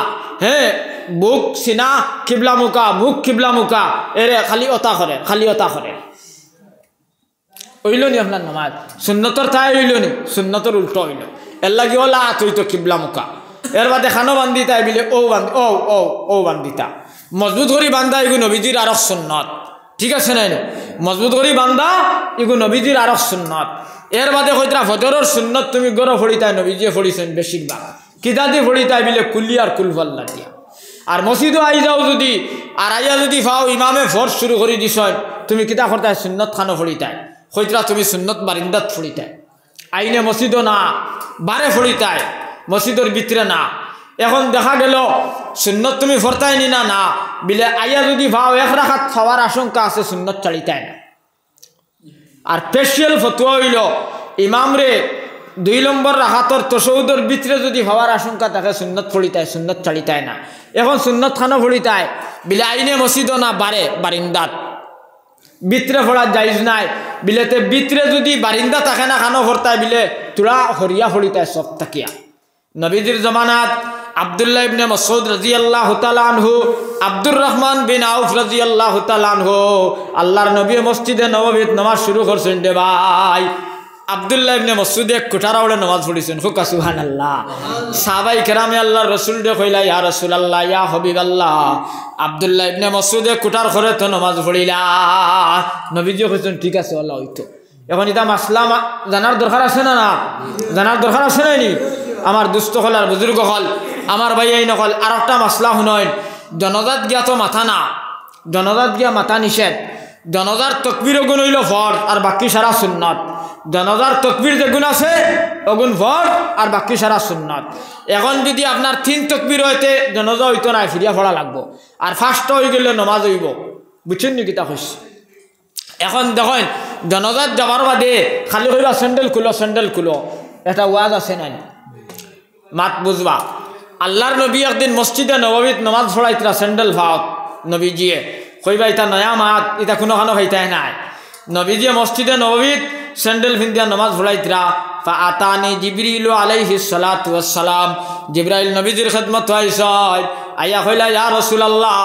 S1: বুক সিনা কিবলা মুখা মুখ কিবলা মুখা এরে খালি অতা করে হইল নি আপনার নামাজ সুন্নতর তাই হইল নি সুন্নতর উল্টো হইল এর লাগি ওলা তুই তো কিবলা মুখা এর বাদে খানো বান্ধিতা বিলে ও বান্ধিতা মজবুত করি বান্ধা এগু নবীজির আরক সুন্নত ঠিক আছে নাই মজবুত করি বান্ধা এগু নবীজির আরক সুন্নত এর বাদে কইতরা ফজরের সুন্নত তুমি গরো ফড়িতাই নবীজিয়ে ফড়িছেন বেশিরভাগ কিতা দিয়ে ফড়িতাই বিলে কুলি আর কুলফাল্লা দিয়া আর মসজিদও আই যাও যদি আর আইয়া যদি ফাও ইমামে ফরজ শুরু করে দিছ তুমি কিতা করতাই সুন্নত খানো ফড়িতাই কইতরা তুমি সুন্নত বারিন্দাত ফড়িতাই আইনে মসজিদও না বারে ফড়িতাই মসজিদের ভিতরে না এখন দেখা গেল সুন্নত তুমি ফরতাই নি না বিলে আইয়া যদি ভাও এক রাখাত খাওয়ার আশঙ্কা আছে সুন্নত চালিতাই না আর স্পেশাল ফতোয়া হইল ইমাম রে 2 নম্বর রাখাতর তশহুদের ভিতরে যদি ভাবার আশঙ্কা থাকে সুন্নত ফড়িতাই সুন্নত চালিতাই না এখন সুন্নত খানো ফড়িতাই বিলে আইনে মসজিদও না বারে বারিন্দাত ভিতরে ফড়া জায়জ নাই বিলেতে ভিতরে যদি বারিন্দা থাকে না খানো ফরতাই বিলে তোরা হরিয়া ফড়িতাই সব তাকিয়া নবীজির জমানাত আব্দুল্লাহ ইবনে মাসউদ রাদিয়াল্লাহু তাআলা আনহু আব্দুর রহমান বিন আউফ রাদিয়াল্লাহু তাআলা আনহু আল্লাহর নবী মসজিদে নববীত নামাজ শুরু করছেন রে ভাই আব্দুল্লাহ ইবনে মাসউদ এক কোঠারা ওড়ে নামাজ পড়িছেন হুকা সুবহানাল্লাহ সাহাবায়ে কেরামে আল্লাহর রাসূল দে কইলা ইয়া রাসূলুল্লাহ ইয়া হাবিবাল্লাহ আব্দুল্লাহ ইবনে মাসউদ এক কোঠার ঘরে তো নামাজ পড়িলা নবীজি কইছেন ঠিক আছে আল্লাহ হইতো এখন এটা মাসলা জানার দরকার আছে না না জানার দরকার আছে না নি আমার দুস্থ হল আর বুজুর্গ হল আমার ভাই এই নকল আর একটা মাসলা শুনইন জনজাত গিয়া তো মাথা না জনজাত গিয়া মাথা নিষেধ জনজার তকবীর গুণ হইল ফরজ আর বাকি সারা সুন্নাত জনজার তকবীর যে গুণ আছে ওগুণ ফরজ আর বাকি সারা সুন্নাত এখন যদি আপনার 3 তকবীর হইতে জনজা হইতো না ফিরিয়া পড়া লাগবো আর ফার্স্ট হয়ে গেলে নামাজ হইব বুঝছেন নি কিতা কইছি এখন দেখেন জনজাত যাবার বাদে খালি কইবা স্যান্ডেল খুলো এটা ওয়াজ আছে না মাত বুঝবা আল্লাহর নবী একদিন মসজিদে নববীত নামাজ পড়াইতরা স্যান্ডেল ফাওত নবীজিয়ে কইবা এটা নয়া মাত এটা কোনো খানো খাইতাই নাই নবীজিয়ে মসজিদে নববীত স্যান্ডেল ফিন্দিয়া নামাজ পড়াইতরা ফাআতানি জিবরিল আলাইহিস সালাতু ওয়াস সালাম জিবরাইল নবীজির খিদমত আইসায় আইয়া কইলা ইয়া রাসূলুল্লাহ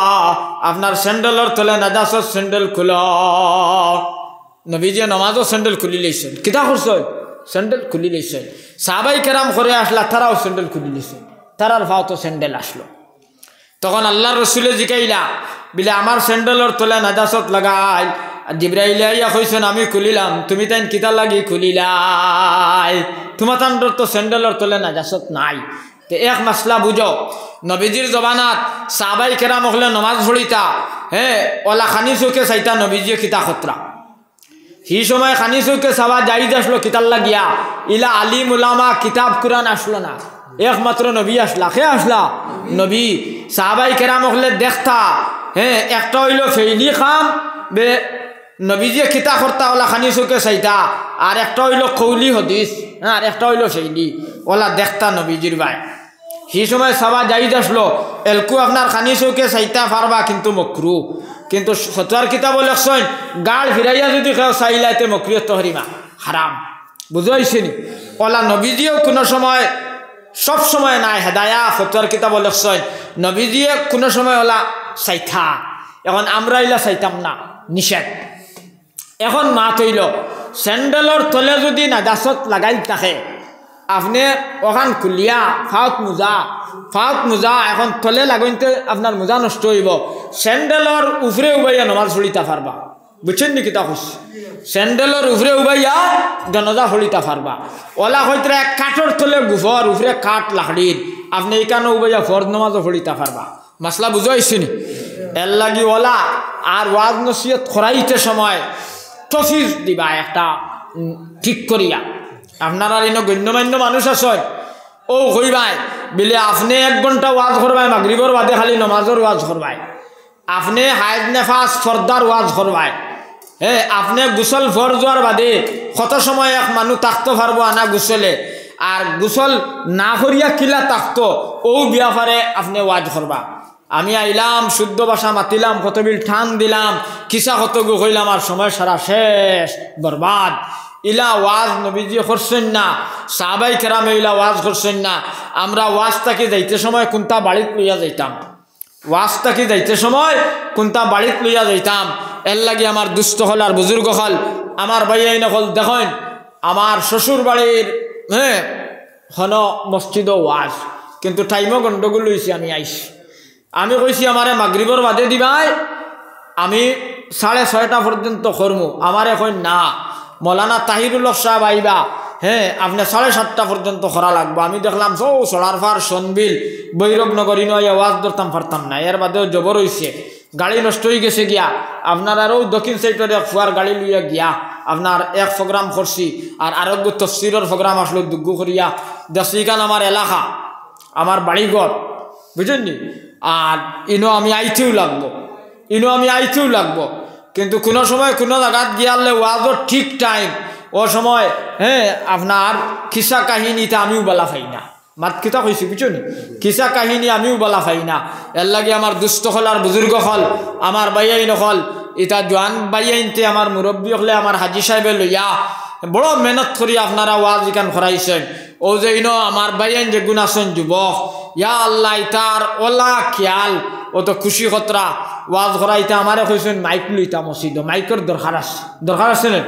S1: আপনার স্যান্ডেলের তলে নাজাসত স্যান্ডেল খুলো নবীজিয়ে নামাজও স্যান্ডেল খুলি লইছেন কিতা করছই স্যান্ডেল খুলি লইছেন সাহাবায়ে কেরাম করে আসলা তারাও স্যান্ডেল খুলি লইছেন তারার ভাও তো স্যান্ডেল আসলো তখন আল্লাহর রাসূলে জিকাইলা বিলে আমার স্যান্ডেলের তলে নাজাসত লাগাই জিবরাইল আইয়া কইছেন আমি খুলিলাম তুমি তাইন কিতা লাগি খুলিলাই তোমার তান্ডর তো স্যান্ডেলের তলে নাজাসত নাই তে এক মাসলা বুঝো নবীজির জবানাত সাহাবায়ে কেরাম হলে নামাজ পড়িতা ওলা খানি চৌকে চাইতা নবীজিয়ে কিতা খতরা সেই সময় খানি চৌকে চাওয়া যাই আসলো কিতার লাগিয়া ইলা আলিম উলামা কিতাব কুরআন আসলো না একমাত্র নবী আসলা কে আসলা নবী সাহাবায়ে কেরাম হলে দেখতা একটা হইল ফেইলি খাম বে নবীজিয়ে কিতা করতা ওলা খানি চৌকে চাইতা আর একটা হইল কৌলি হদিস আর একটা হইল ফেইলি ওলা দেখতা নবীজির ভাই সেই সময় চাওয়া যাই আসলো এলকু আপনার খানি চৌকে চাইতা পারবা কিন্তু মকরু কিন্তু ফতোয়ার কিতাব লেখছেন গাল ফিরাইয়া যদি কেউ চাইলাইতে মকরুত হরিমা হারাম বুঝাইছে নি ওলা নবীজিও কোনো সময় সব সময় নাই হেদায়া ফতোয়ার কিতাব লেখছেন নবীজিয়ে কোনো সময় ওলা চাইথা এখন আমরা ইলা চাইতাম না নিষেধ এখন মাত হইল স্যান্ডেলের তলে যদি নাজাসত লাগাই থাকে আপনি ওখান খুলিয়া ফাউত মোজা এখন তলে লাগাইতে আপনার মোজা নষ্ট হইব স্যান্ডেলের উপরে উবাইয়া নামাজ পড়িতা পারবা বুঝছেন নি কিতা কইছি স্যান্ডেলের উপরে উবাইয়া জনজা পড়িতা পারবা ওলা হইতে এক কাঠর তলে গুফর উপরে কাঠ লাকড়ির আপনি এইখানে উবাইয়া ফরজ নামাজও পড়িতা পারবা মাসলা বুঝাইছি নি এর লাগি ওলা আর ওয়াজ নসিহত করাইতে সময় তফিজ দিবা একটা ঠিক করিয়া আপনারা ইনো গণ্যমান্য মানুষ আছেন ও কইবাই বিলে আপনি 1 ঘন্টা ওয়াজ করবাই মাগরিবর বাদে খালি নমাজের ওয়াজ করবাই আপনি হায়দ নেফাস ফর্দার ওয়াজ করবাই আপনি গোসল ফরজোয়ার বাদে কত সময় এক মানুষ থাকতে পারবো আনা গোসলে আর গোসল না করিয়া কিলা থাকতো ও ব্যাপারে আপনি ওয়াজ করবা আমি আইলাম শুদ্ধ ভাষা মাতিলাম কত বিল ঠান দিলাম কিসা কত গো কইলাম আর সময় সারা শেষ বরবাদ ইলা ওয়াজ নবীজি করছেন না সাহাবায়ে কেরামে ইলা ওয়াজ করছেন না আমরা ওয়াজ তাকে যাইতে সময় কোনটা বাড়িত লইয়া যাইতাম ওয়াজ তাকে যাইতে সময় কোনটা বাড়িত লইয়া যাইতাম এর লাগি আমার দুস্থ হল আর বুজুর্গ হল আমার ভাইয়াই নকল দেখেন আমার শ্বশুর বাড়ির হন মসজিদ ওয়াজ কিন্তু টাইমও গন্ডগোল হয়েছে আমি আইছি আমি কইছি আমারে মাগরিবর বাদে দিবাই আমি 6:30 পর্যন্ত করমু আমার এখন না মৌলানা তাহিরুল হক সাহেব আইবা আপনি 7:30 পর্যন্ত করা লাগবো আমি দেখলাম সরারফার সনবিল বৈরবনগর ইনয় আওয়াজ ধরতাম পারতাম না এর বাদেও জবর হয়েছে গাড়ি নষ্ট হয়ে গেছে গিয়া আপনার আরও দক্ষিণ সাইডের এক ফুয়ার গাড়ি লইয়া গিয়া আপনার এক প্রোগ্রাম করছি আর আরোগ্য তফসিরের প্রোগ্রাম আসলো দুগ্গু করিয়া দেশিকান আমার এলাকা আমার বাড়িঘর বুঝলেন নি আর ইনো আমি আইতেও লাগবো কিন্তু কোনো সময় কোনো জায়গাত গিয়ালে ওয়াজর ঠিক টাইম ও সময় আপনার কিসা কাহিনীটা আমিও বলা পাই না মাত কিতা কইছি বুঝুন কিসা কাহিনী আমিও বলা পাই না এর লাগে আমার দুস্থ হল আর বুজুর্গ হল আমার বাইয়াই নকল এটা জোয়ান বাইয়াইনতে আমার মুরব্বী হলে আমার হাজি সাহেবে লইয়া বড় মেহনত করি আপনারা ওয়াজ ইকান করাইছেন ও যে ইনো আমার বাইয়াইন যে গুণ আছেন যুবক ইয়া আল্লাহ তার ওলা খেয়াল ও তো খুশি কতরা ওয়াজ করাইতে আমারে কইছেন মাইক লইতা মসজিদ মাইকের দরকার আছে না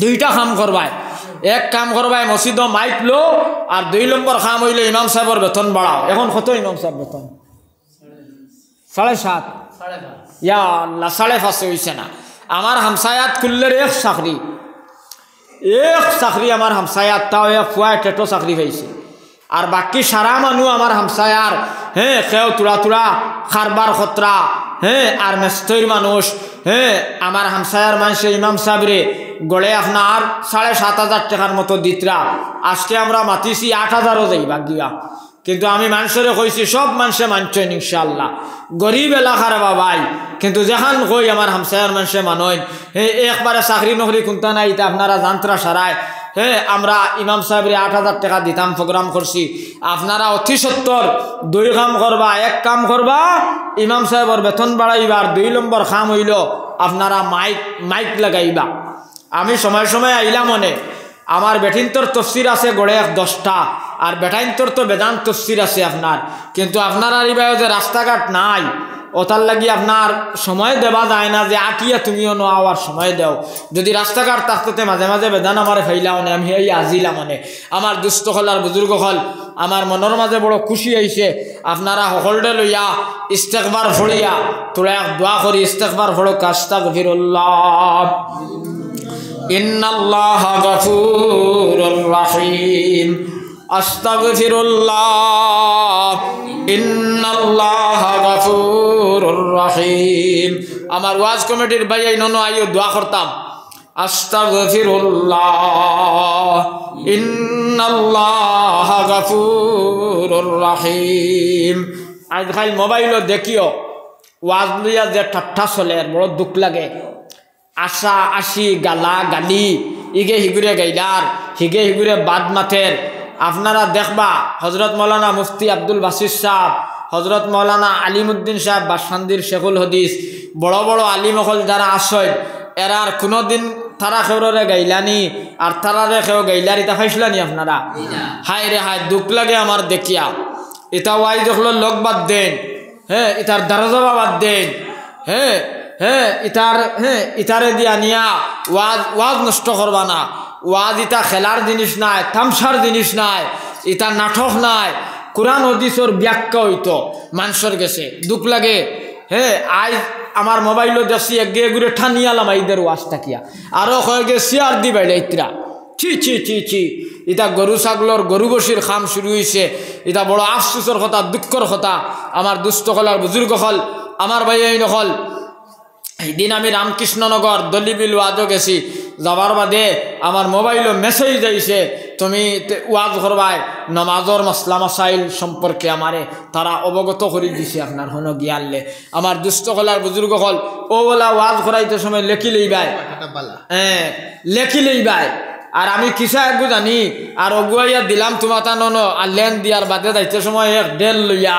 S1: দুইটা কাম করবায়। এক কাম করবায় মসজিদ মাইক লো, আর 2 নম্বর কাম হইলে ইমাম সাহেবের বেতন বাড়াও। এখন কত ইমাম সাহেব বেতন? 7.5। ইয়া আল্লাহ, 5.5 হয়েছে না। আমার হামসায়াত কুল্লের এক চাকরি আমার হামসায়াত, তাও এক ফুয়া টেটো চাকরি পাইছে। আর বাকি সারা মানুষ আমার হামসায়ার, কেউ তুড়া খারবার খতরা, আর মেস্তৈর মানুষ, আমার হামসায়ার মানুষে ইমাম সাহেবরে গড়ে আপনার 7,500 টাকার মতো দিতরা। আজকে আমরা মাতিছি 8,000ও যাইবা গিয়া, কিন্তু আমি মানুষের কইছি, সব মানুষে মানছেন ইনশাআল্লাহ। গরিব এলাকার বাবাই, কিন্তু যেখান কই আমার হামসায়ার মানুষে মানয়, একবারে চাকরি নকরি কোনটা নাই, এটা আপনারা জানতরা সারায়। আমরা ইমাম সাহেবরে 8,000 টাকা দিতাম, প্রোগ্রাম করছি। আপনারা অতি সত্তর 2 কাম করবা। এক কাম করবা, ইমাম সাহেবের বেতন বাড়াইবার। 2 নম্বর কাম হইল আপনারা মাইক লাগাইবা। আমি সময় সময় আইলাম মনে, আমার বেটিন্তর তফসির আছে গড়ে 10টা, আর বেটাইন্তর তো বেদান্ত তফসির আছে আপনার, কিন্তু আপনার আর ইবাই যে রাস্তাঘাট নাই, ওটার লাগি আপনার সময় দেওয়া যায় না যে আটিয়া তুমিও নো আওয়ার সময় দেও। যদি রাস্তাঘাট থাকতে মাঝে মাঝে বেদান আমার ফাইলা মনে, আমি এই আজিলাম মনে। আমার দুস্থ হল আর বুজুর্গ হল, আমার মনের মাঝে বড় খুশি হয়েছে। আপনারা সকলটা লইয়া ইস্তেগফার ফড়িয়া তোরা দোয়া করি, ইস্তেগফার ফড়ো। আস্তাগফিরুল্লাহ, ইন্নাল্লাহা গফুরুর রহিম। আস্তাগফিরুল্লাহ, ইন্নাল্লাহা গফুরুর রহিম। আমার ওয়াজ কমিটির ভাই এই ননো আইও দোয়া করতাম, আস্তাগফিরুল্লাহ, ইন্নাল্লাহা গফুরুর রহিম। আজকাল মোবাইল দেখিও ওয়াজ লইয়া যে ঠাট্টা চলে, বড় দুঃখ লাগে। আশা আসি গালা গালি, ইগে হিগুরে গাইলার, হিগে হিগুরে বাদ মাথের। আপনারা দেখবা হজরত মৌলানা মুফতি আব্দুল বাসির সাহেব, হজরত মৌলানা আলিমুদ্দিন সাহেব বাসখান্দির শেখুল হদিস, বড় বড় আলিমকল যারা আসয়, এরার কোনোদিন তারা খেউরে গাইলানি আর তারারে খেউ গাইলার ইতা ফাইসলানি আপনারা? হায় রে হায়, দুঃখ লাগে আমার দেখিয়া। এটা ওয়াই দেখলো লোক বাদ দেন, ইতার দারজবা বাদ দেন, ইতারে দিয়া নিয়া ওয়াজ নষ্ট করবা না। ওয়াজ ইতা খেলার জিনিস নাই, তামসার জিনিস নাই, ইতা নাটক নাই। কোরআন হাদিসের ব্যাখ্যা হইতো মানুষের গেছে। দুঃখ লাগে। আজ আমার মোবাইলও দেখছি এগে ঘুরে ঠানিয়ালাম ঈদের ওয়াজটা কিয়া, আরও কয়ে গে শিয়ার দি বাইলে ইতরা। ছি ছি ছি ছি, ইতা গরু ছাগলর গরু বসির খাম শুরু হয়েছে। এটা বড় আফসোসের কথা, দুঃখর কথা। আমার দুস্থ হল আর বুজুর্গ হল, আমার ভাই এই নকল। এইদিন আমি রামকৃষ্ণনগর দলিবিল ওয়াজও গেছি, যাবার বাদে আমার মোবাইলও মেসেজ যাইছে, তুমি ওয়াজ করবাই নমাজর মশলা মশাইল সম্পর্কে আমারে তারা অবগত করে দিছে আপনার হন গিয়ানলে। আমার দুস্থ হল আর বুজুর্গ হল, ও বলা ওয়াজ করাইতে সময় লেখি লইবাই, লেখি লইবাই। আর আমি কিসা একগু জানি, আর অগুয়াইয়া দিলাম তোমার তা নন, আর লেন দিয়ার বাদে যাইতে সময় 1.5 লইয়া,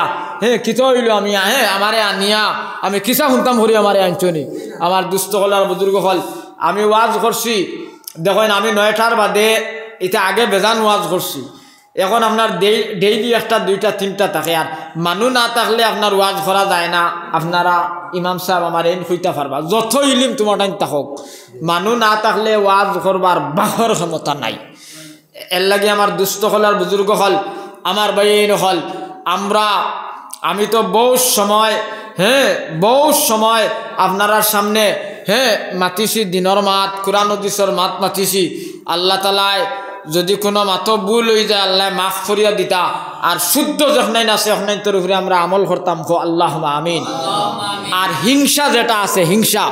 S1: কিত হইল আমি আমারে আনিয়া আমি কিসা শুনতাম করি আমারে আনছনি। আমার দুস্থ হল আর বুজুর্গ হল, আমি ওয়াজ করছি দেখেন, আমি 9টার বাদে এটা আগে বেজান ওয়াজ করছি। এখন আপনার ডেইলি 1টা 2টা 3টা থাকে, আর মানুষ না থাকলে আপনার ওয়াজ করা যায় না। আপনারা ইমাম সাহেব আমার এই হইতে পারবা, যত ইলিম তোমার টাইম থাকুক, মানুষ না থাকলে ওয়াজ করবার বাহর ক্ষমতা নাই। এর লাগে আমার দুস্থ হল আর বুজুর্গ হল, আমার ভাই হল, আমি তো বহু সময় আপনার সামনে মাতিছি, দিনের মাত, কোরআন হাদিসের মাত মাতিছি। আল্লাহ তালায় যদি কোনো মাতো ভুল হয়ে যায়, আল্লাহ মাফ করিয়া দিতা। আর শুদ্ধ যখন আছে তোর উপরে আমরা আমল করতাম, আল্লাহ আমিন। আর হিংসা যেটা আছে, হিংসা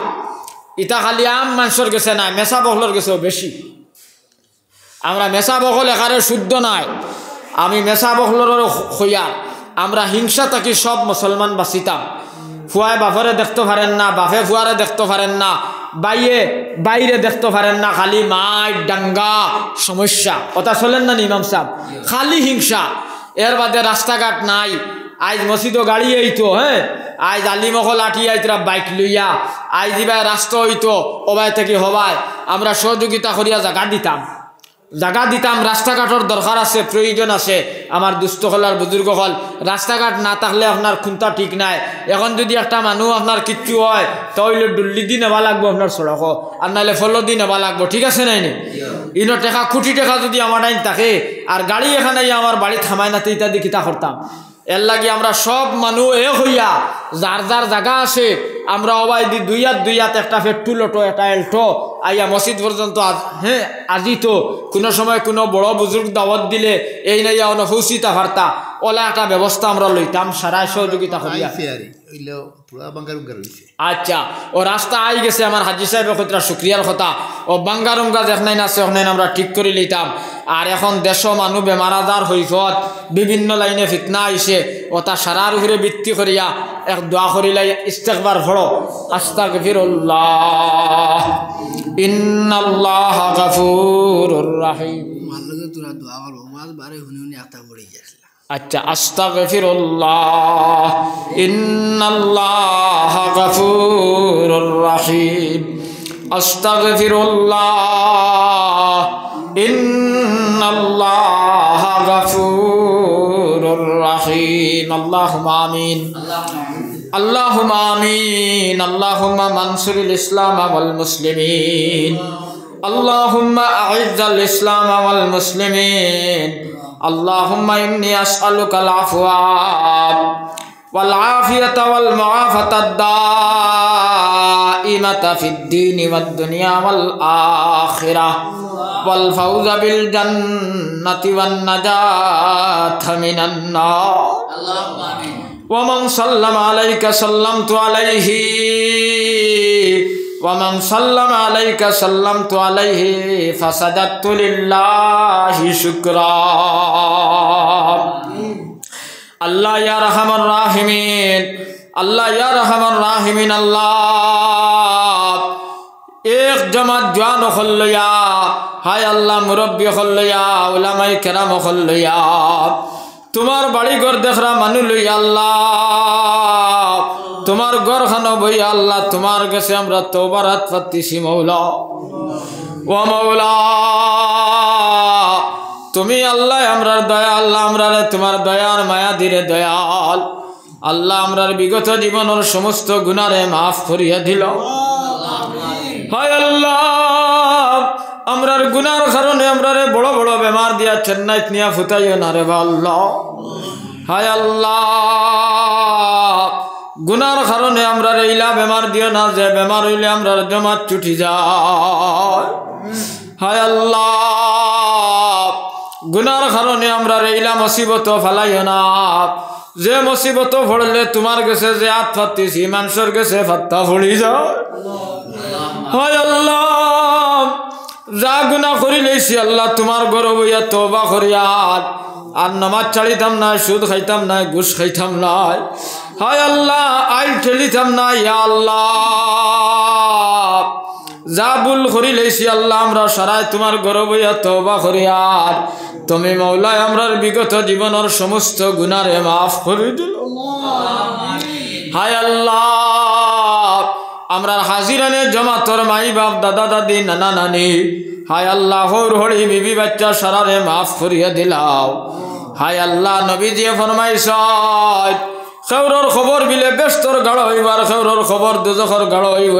S1: ইটা খালি আম মানুষের গেছে না, মেসা বহলের গেছেও বেশি। আমরা মেসা বহল এখানে শুদ্ধ নাই, আমি মেসা বহলেরও হইয়া আমরা হিংসা থাকি সব মুসলমান বাঁচিতাম। ফুয়ায় বাপরে দেখতে পারেন না, বাপে ফুয়ারে দেখতে পারেন না, বাইরে দেখতে পারেন না, খালি মাই ডাঙ্গা সমস্যা। কথা চলেন না ইমাম সাহেব, খালি হিংসা। এর বাদে রাস্তাঘাট নাই। আজ মসজিদও গাড়ি আইতো, আজ আলিমকল আঠি আইতরা বাইক লইয়া, আজ দিবাই রাস্তা হইতো, ওবাই থেকে হবাই আমরা সহযোগিতা করিয়া জায়গা দিতাম। রাস্তাঘাটর দরকার আছে, প্রয়োজন আছে। আমার দুস্থ হল আর বুজুর্গ হল রাস্তাঘাট না থাকলে আপনার খুনতা ঠিক নাই এখন যদি একটা মানুষ আপনার কিচ্ছু হয় তাহলে ডুল্লি দি নেওয়া লাগবো আপনার সড়ক আর নাহলে ফলো দি নেওয়া লাগবো ঠিক আছে নাই নি ইনো টাকা কোটি টাকা যদি আমার আইন থাকে আর গাড়ি এখানে আমার বাড়ি থামায় না ইত্যাদি কিতা করতাম এর লাগে আমরা সব মানুষ এক হইয়া যার যার জায়গা আছে আমরা অবাই দি দুই হাত একটা পেট্রোল অটো একটা এল্টো আইয়া মসজিদ পর্যন্ত হ্যাঁ আজি তো কোনো সময় কোনো বড় বুজুর্গ দাওয়াত দিলে এই নাইয়া অনুভূষিতা ভার্তা ওলা একটা ব্যবস্থা আমরা লইতাম সারা সহযোগিতা করিয়া আচ্ছা ও রাস্তা আই গেছে আমার হাজি সাহেবের কথা শুক্রিয়ার কথা ও বাঙ্গারুঙ্গা যেখানে আছে ওখানে আমরা ঠিক করে লইতাম আর এখন দেশ মানুষ বেমার আজার হইফত বিভিন্ন লাইনে ফিতনা আইছে ও তা সারার উপরে ভিত্তি করিয়া এক দোয়া করিলাই ইস্তেগফার পড়ো আস্তাগফিরুল্লাহ ইন্নাল্লাহ গাফুরুর রহিম
S2: মানলগে তোরা দোয়া করো মাস বারে হুনি হুনি আতা পড়ে যাস
S1: अच्छा अस्तगफिरुल्लाह इन्नल्लाह गफूरुर रहीम अस्तगफिरुल्लाह इन्नल्लाह गफूरुर रहीम अल्लाहुम्मा आमीन अल्लाहुम्मा आमीन अल्लाहुम्मा मंसुरिल इस्लाम वल मुस्लिमीन अल्लाहुम्मा अइज़्ज़िल इस्लाम वल मुस्लिमीन अल्लाहुम्मा इन्नी अस्अलुकल अफ़्वा वल आफ़ियता वल मुआफ़ाता दाइमता फ़िद्दीनि वद दुनिया वल आख़िरह वल फ़ौज़ बिल जन्नति वन नजात मिनन नार अल्लाहुम्मा आमीन वमन सल्लमा अलैका सल्लमतु अलैहि वमन सल्लम अलैका सल्लमतु अलैहि फसजदतु लिल्लाहि शुक्रा अल्लाह या रहमान राहिमीन अल्लाह या रहमान राहिमीन अल्लाह एक जमात जवान खल्लिया हाय अल्लाह मुरब्बी खल्लिया उलमाए किराम खल्लिया तुम्हार बाड़ी घर देख रहा मानु लइया अल्लाह तुम्हार घर खानो भैया अल्लाह तुम्हार कैसे हमरा तौबा रात फत्तीसी मौला व मौला तुम्हें अल्लाह हमरार दया अल्लाह हमरारे तुम्हार दयार माया धीरे दयाल अल्लाह हमरार विगत जीवन और समस्त गुनारे माफ करिया दिल हाय अल्लाह আমরার গুনার কারণে আমরারে বড় বড় বেমার দিয়া চেন্নাইত নিয়া ফুটাইও না রে আল্লাহ হায় আল্লাহ গুনার কারণে আমরারে ইলা বেমার দিও না যে বেমার হইলে আমরার জমাত ছুটি যায় হায় আল্লাহ গুনার কারণে আমরারে ইলা মুসিবত ফালাইও না যে মুসিবত পড়লে তোমার কাছে যে হাত ফাত্তিছি মানুষের কাছে ফাত্তা পড়ি যায় হায় আল্লাহ যা গুনাহ করি লইছি আল্লাহ তোমার গরব হইয়া তওবা করিয়া আর নামাজ ছাড়িতাম না সুদ খাইতাম না ঘুষ খাইতাম না হায় আল্লাহ আইল ঠেলিতাম না ইয়া আল্লাহ যা ভুল করি লইছি আল্লাহ আমরা সারাই তোমার গরব হইয়া তওবা করিয়া তুমি মওলা আমরার বিগত জীবনের সমস্ত গুনারে মাফ করে দিল হায় আল্লাহ আমরার হাজিরানে জমাতর মাই বাপ দাদা দাদি নানা নানি হায় আল্লাহ হর হরি বিবি বাচ্চা সারারে মাফ করিয়া দিলাও হায় আল্লাহ নবীজি ফরমাইছে খেউরর খবর বিলে ব্যস্তর গাড় হইবার খেউরর খবর দুজখর গাড় হইব।